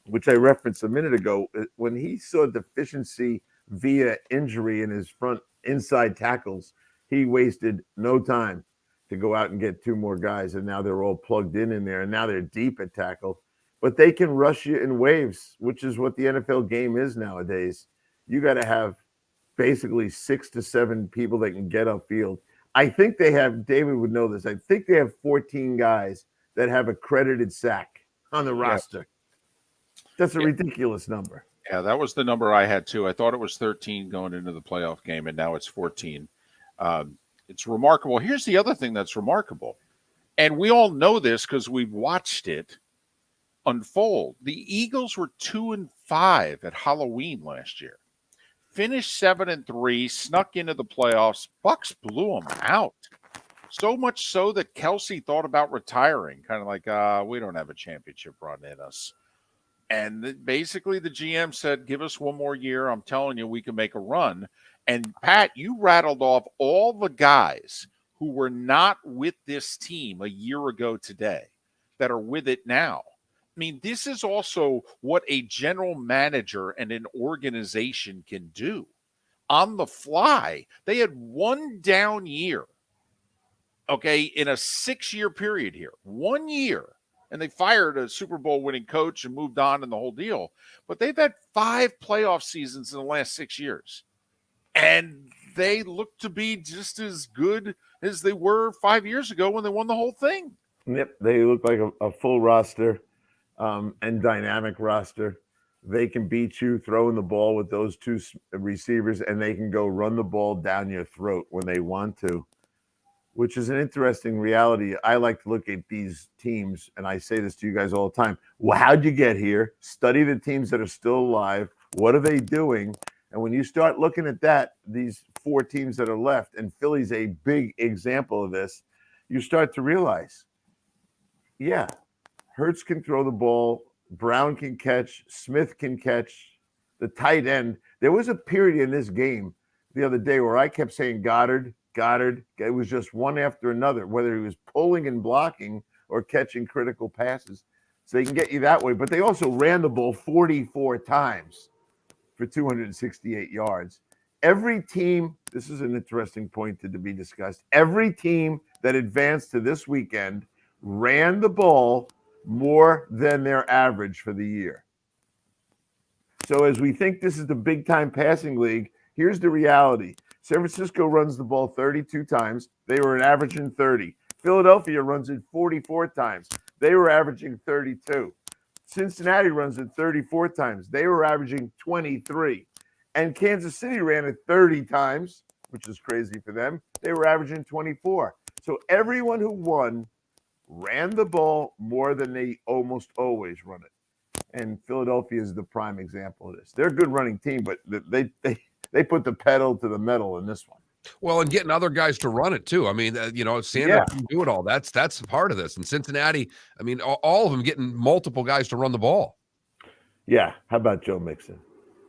which I referenced a minute ago, when he saw deficiency via injury in his front inside tackles, he wasted no time to go out and get two more guys, and now they're all plugged in there, and now they're deep at tackle. But they can rush you in waves, which is what the NFL game is nowadays. You got to have basically 6 to 7 people that can get upfield. I think they have, David would know this, I think they have 14 guys that have a credited sack on the roster. That's a ridiculous number. Yeah, that was the number I had too. I thought it was 13 going into the playoff game, and now it's 14. It's remarkable. Here's the other thing that's remarkable, and we all know this because we've watched it unfold. The Eagles were 2-5 at Halloween last year, finished 7-3, snuck into the playoffs. Bucks blew them out. So much so that Kelsey thought about retiring, kind of like, we don't have a championship run in us. And basically the GM said, give us one more year. I'm telling you, we can make a run. And Pat, you rattled off all the guys who were not with this team a year ago today that are with it now. I mean, this is also what a general manager and an organization can do. On the fly, they had one down year, okay, in a 6-year period here. 1 year. And they fired a Super Bowl winning coach and moved on and the whole deal. But they've had 5 playoff seasons in the last 6 years. And they look to be just as good as they were 5 years ago when they won the whole thing. Yep, they look like a full roster and dynamic roster. They can beat you throwing the ball with those two receivers, and they can go run the ball down your throat when they want to, which is an interesting reality. I like to look at these teams, and I say this to you guys all the time. Well, how'd you get here? Study the teams that are still alive. What are they doing? And when you start looking at that, these 4 teams that are left, and Philly's a big example of this, you start to realize, yeah, Hurts can throw the ball, Brown can catch, Smith can catch, the tight end. There was a period in this game the other day where I kept saying Goddard. It was just one after another, whether he was pulling and blocking or catching critical passes. So they can get you that way. But they also ran the ball 44 times for 268 yards. Every team, this is an interesting point to be discussed, every team that advanced to this weekend ran the ball more than their average for the year. So as we think this is the big-time passing league, here's the reality. San Francisco runs the ball 32 times. They were averaging 30. Philadelphia runs it 44 times. They were averaging 32. Cincinnati runs it 34 times. They were averaging 23. And Kansas City ran it 30 times, which is crazy for them. They were averaging 24. So everyone who won ran the ball more than they almost always run it. And Philadelphia is the prime example of this. They're a good running team, but they put the pedal to the metal in this one. Well, and getting other guys to run it too. I mean, Sanders can do it all. That's part of this. And Cincinnati, I mean, all of them getting multiple guys to run the ball. Yeah. How about Joe Mixon?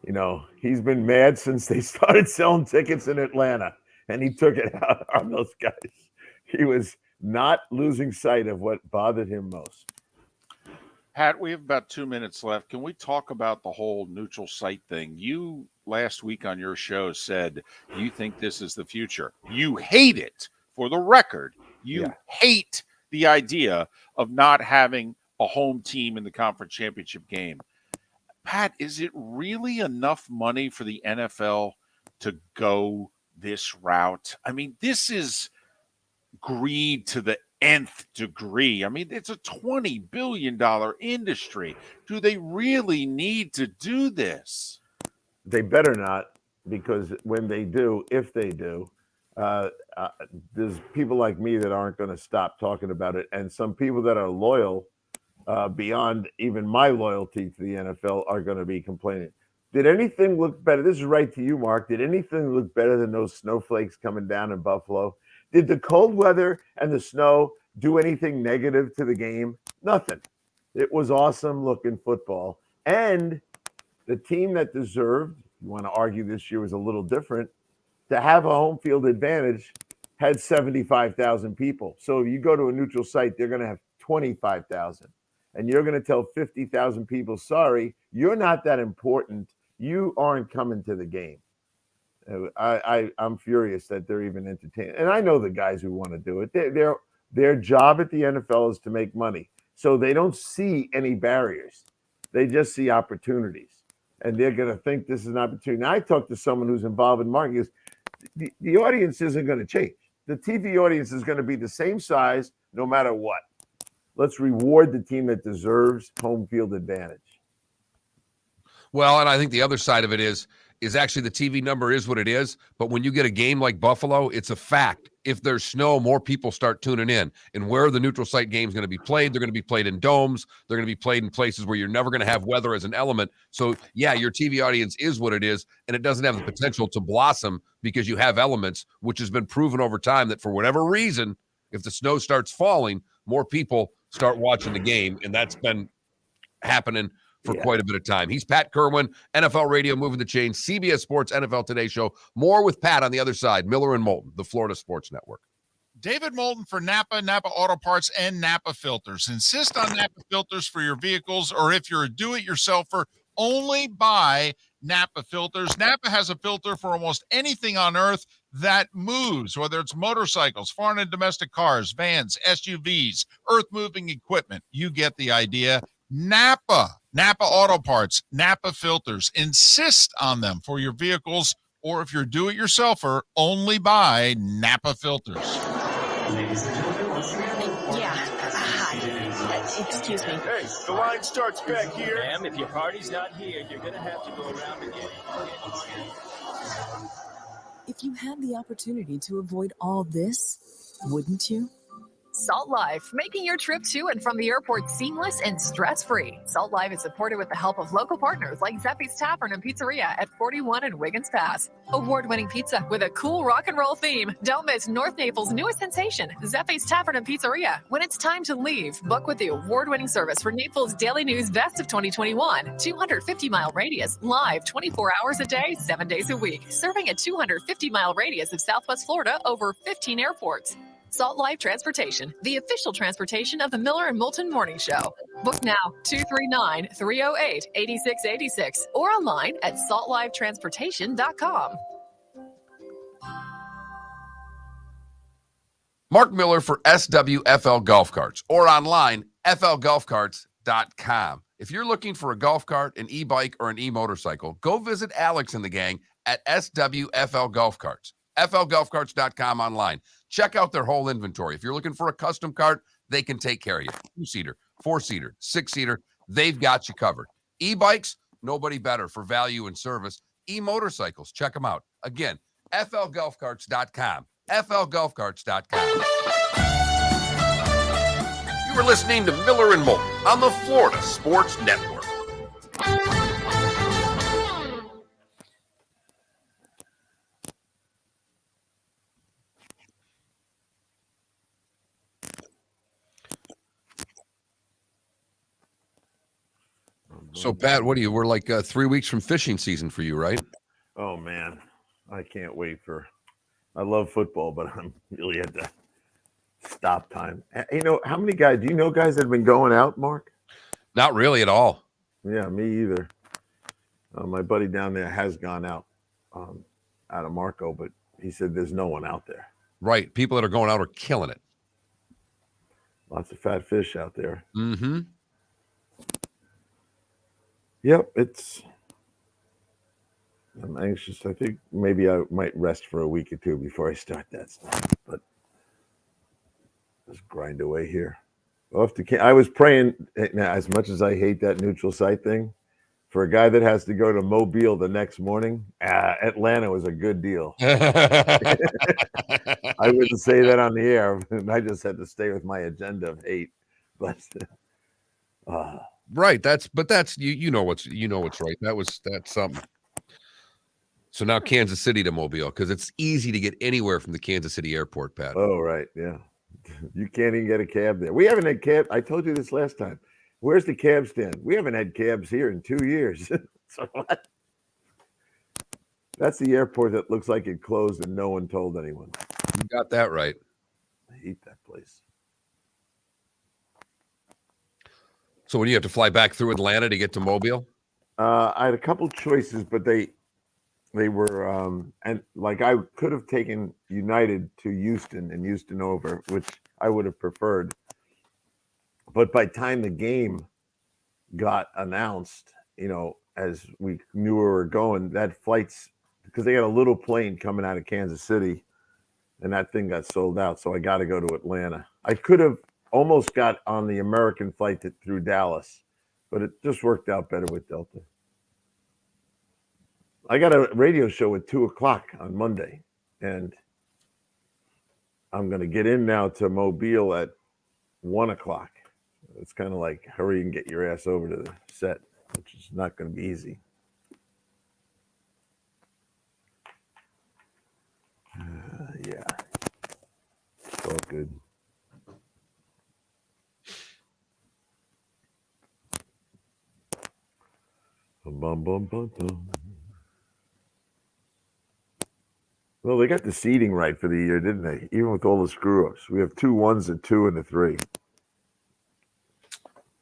You know, he's been mad since they started selling tickets in Atlanta, and he took it out on those guys. He was not losing sight of what bothered him most. Pat, we have about 2 minutes left. Can we talk about the whole neutral site thing? You last week on your show said you think this is the future. You hate it. For the record, you hate the idea of not having a home team in the conference championship game. Pat, is it really enough money for the NFL to go this route? I mean, this is greed to the nth degree. I mean, it's a $20 billion industry. Do they really need to do this? They better not, because when they do, if they do, there's people like me that aren't going to stop talking about it. And some people that are loyal beyond even my loyalty to the NFL are going to be complaining. Did anything look better? This is right to you, Mark. Did anything look better than those snowflakes coming down in Buffalo? Did the cold weather and the snow do anything negative to the game? Nothing. It was awesome looking football. And the team that deserved, you want to argue this year was a little different, to have a home field advantage had 75,000 people. So if you go to a neutral site, they're going to have 25,000. and you're going to tell 50,000 people, sorry, you're not that important. You aren't coming to the game. I'm furious that they're even entertaining. And I know the guys who want to do it. Their job at the NFL is to make money. So they don't see any barriers. They just see opportunities. And they're going to think this is an opportunity. Now, I talked to someone who's involved in marketing. The audience isn't going to change. The TV audience is going to be the same size no matter what. Let's reward the team that deserves home field advantage. Well, and I think the other side of it is actually the TV number is what it is. But when you get a game like Buffalo, it's a fact. If there's snow, more people start tuning in. And where are the neutral site games going to be played? They're going to be played in domes. They're going to be played in places where you're never going to have weather as an element. So, yeah, your TV audience is what it is, and it doesn't have the potential to blossom because you have elements, which has been proven over time that for whatever reason, if the snow starts falling, more people start watching the game, and that's been happening for quite a bit of time. He's Pat Kirwan, NFL Radio Moving the Chain, CBS Sports NFL Today Show. More with Pat on the other side. Miller and Moulton, the Florida Sports Network. David Moulton for Napa Auto Parts, and Napa Filters. Insist on Napa filters for your vehicles, or if you're a do-it-yourselfer, only buy Napa filters. Napa has a filter for almost anything on earth that moves, whether it's motorcycles, foreign and domestic cars, vans, SUVs, earth-moving equipment. You get the idea. Napa Auto Parts, Napa filters. Insist on them for your vehicles, or if you're a do-it-yourselfer, only buy Napa filters. Yeah. Hi. Excuse me. Hey, the line starts back here. Ma'am, if your party's not here, you're going to have to go around again. If you had the opportunity to avoid all this, wouldn't you? Salt Life, making your trip to and from the airport seamless and stress-free. Salt Life is supported with the help of local partners like Zeffy's Tavern and Pizzeria at 41 and Wiggins Pass. Award-winning pizza with a cool rock and roll theme. Don't miss North Naples' newest sensation, Zeffy's Tavern and Pizzeria. When it's time to leave, book with the award-winning service for Naples Daily News Best of 2021. 250-mile radius, live 24 hours a day, 7 days a week. Serving a 250-mile radius of Southwest Florida over 15 airports. Salt Life Transportation, the official transportation of the Miller and Moulton Morning Show. Book now, 239-308-8686, or online at saltlifetransportation.com. Mark Miller for SWFL Golf Carts, or online, flgolfcarts.com. If you're looking for a golf cart, an e-bike, or an e-motorcycle, go visit Alex and the gang at SWFL Golf Carts. flgolfcarts.com online. Check out their whole inventory. If you're looking for a custom cart, they can take care of you. 2-seater, 4-seater, 6-seater, they've got you covered. E-bikes, nobody better for value and service. E-motorcycles, check them out. Again, flgolfcarts.com. flgolfcarts.com. You were listening to Miller and Moulton on the Florida Sports Network. So, Pat, what are you? We're like 3 weeks from fishing season for you, right? Oh, man. I can't wait I love football, but I'm really at the stop time. You know, how many guys, do you know guys that have been going out, Mark? Not really at all. Yeah, me either. My buddy down there has gone out of Marco, but he said there's no one out there. Right. People that are going out are killing it. Lots of fat fish out there. Mm-hmm. Yep, I'm anxious. I think maybe I might rest for a week or two before I start that stuff, but just grind away here. I was praying, now, as much as I hate that neutral site thing, for a guy that has to go to Mobile the next morning, Atlanta was a good deal. I wouldn't say that on the air. I just had to stay with my agenda of hate. But right, that's you know what's right. That's something. So now Kansas City to Mobile, because it's easy to get anywhere from the Kansas City airport, Pat. Oh, right, yeah. You can't even get a cab there. We haven't had cab. I told you this last time. Where's the cab stand? We haven't had cabs here in 2 years. So what? That's the airport that looks like it closed and no one told anyone. You got that right. I hate that place. So when you have to fly back through Atlanta to get to Mobile? I had a couple choices, but they were and like I could have taken United to Houston and Houston over, which I would have preferred. But by the time the game got announced, as we knew we were going, that flight's because they got a little plane coming out of Kansas City, and that thing got sold out. So I got to go to Atlanta. I could have almost got on the American flight through Dallas, but it just worked out better with Delta. I got a radio show at 2:00 on Monday, and I'm going to get in now to Mobile at 1:00. It's kind of like hurry and get your ass over to the set, which is not going to be easy. Yeah, it's all good. Bum, bum, bum, bum. Well, they got the seeding right for the year, didn't they? Even with all the screw-ups. We have 2 1s, a 2, and a 3.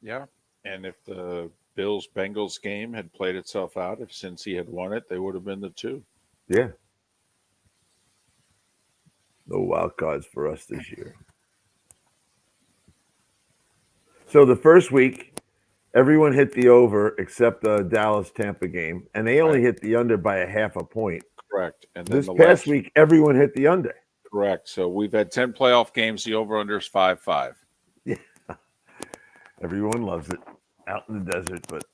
Yeah. And if the Bills-Bengals game had played itself out, if Cincy had won it, they would have been the 2. Yeah. No wild cards for us this year. So the first week, everyone hit the over except the Dallas-Tampa game, and they only hit the under by a half a point. Correct. And then This past week, everyone hit the under. Correct. So we've had 10 playoff games. The over-under is 5-5. Yeah. Everyone loves it out in the desert, but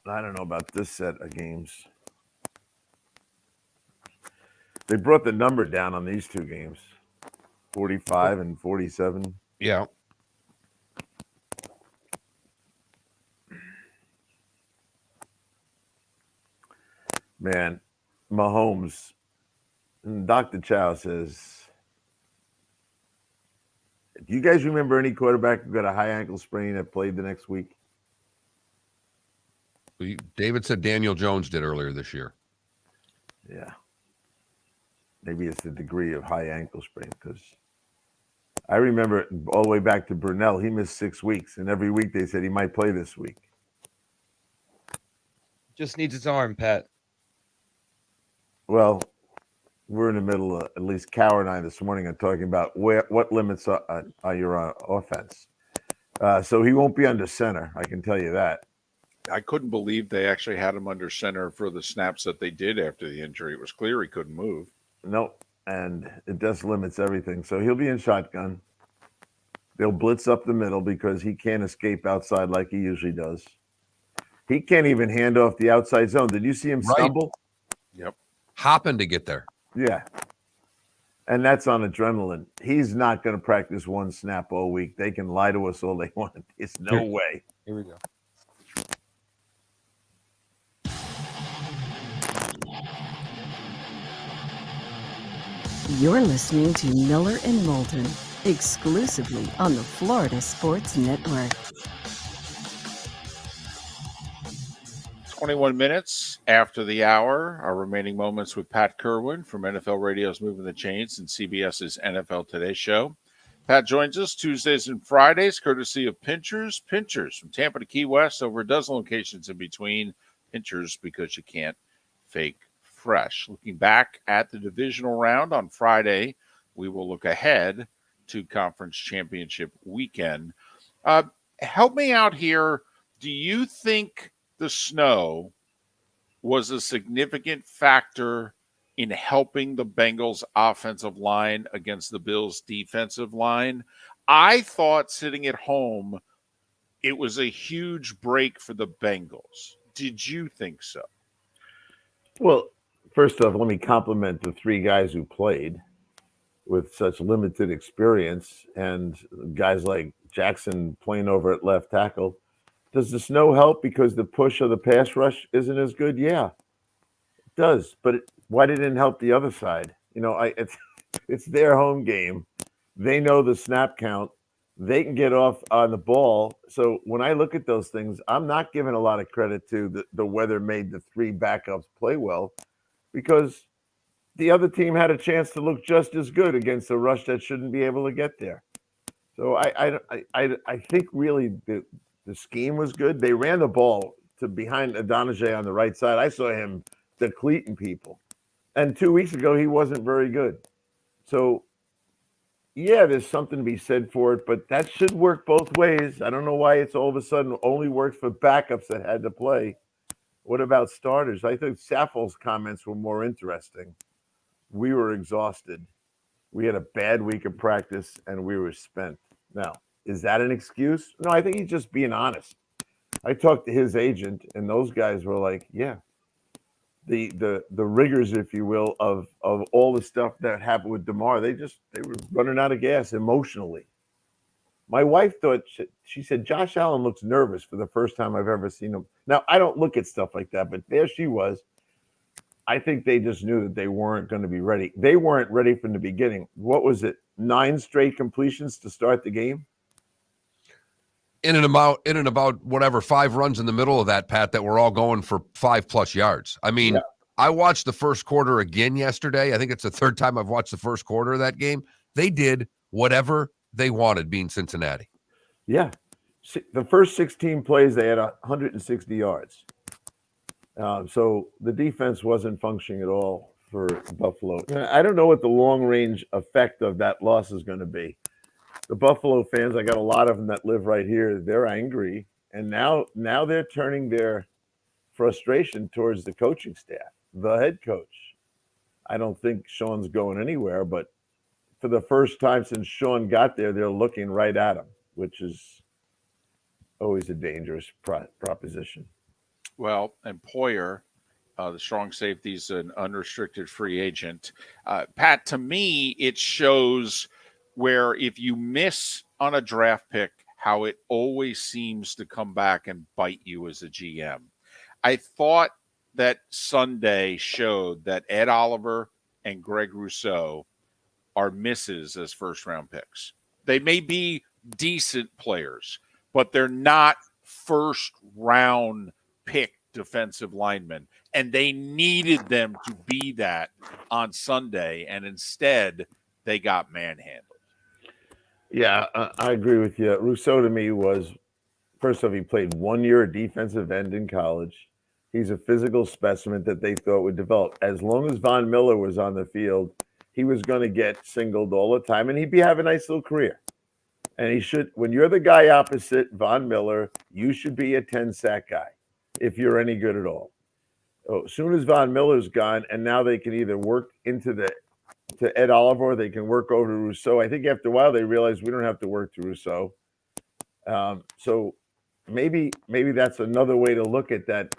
I don't know about this set of games. They brought the number down on these 2 games, 45 and 47. Yeah. Man, Mahomes, Dr. Chow says, do you guys remember any quarterback who got a high ankle sprain that played the next week? David said Daniel Jones did earlier this year. Yeah. Maybe it's the degree of high ankle sprain, because I remember all the way back to Brunell, he missed 6 weeks, and every week they said he might play this week. Just needs his arm, Pat. Well, we're in the middle of, at least Cower and I this morning are talking about what limits are your offense. So he won't be under center, I can tell you that. I couldn't believe they actually had him under center for the snaps that they did after the injury. It was clear he couldn't move. Nope, and it just limits everything. So he'll be in shotgun. They'll blitz up the middle because he can't escape outside like he usually does. He can't even hand off the outside zone. Did you see him stumble? Yep. Hopping to get there. Yeah. And that's on adrenaline. He's not going to practice one snap all week. They can lie to us all they want. It's no way. Here we go. You're listening to Miller and Moulton, exclusively on the Florida Sports Network. 21 minutes after the hour, our remaining moments with Pat Kirwan from NFL Radio's Moving the Chains and CBS's NFL Today show. Pat joins us Tuesdays and Fridays, courtesy of Pinchers. Pinchers from Tampa to Key West, over a dozen locations in between. Pinchers, because you can't fake fresh. Looking back at the divisional round on Friday, we will look ahead to conference championship weekend. Help me out here. Do you think the snow was a significant factor in helping the Bengals offensive line against the Bills defensive line? I thought sitting at home, it was a huge break for the Bengals. Did you think so? Well, first off, let me compliment the 3 guys who played with such limited experience, and guys like Jackson playing over at left tackle. Does the snow help because the push of the pass rush isn't as good? Yeah, it does. But why didn't it help the other side? It's their home game. They know the snap count. They can get off on the ball. So when I look at those things, I'm not giving a lot of credit to the weather made the 3 backups play well, because the other team had a chance to look just as good against a rush that shouldn't be able to get there. So I think really The scheme was good. They ran the ball to behind Adonijah on the right side. I saw him decleating people. And 2 weeks ago, he wasn't very good. So, yeah, there's something to be said for it, but that should work both ways. I don't know why it's all of a sudden only works for backups that had to play. What about starters? I think Saffold's comments were more interesting. We were exhausted. We had a bad week of practice, and we were spent. Now, is that an excuse? No, I think he's just being honest. I talked to his agent, and those guys were like, yeah. The rigors, if you will, of all the stuff that happened with DeMar, they were running out of gas emotionally. My wife thought, she said, Josh Allen looks nervous for the first time I've ever seen him. Now, I don't look at stuff like that, but there she was. I think they just knew that they weren't going to be ready. They weren't ready from the beginning. What was it? 9 straight completions to start the game? In and about whatever, 5 runs in the middle of that, Pat, that were all going for 5+ yards. I mean, yeah. I watched the first quarter again yesterday. I think it's the third time I've watched the first quarter of that game. They did whatever they wanted, being Cincinnati. Yeah. The first 16 plays, they had 160 yards. So the defense wasn't functioning at all for Buffalo. I don't know what the long-range effect of that loss is going to be. The Buffalo fans, I got a lot of them that live right here. They're angry, and now they're turning their frustration towards the coaching staff, the head coach. I don't think Sean's going anywhere, but for the first time since Sean got there, they're looking right at him, which is always a dangerous proposition. Well, and Poyer, the strong safety, is an unrestricted free agent. Pat, to me, it shows where if you miss on a draft pick, how it always seems to come back and bite you as a GM. I thought that Sunday showed that Ed Oliver and Greg Rousseau are misses as first-round picks. They may be decent players, but they're not first-round pick defensive linemen, and they needed them to be that on Sunday, and instead they got manhandled. Yeah, I agree with you. Rousseau to me was, first off, he played 1 year at defensive end in college. He's a physical specimen that they thought would develop. As long as Von Miller was on the field, he was going to get singled all the time, and he'd have a nice little career. And he should, when you're the guy opposite Von Miller, you should be a 10-sack guy if you're any good at all. So as soon as Von Miller's gone, and now they can either work to Ed Oliver, or they can work over to Rousseau. I think after a while they realize we don't have to work to Rousseau. So maybe that's another way to look at that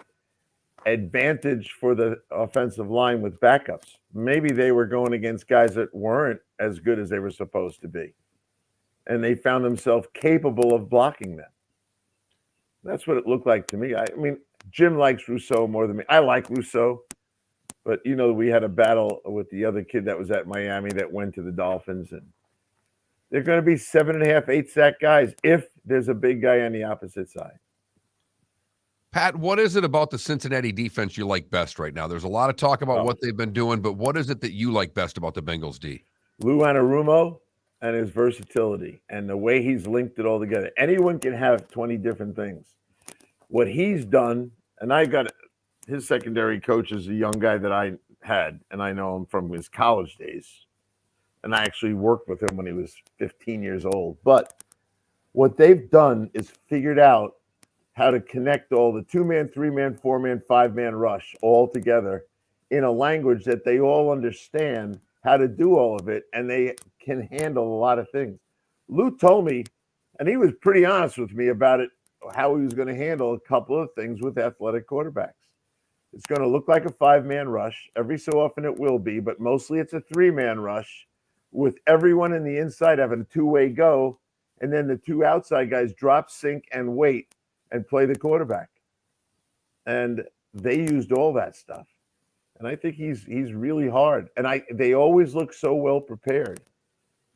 advantage for the offensive line with backups. Maybe they were going against guys that weren't as good as they were supposed to be, and they found themselves capable of blocking them. That's what it looked like to me. I mean, Jim likes Rousseau more than me. I like Rousseau, but we had a battle with the other kid that was at Miami that went to the Dolphins, and they're going to be 7.5, 8-sack guys if there's a big guy on the opposite side. Pat, what is it about the Cincinnati defense you like best right now? There's a lot of talk about what they've been doing, but what is it that you like best about the Bengals D? Lou Anarumo and his versatility and the way he's linked it all together. Anyone can have 20 different things. What he's done, and I got his secondary coach is a young guy that I had, and I know him from his college days. And I actually worked with him when he was 15 years old. But what they've done is figured out how to connect all the 2-man, 3-man, 4-man, 5-man rush all together in a language that they all understand how to do all of it, and they can handle a lot of things. Lou told me, and he was pretty honest with me about it, how he was going to handle a couple of things with athletic quarterbacks. It's going to look like a 5-man rush. Every so often it will be, but mostly it's a 3-man rush with everyone in the inside having a 2-way go, and then the 2 outside guys drop, sink, and wait and play the quarterback. And they used all that stuff. And I think he's really hard. And they always look so well prepared.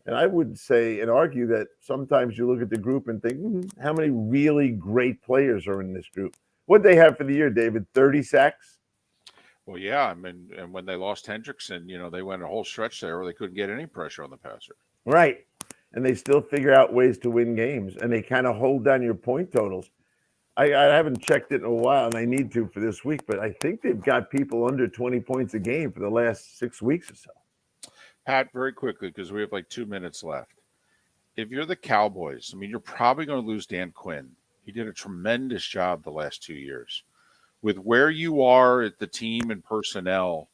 And I would say and argue that sometimes you look at the group and think, how many really great players are in this group? What they have for the year, David? 30 sacks? Well, yeah. I mean, and when they lost Hendrickson, they went a whole stretch there where they couldn't get any pressure on the passer. Right. And they still figure out ways to win games, and they kind of hold down your point totals. I haven't checked it in a while, and I need to for this week, but I think they've got people under 20 points a game for the last 6 weeks or so. Pat, very quickly, because we have like 2 minutes left. If you're the Cowboys, I mean, you're probably going to lose Dan Quinn. He did a tremendous job the last 2 years. With where you are at the team and personnel,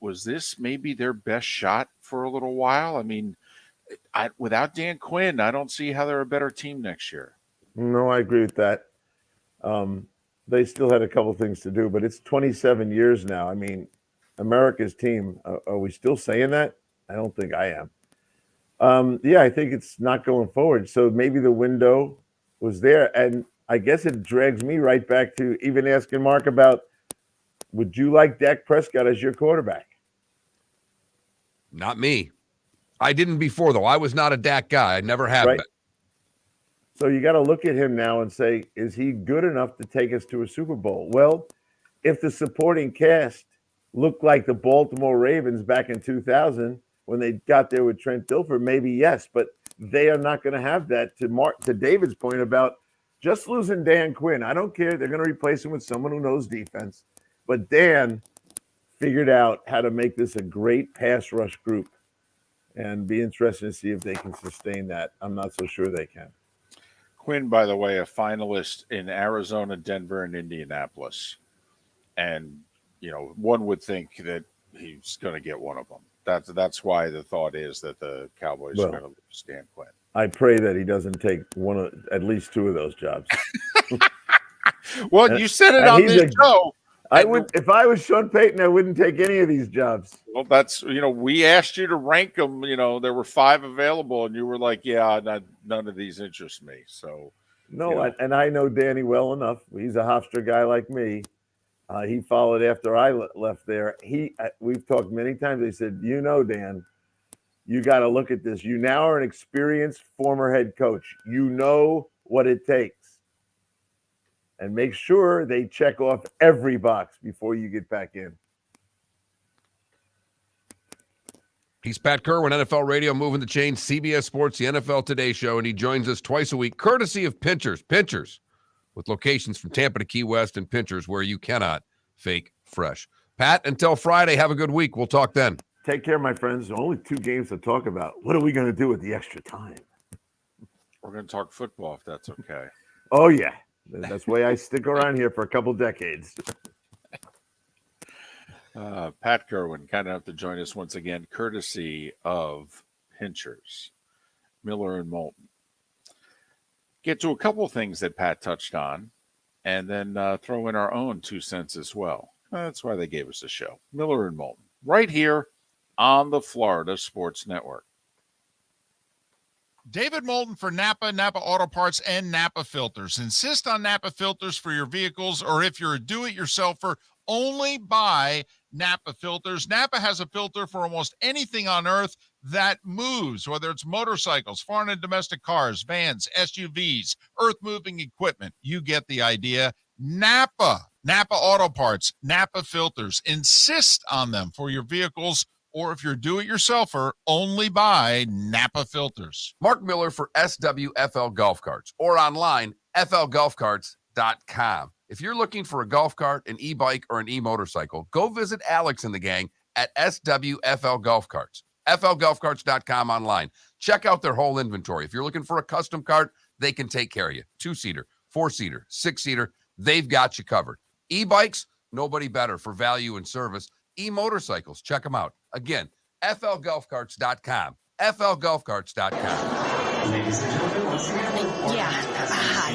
was this maybe their best shot for a little while? I mean, without Dan Quinn, I don't see how they're a better team next year. No, I agree with that. They still had a couple things to do, but it's 27 years now. I mean, America's team. Are we still saying that? I don't think I am. Yeah, I think it's not going forward. So maybe the window was there. And I guess it drags me right back to even asking Mark about, would you like Dak Prescott as your quarterback? Not me. I didn't before, though. I was not a Dak guy. I never have been. So you got to look at him now and say, is he good enough to take us to a Super Bowl? Well, if the supporting cast looked like the Baltimore Ravens back in 2000 when they got there with Trent Dilfer, maybe yes, but they are not going to have that. To David's point about just losing Dan Quinn, I don't care. They're going to replace him with someone who knows defense. But Dan figured out how to make this a great pass rush group, and be interested to see if they can sustain that. I'm not so sure they can. Quinn, by the way, a finalist in Arizona, Denver, and Indianapolis. And, one would think that he's going to get one of them. That's why the thought is that the Cowboys are going to lose Dan Quinn. I pray that he doesn't take at least two of those jobs. Well, you said it on this show. I would, if I was Sean Payton, I wouldn't take any of these jobs. Well, that's, we asked you to rank them. There were 5 available, and you were like, yeah, none of these interest me. So, no, and I know Danny well enough. He's a Hofstra guy like me. He followed after I left there. We've talked many times. He said, Dan, you got to look at this. You now are an experienced former head coach. You know what it takes. And make sure they check off every box before you get back in. He's Pat Kirwan, NFL Radio, moving the chain, CBS Sports, the NFL Today Show, and he joins us twice a week, courtesy of Pinchers. Pinchers, with locations from Tampa to Key West, and Pinchers, where you cannot fake fresh. Pat, until Friday, have a good week. We'll talk then. Take care, my friends. Only 2 games to talk about. What are we going to do with the extra time? We're going to talk football, if that's okay. Oh, yeah. That's why I stick around here for a couple decades. Pat Kirwan, kind enough to join us once again, courtesy of Pinchers, Miller and Moulton. Get to a couple of things that Pat touched on, and then throw in our own 2 cents as well. That's why they gave us a show. Miller and Moulton, right here on the Florida Sports Network. David Moulton for Napa Auto Parts, and Napa Filters. Insist on Napa Filters for your vehicles, or if you're a do-it-yourselfer, only buy Napa Filters. Napa has a filter for almost anything on earth that moves, whether it's motorcycles, foreign and domestic cars, vans, SUVs, earth-moving equipment. You get the idea. Napa Auto Parts, Napa Filters. Insist on them for your vehicles, or if you're do-it-yourselfer, only buy Napa Filters. Mark Miller for SWFL Golf Carts, or online, flgolfcarts.com. If you're looking for a golf cart, an e-bike, or an e-motorcycle, go visit Alex and the gang at SWFL Golf Carts. flgolfcarts.com online. Check out their whole inventory. If you're looking for a custom cart, they can take care of you. 2-seater, 4-seater, 6-seater, they've got you covered. E-bikes, nobody better for value and service. E-motorcycles, check them out. Again, flgolfcarts.com. flgolfcarts.com. Ladies and gentlemen, once again. Hi.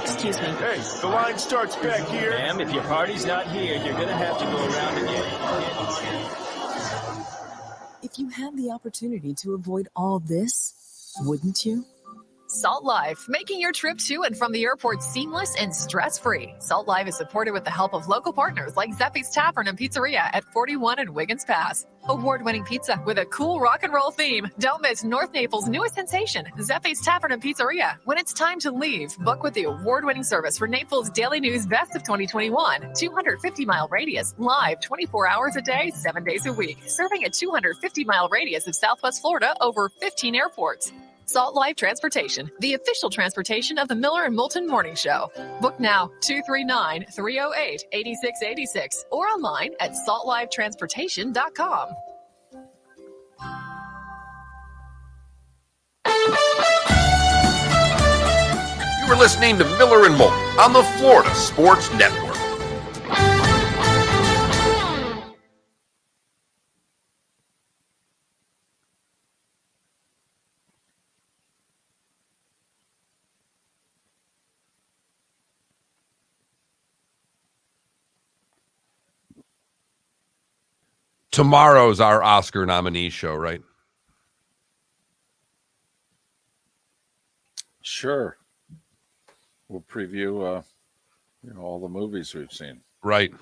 Excuse me. Hey, the line starts back here. Ma'am, if your party's not here, you're going to have to go around again. If you had the opportunity to avoid all this, wouldn't you? Salt Life, making your trip to and from the airport seamless and stress-free. Salt Life is supported with the help of local partners like Zeffy's Tavern and Pizzeria at 41 and Wiggins Pass. Award-winning pizza with a cool rock and roll theme. Don't miss North Naples' newest sensation, Zeffy's Tavern and Pizzeria. When it's time to leave, book with the award-winning service for Naples Daily News Best of 2021. 250-mile radius, live 24 hours a day, 7 days a week. Serving a 250-mile radius of Southwest Florida over 15 airports. Salt Life Transportation, the official transportation of the Miller and Moulton Morning Show. Book now 239-308-8686 or online at saltlifetransportation.com. You were listening to Miller and Moulton on the Florida Sports Network. Tomorrow's our Oscar nominee show, right? Sure. We'll preview all the movies we've seen. Right.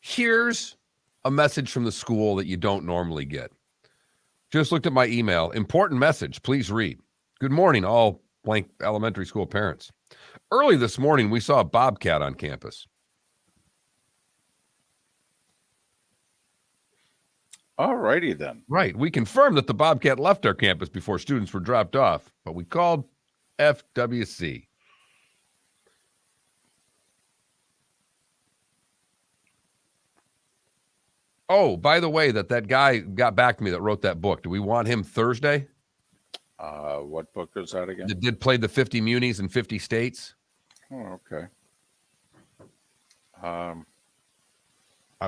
Here's a message from the school that you don't normally get. Just looked at my email. Important message. Please read. Good morning, all blank elementary school parents. Early this morning, we saw a bobcat on campus. All righty then. Right. We confirmed that the bobcat left our campus before students were dropped off, but we called FWC. Oh, by the way, that guy got back to me that wrote that book. Do we want him Thursday? What book is that again? That did play the 50 munis in 50 states. Oh, okay. I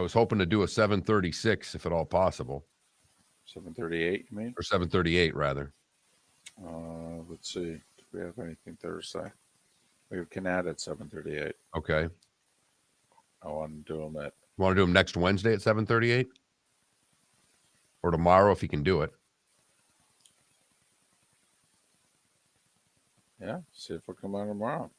was hoping to do a 736 if at all possible. 7:38, you mean? Or 738, rather. Let's see. Do we have anything Thursday? We have Canada at 7:38. Okay. I want to do them at. Want to do them next Wednesday at 7:38? Or tomorrow if you can do it. Yeah, see if we'll come on tomorrow.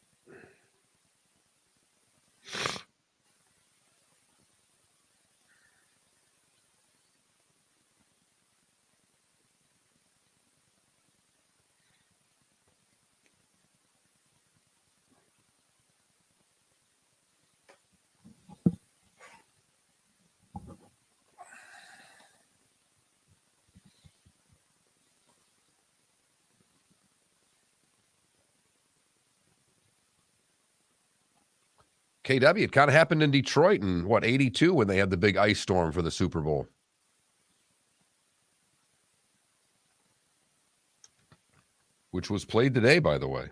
KW, it kind of happened in Detroit in, 82 when they had the big ice storm for the Super Bowl. Which was played today, by the way.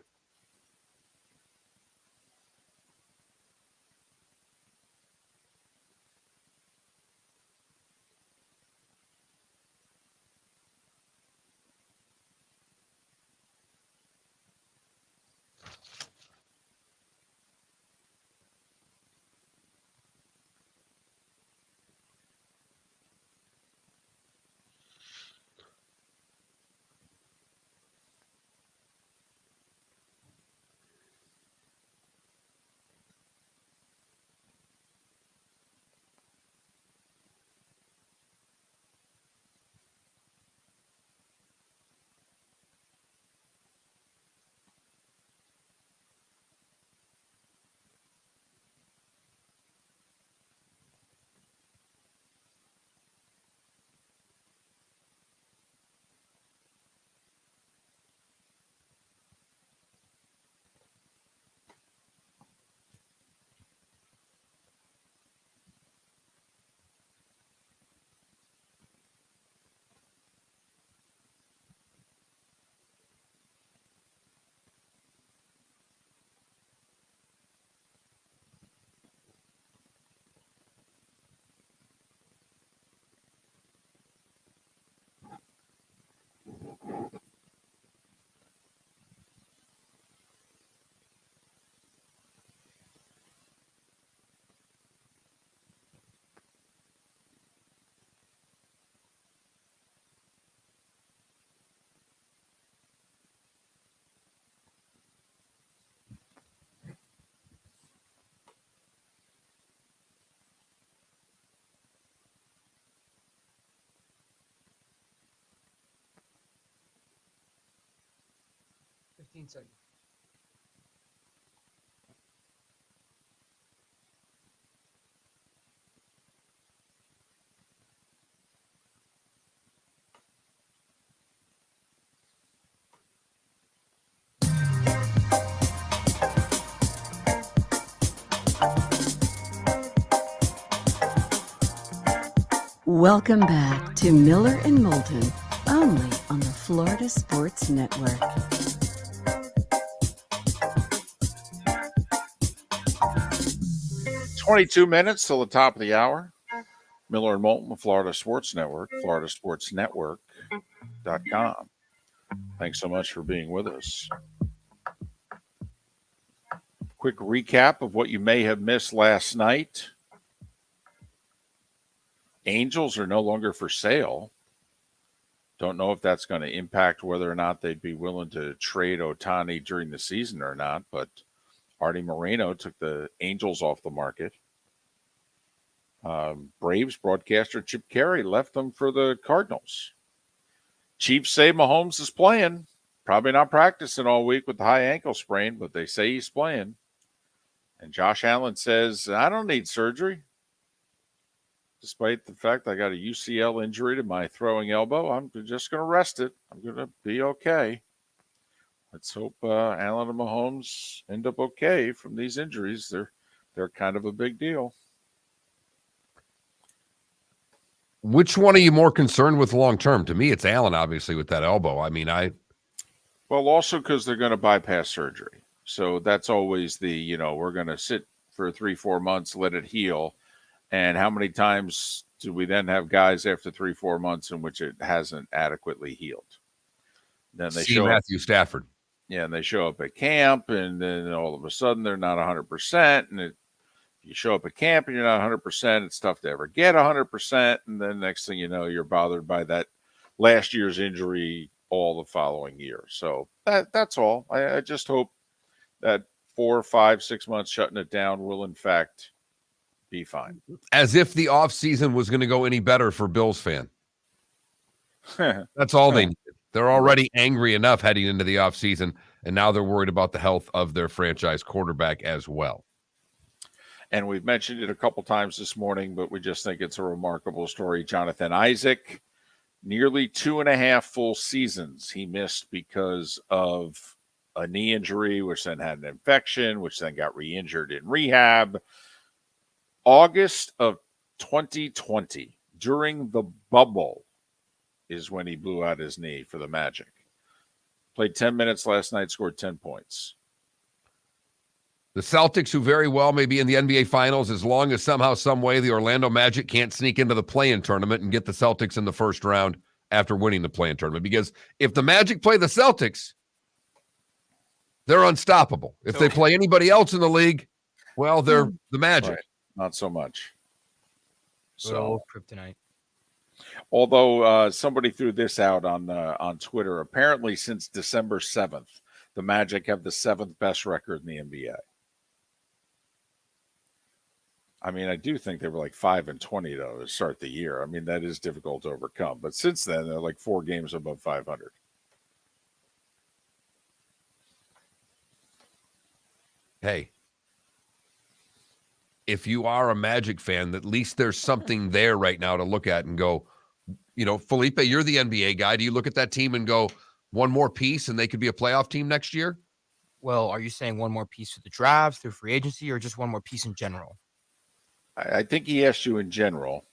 15 seconds. Welcome back to Miller and Moulton, only on the Florida Sports Network. "22 minutes till the top of the hour. Miller and Moulton, the Florida Sports Network, floridasportsnetwork.com. Thanks so much for being with us. Quick recap of what you may have missed last night. Angels are no longer for sale. Don't know if that's going to impact whether or not they'd be willing to trade Ohtani during the season or not, but Artie Moreno took the Angels off the market. Braves broadcaster Chip Carey left them for the Cardinals. Chiefs say Mahomes is playing. Probably not practicing all week with the high ankle sprain, but they say he's playing. And Josh Allen says, I don't need surgery. Despite the fact I got a UCL injury to my throwing elbow, I'm just going to rest it. I'm going to be okay. Let's hope Allen and Mahomes end up okay from these injuries. They're kind of a big deal. Which one are you more concerned with long term? To me, it's Allen, obviously, with that elbow. Well, also because they're going to bypass surgery. So that's always we're going to sit for 3-4 months, let it heal. And how many times do we then have guys after 3-4 months in which it hasn't adequately healed? Then they show Matthew Stafford. Yeah, and they show up at camp, and then all of a sudden they're not 100%. And you show up at camp and you're not 100%, it's tough to ever get 100%. And then next thing you know, you're bothered by that last year's injury all the following year. So that's all. I just hope that 4, 5, 6 months shutting it down will, in fact, be fine. As if the offseason was going to go any better for Bills fan. That's all they needed. They're already angry enough heading into the offseason, and now they're worried about the health of their franchise quarterback as well. And we've mentioned it a couple times this morning, but we just think it's a remarkable story. Jonathan Isaac, nearly 2.5 full seasons he missed because of a knee injury, which then had an infection, which then got re-injured in rehab. August of 2020, during the bubble, is when he blew out his knee for the Magic. Played 10 minutes last night, scored 10 points. The Celtics, who very well may be in the NBA Finals, as long as somehow, some way, the Orlando Magic can't sneak into the play-in tournament and get the Celtics in the first round after winning the play-in tournament. Because if the Magic play the Celtics, they're unstoppable. If they play anybody else in the league, well, they're the Magic. Right. Not so much. So kryptonite. Although somebody threw this out on Twitter, apparently since December 7th, the Magic have the 7th best record in the NBA. I mean, I do think they were like 5-20 though to start the year. I mean, that is difficult to overcome. But since then, they're like 4 games above 500. Hey, if you are a Magic fan, at least there's something there right now to look at and go, Felipe, you're the NBA guy. Do you look at that team and go, one more piece and they could be a playoff team next year? Well, are you saying one more piece through the draft, through free agency, or just one more piece in general? I think he asked you in general.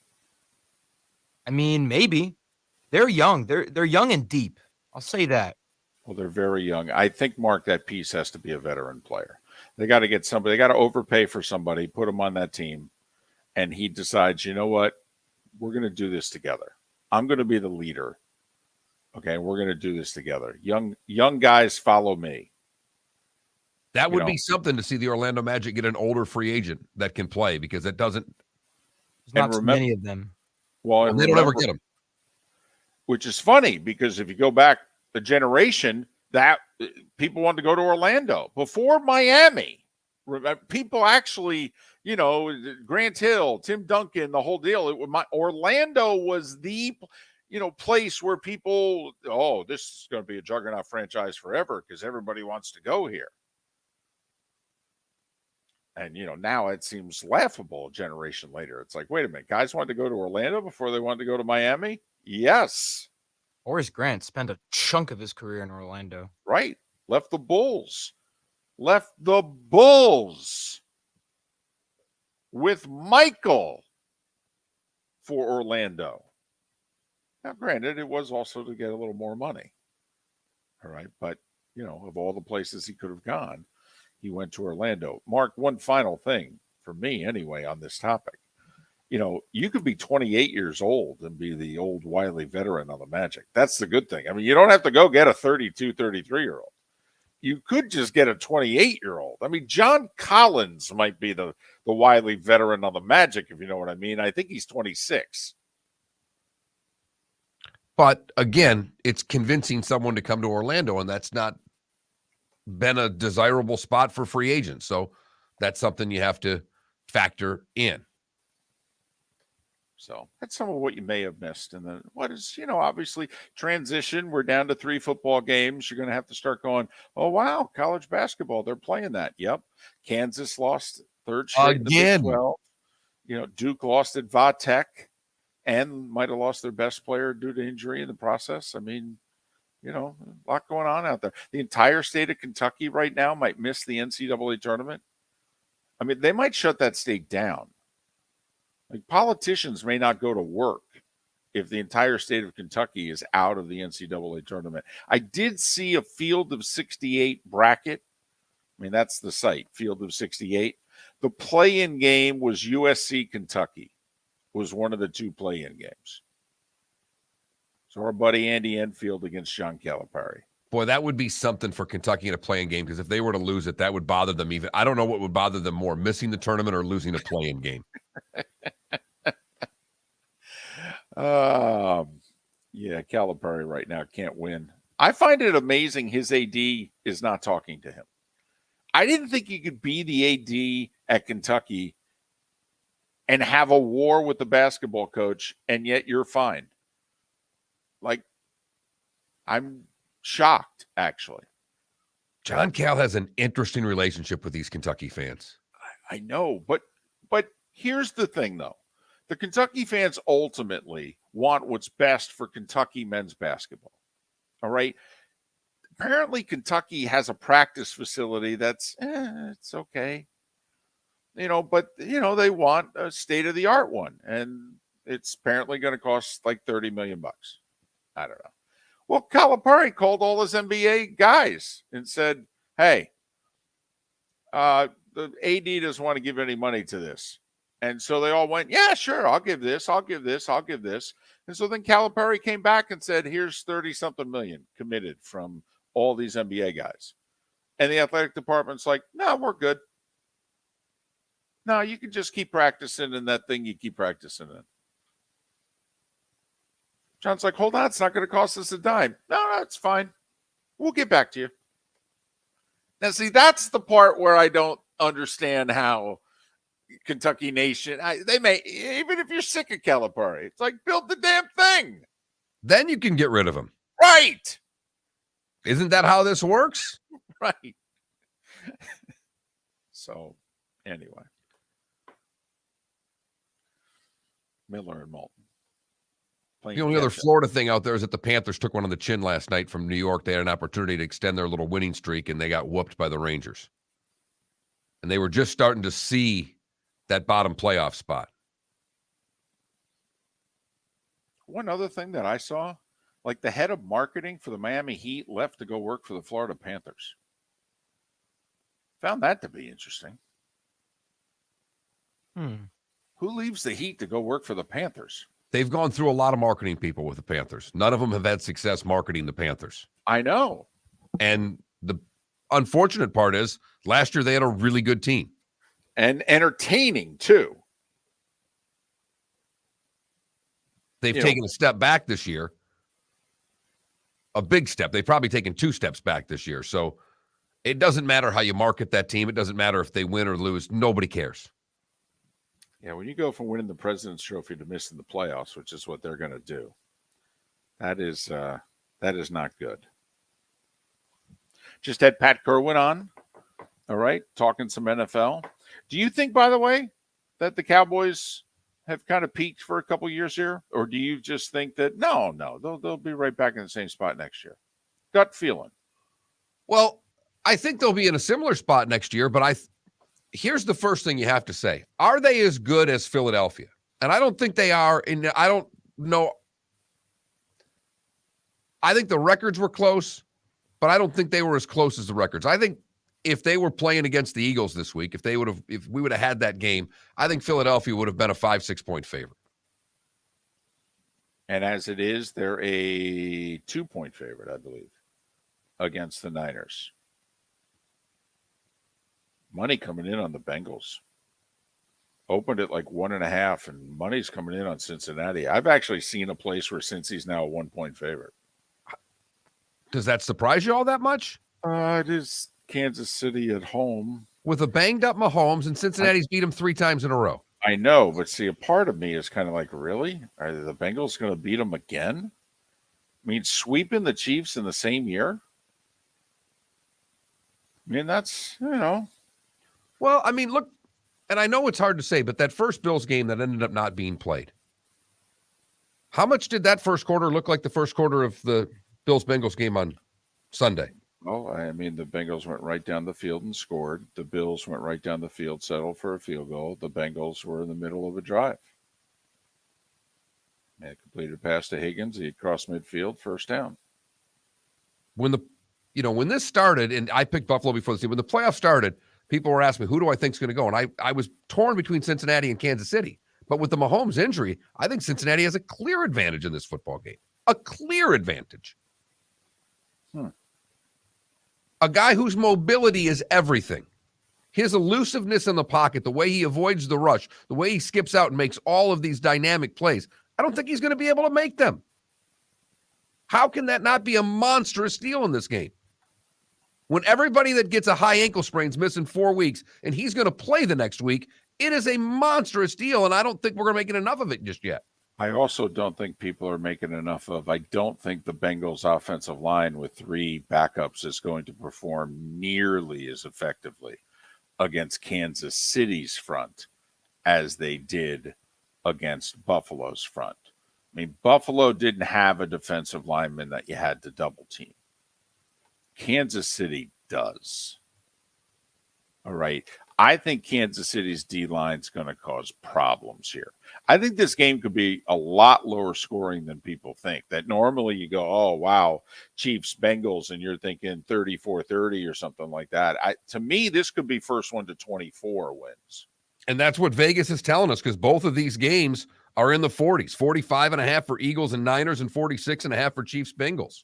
I mean, maybe. They're young. They're young and deep. I'll say that. Well, they're very young. I think, Mark, that piece has to be a veteran player. They got to get somebody. They got to overpay for somebody, put him on that team, and he decides, you know what? We're going to do this together. I'm going to be the leader. Okay, we're going to do this together. Young guys follow me. That would be something to see the Orlando Magic get an older free agent that can play, because it doesn't. There's not many of them. Well, they don't ever get them. Which is funny, because if you go back a generation, that people wanted to go to Orlando before Miami. People actually, Grant Hill, Tim Duncan, the whole deal. Orlando was place where people, oh, this is going to be a juggernaut franchise forever because everybody wants to go here. And, now it seems laughable a generation later. It's like, wait a minute, guys wanted to go to Orlando before they wanted to go to Miami? Yes. Horace Grant spent a chunk of his career in Orlando. Right. Left the Bulls with Michael for Orlando. Now, granted, it was also to get a little more money. All right. But, of all the places he could have gone, he went to Orlando. Mark, one final thing for me anyway on this topic. You could be 28 years old and be the old wily veteran on the Magic. That's the good thing. I mean, you don't have to go get a 32, 33-year-old. You could just get a 28-year-old. I mean, John Collins might be the wily veteran on the Magic, if you know what I mean. I think he's 26. But again, it's convincing someone to come to Orlando, and that's not been a desirable spot for free agents. So that's something you have to factor in. So that's some of what you may have missed. And then what is, obviously transition. We're down to 3 football games. You're going to have to start going, oh, wow, college basketball. They're playing that. Yep. Kansas lost third straight in the Big 12. Duke lost at Va-Tech and might have lost their best player due to injury in the process. I mean, a lot going on out there. The entire state of Kentucky right now might miss the NCAA tournament. I mean, they might shut that state down. Like, politicians may not go to work if the entire state of Kentucky is out of the NCAA tournament. I did see a field of 68 bracket. I mean, that's the site, field of 68. The play-in game was USC Kentucky, was one of the 2 play-in games. So our buddy Andy Enfield against John Calipari. Boy, that would be something for Kentucky in a play-in game, because if they were to lose it, that would bother them even. I don't know what would bother them more, missing the tournament or losing a play-in game. Yeah, Calipari right now can't win. I find it amazing his AD is not talking to him. I didn't think you could be the AD at Kentucky and have a war with the basketball coach, and yet you're fine. Like, I'm shocked, actually. John Cal has an interesting relationship with these Kentucky fans. I know, but here's the thing, though. The Kentucky fans ultimately want what's best for Kentucky men's basketball. All right? Apparently, Kentucky has a practice facility that's, it's okay. But, they want a state-of-the-art one, and it's apparently going to cost like $30 million. I don't know. Well, Calipari called all his NBA guys and said, hey, the AD doesn't want to give any money to this. And so they all went, yeah, sure, I'll give this. And so then Calipari came back and said, here's 30-something million committed from all these NBA guys. And the athletic department's like, no, we're good. No, you can just keep practicing in that thing you keep practicing in. John's like, hold on, it's not going to cost us a dime. No, it's fine. We'll get back to you. Now, see, that's the part where I don't understand how Kentucky Nation, they may, even if you're sick of Calipari, it's like, build the damn thing. Then you can get rid of him. Right. Isn't that how this works? Right. So, anyway. Miller and Moulton. The only other Florida thing out there is that the Panthers took one on the chin last night from New York. They had an opportunity to extend their little winning streak, and they got whooped by the Rangers. And they were just starting to see that bottom playoff spot. One other thing that I saw, like the head of marketing for the Miami Heat left to go work for the Florida Panthers. Found that to be interesting. Who leaves the Heat to go work for the Panthers? They've gone through a lot of marketing people with the Panthers. None of them have had success marketing the Panthers. I know. And the unfortunate part is last year they had a really good team. And entertaining, too. They've taken a step back this year. A big step. They've probably taken 2 steps back this year. So it doesn't matter how you market that team. It doesn't matter if they win or lose. Nobody cares. Yeah, when you go from winning the President's Trophy to missing the playoffs, which is what they're going to do, That is not good. Just had Pat Kirwan on. All right, talking some NFL. Do you think, by the way, that the Cowboys have kind of peaked for a couple years here, or do you just think that no, they'll be right back in the same spot next year? Gut feeling. Well, I think they'll be in a similar spot next year, but here's the first thing you have to say. Are they as good as Philadelphia? And I don't think they are. And I don't know. I think the records were close, but I don't think they were as close as the records. I think if they were playing against the Eagles this week, if we would have had that game, I think Philadelphia would have been a 5-6 point favorite. And as it is, they're a 2-point favorite, I believe, against the Niners. Money coming in on the Bengals. Opened at like 1.5, and money's coming in on Cincinnati. I've actually seen a place where Cincy's now a 1-point favorite. Does that surprise you all that much? It is Kansas City at home. With a banged-up Mahomes, and Cincinnati's beat him 3 times in a row. I know, but see, a part of me is kind of like, really? Are the Bengals going to beat them again? I mean, sweeping the Chiefs in the same year? I mean, that's, Well, I mean, look, and I know it's hard to say, but that first Bills game that ended up not being played, how much did that first quarter look like the first quarter of the Bills-Bengals game on Sunday? Well, I mean, the Bengals went right down the field and scored. The Bills went right down the field, settled for a field goal. The Bengals were in the middle of a drive. And completed a pass to Higgins. He crossed midfield, first down. When this started, and I picked Buffalo before the season, when the playoffs started, people were asking me, who do I think is going to go? And I was torn between Cincinnati and Kansas City. But with the Mahomes injury, I think Cincinnati has a clear advantage in this football game. A clear advantage. A guy whose mobility is everything. His elusiveness in the pocket, the way he avoids the rush, the way he skips out and makes all of these dynamic plays, I don't think he's going to be able to make them. How can that not be a monstrous deal in this game? When everybody that gets a high ankle sprain is missing 4 weeks and he's going to play the next week, it is a monstrous deal, and I don't think we're going to make enough of it just yet. I also don't think people are making enough of. I don't think the Bengals offensive line with 3 backups is going to perform nearly as effectively against Kansas City's front as they did against Buffalo's front. I mean, Buffalo didn't have a defensive lineman that you had to double team. Kansas City does. All right. I think Kansas City's D-line is going to cause problems here. I think this game could be a lot lower scoring than people think. That normally you go, oh, wow, Chiefs, Bengals, and you're thinking 34-30 or something like that. To me, this could be first one to 24 wins. And that's what Vegas is telling us, because both of these games are in the 40s, 45.5 for Eagles and Niners and 46.5 for Chiefs, Bengals.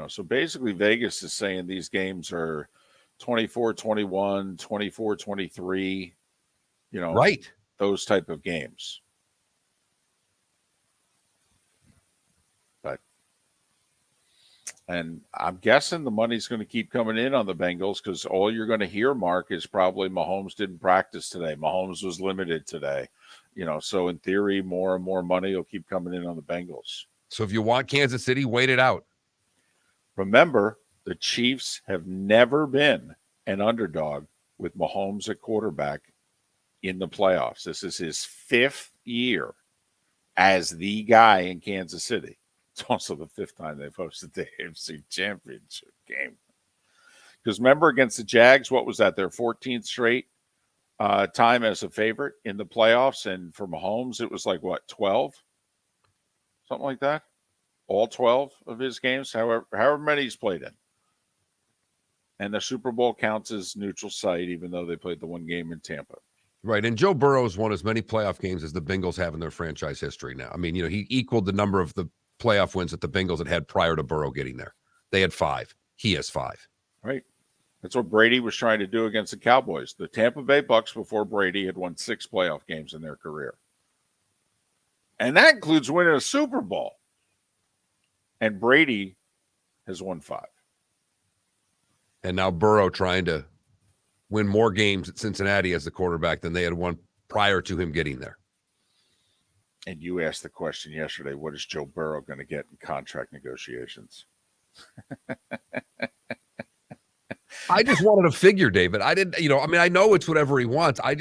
So basically Vegas is saying these games are 24-21, 24-23, right. Those type of games. And I'm guessing the money's going to keep coming in on the Bengals, because all you're going to hear, Mark, is probably Mahomes didn't practice today. Mahomes was limited today. So in theory, more and more money will keep coming in on the Bengals. So if you want Kansas City, wait it out. Remember, the Chiefs have never been an underdog with Mahomes at quarterback in the playoffs. This is his 5th year as the guy in Kansas City. It's also the 5th time they've hosted the AFC Championship game. Because remember, against the Jags, what was that? Their 14th straight time as a favorite in the playoffs. And for Mahomes, it was like, what, 12? Something like that? All 12 of his games, however many he's played in. And the Super Bowl counts as neutral site, even though they played the one game in Tampa. Right, and Joe Burrow's won as many playoff games as the Bengals have in their franchise history now. I mean, he equaled the number of the playoff wins that the Bengals had prior to Burrow getting there. They had 5. He has 5. Right. That's what Brady was trying to do against the Cowboys. The Tampa Bay Bucks, before Brady, had won 6 playoff games in their career. And that includes winning a Super Bowl. And Brady has won 5. And now Burrow trying to win more games at Cincinnati as the quarterback than they had won prior to him getting there. And you asked the question yesterday, what is Joe Burrow going to get in contract negotiations? I just wanted to figure, David. I didn't, I know it's whatever he wants. I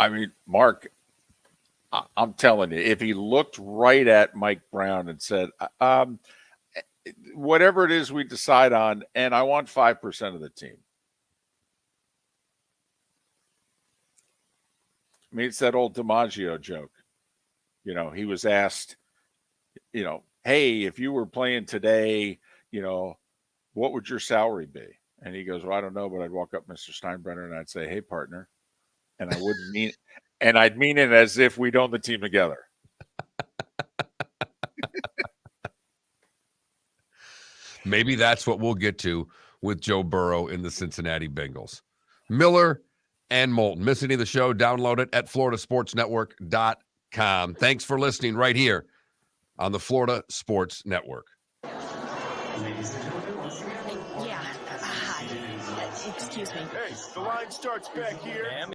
mean, Mark, I'm telling you, if he looked right at Mike Brown and said, whatever it is we decide on, and I want 5% of the team. I mean, it's that old DiMaggio joke. He was asked, hey, if you were playing today, what would your salary be? And he goes, well, I don't know, but I'd walk up Mr. Steinbrenner and I'd say, hey, partner. And I wouldn't mean and I'd mean it as if we'd own the team together. Maybe that's what we'll get to with Joe Burrow in the Cincinnati Bengals. Miller and Moulton. Miss any of the show? Download it at floridasportsnetwork.com. Thanks for listening right here on the Florida Sports Network. Yeah. Hi. Excuse me. Hey, the line starts back here.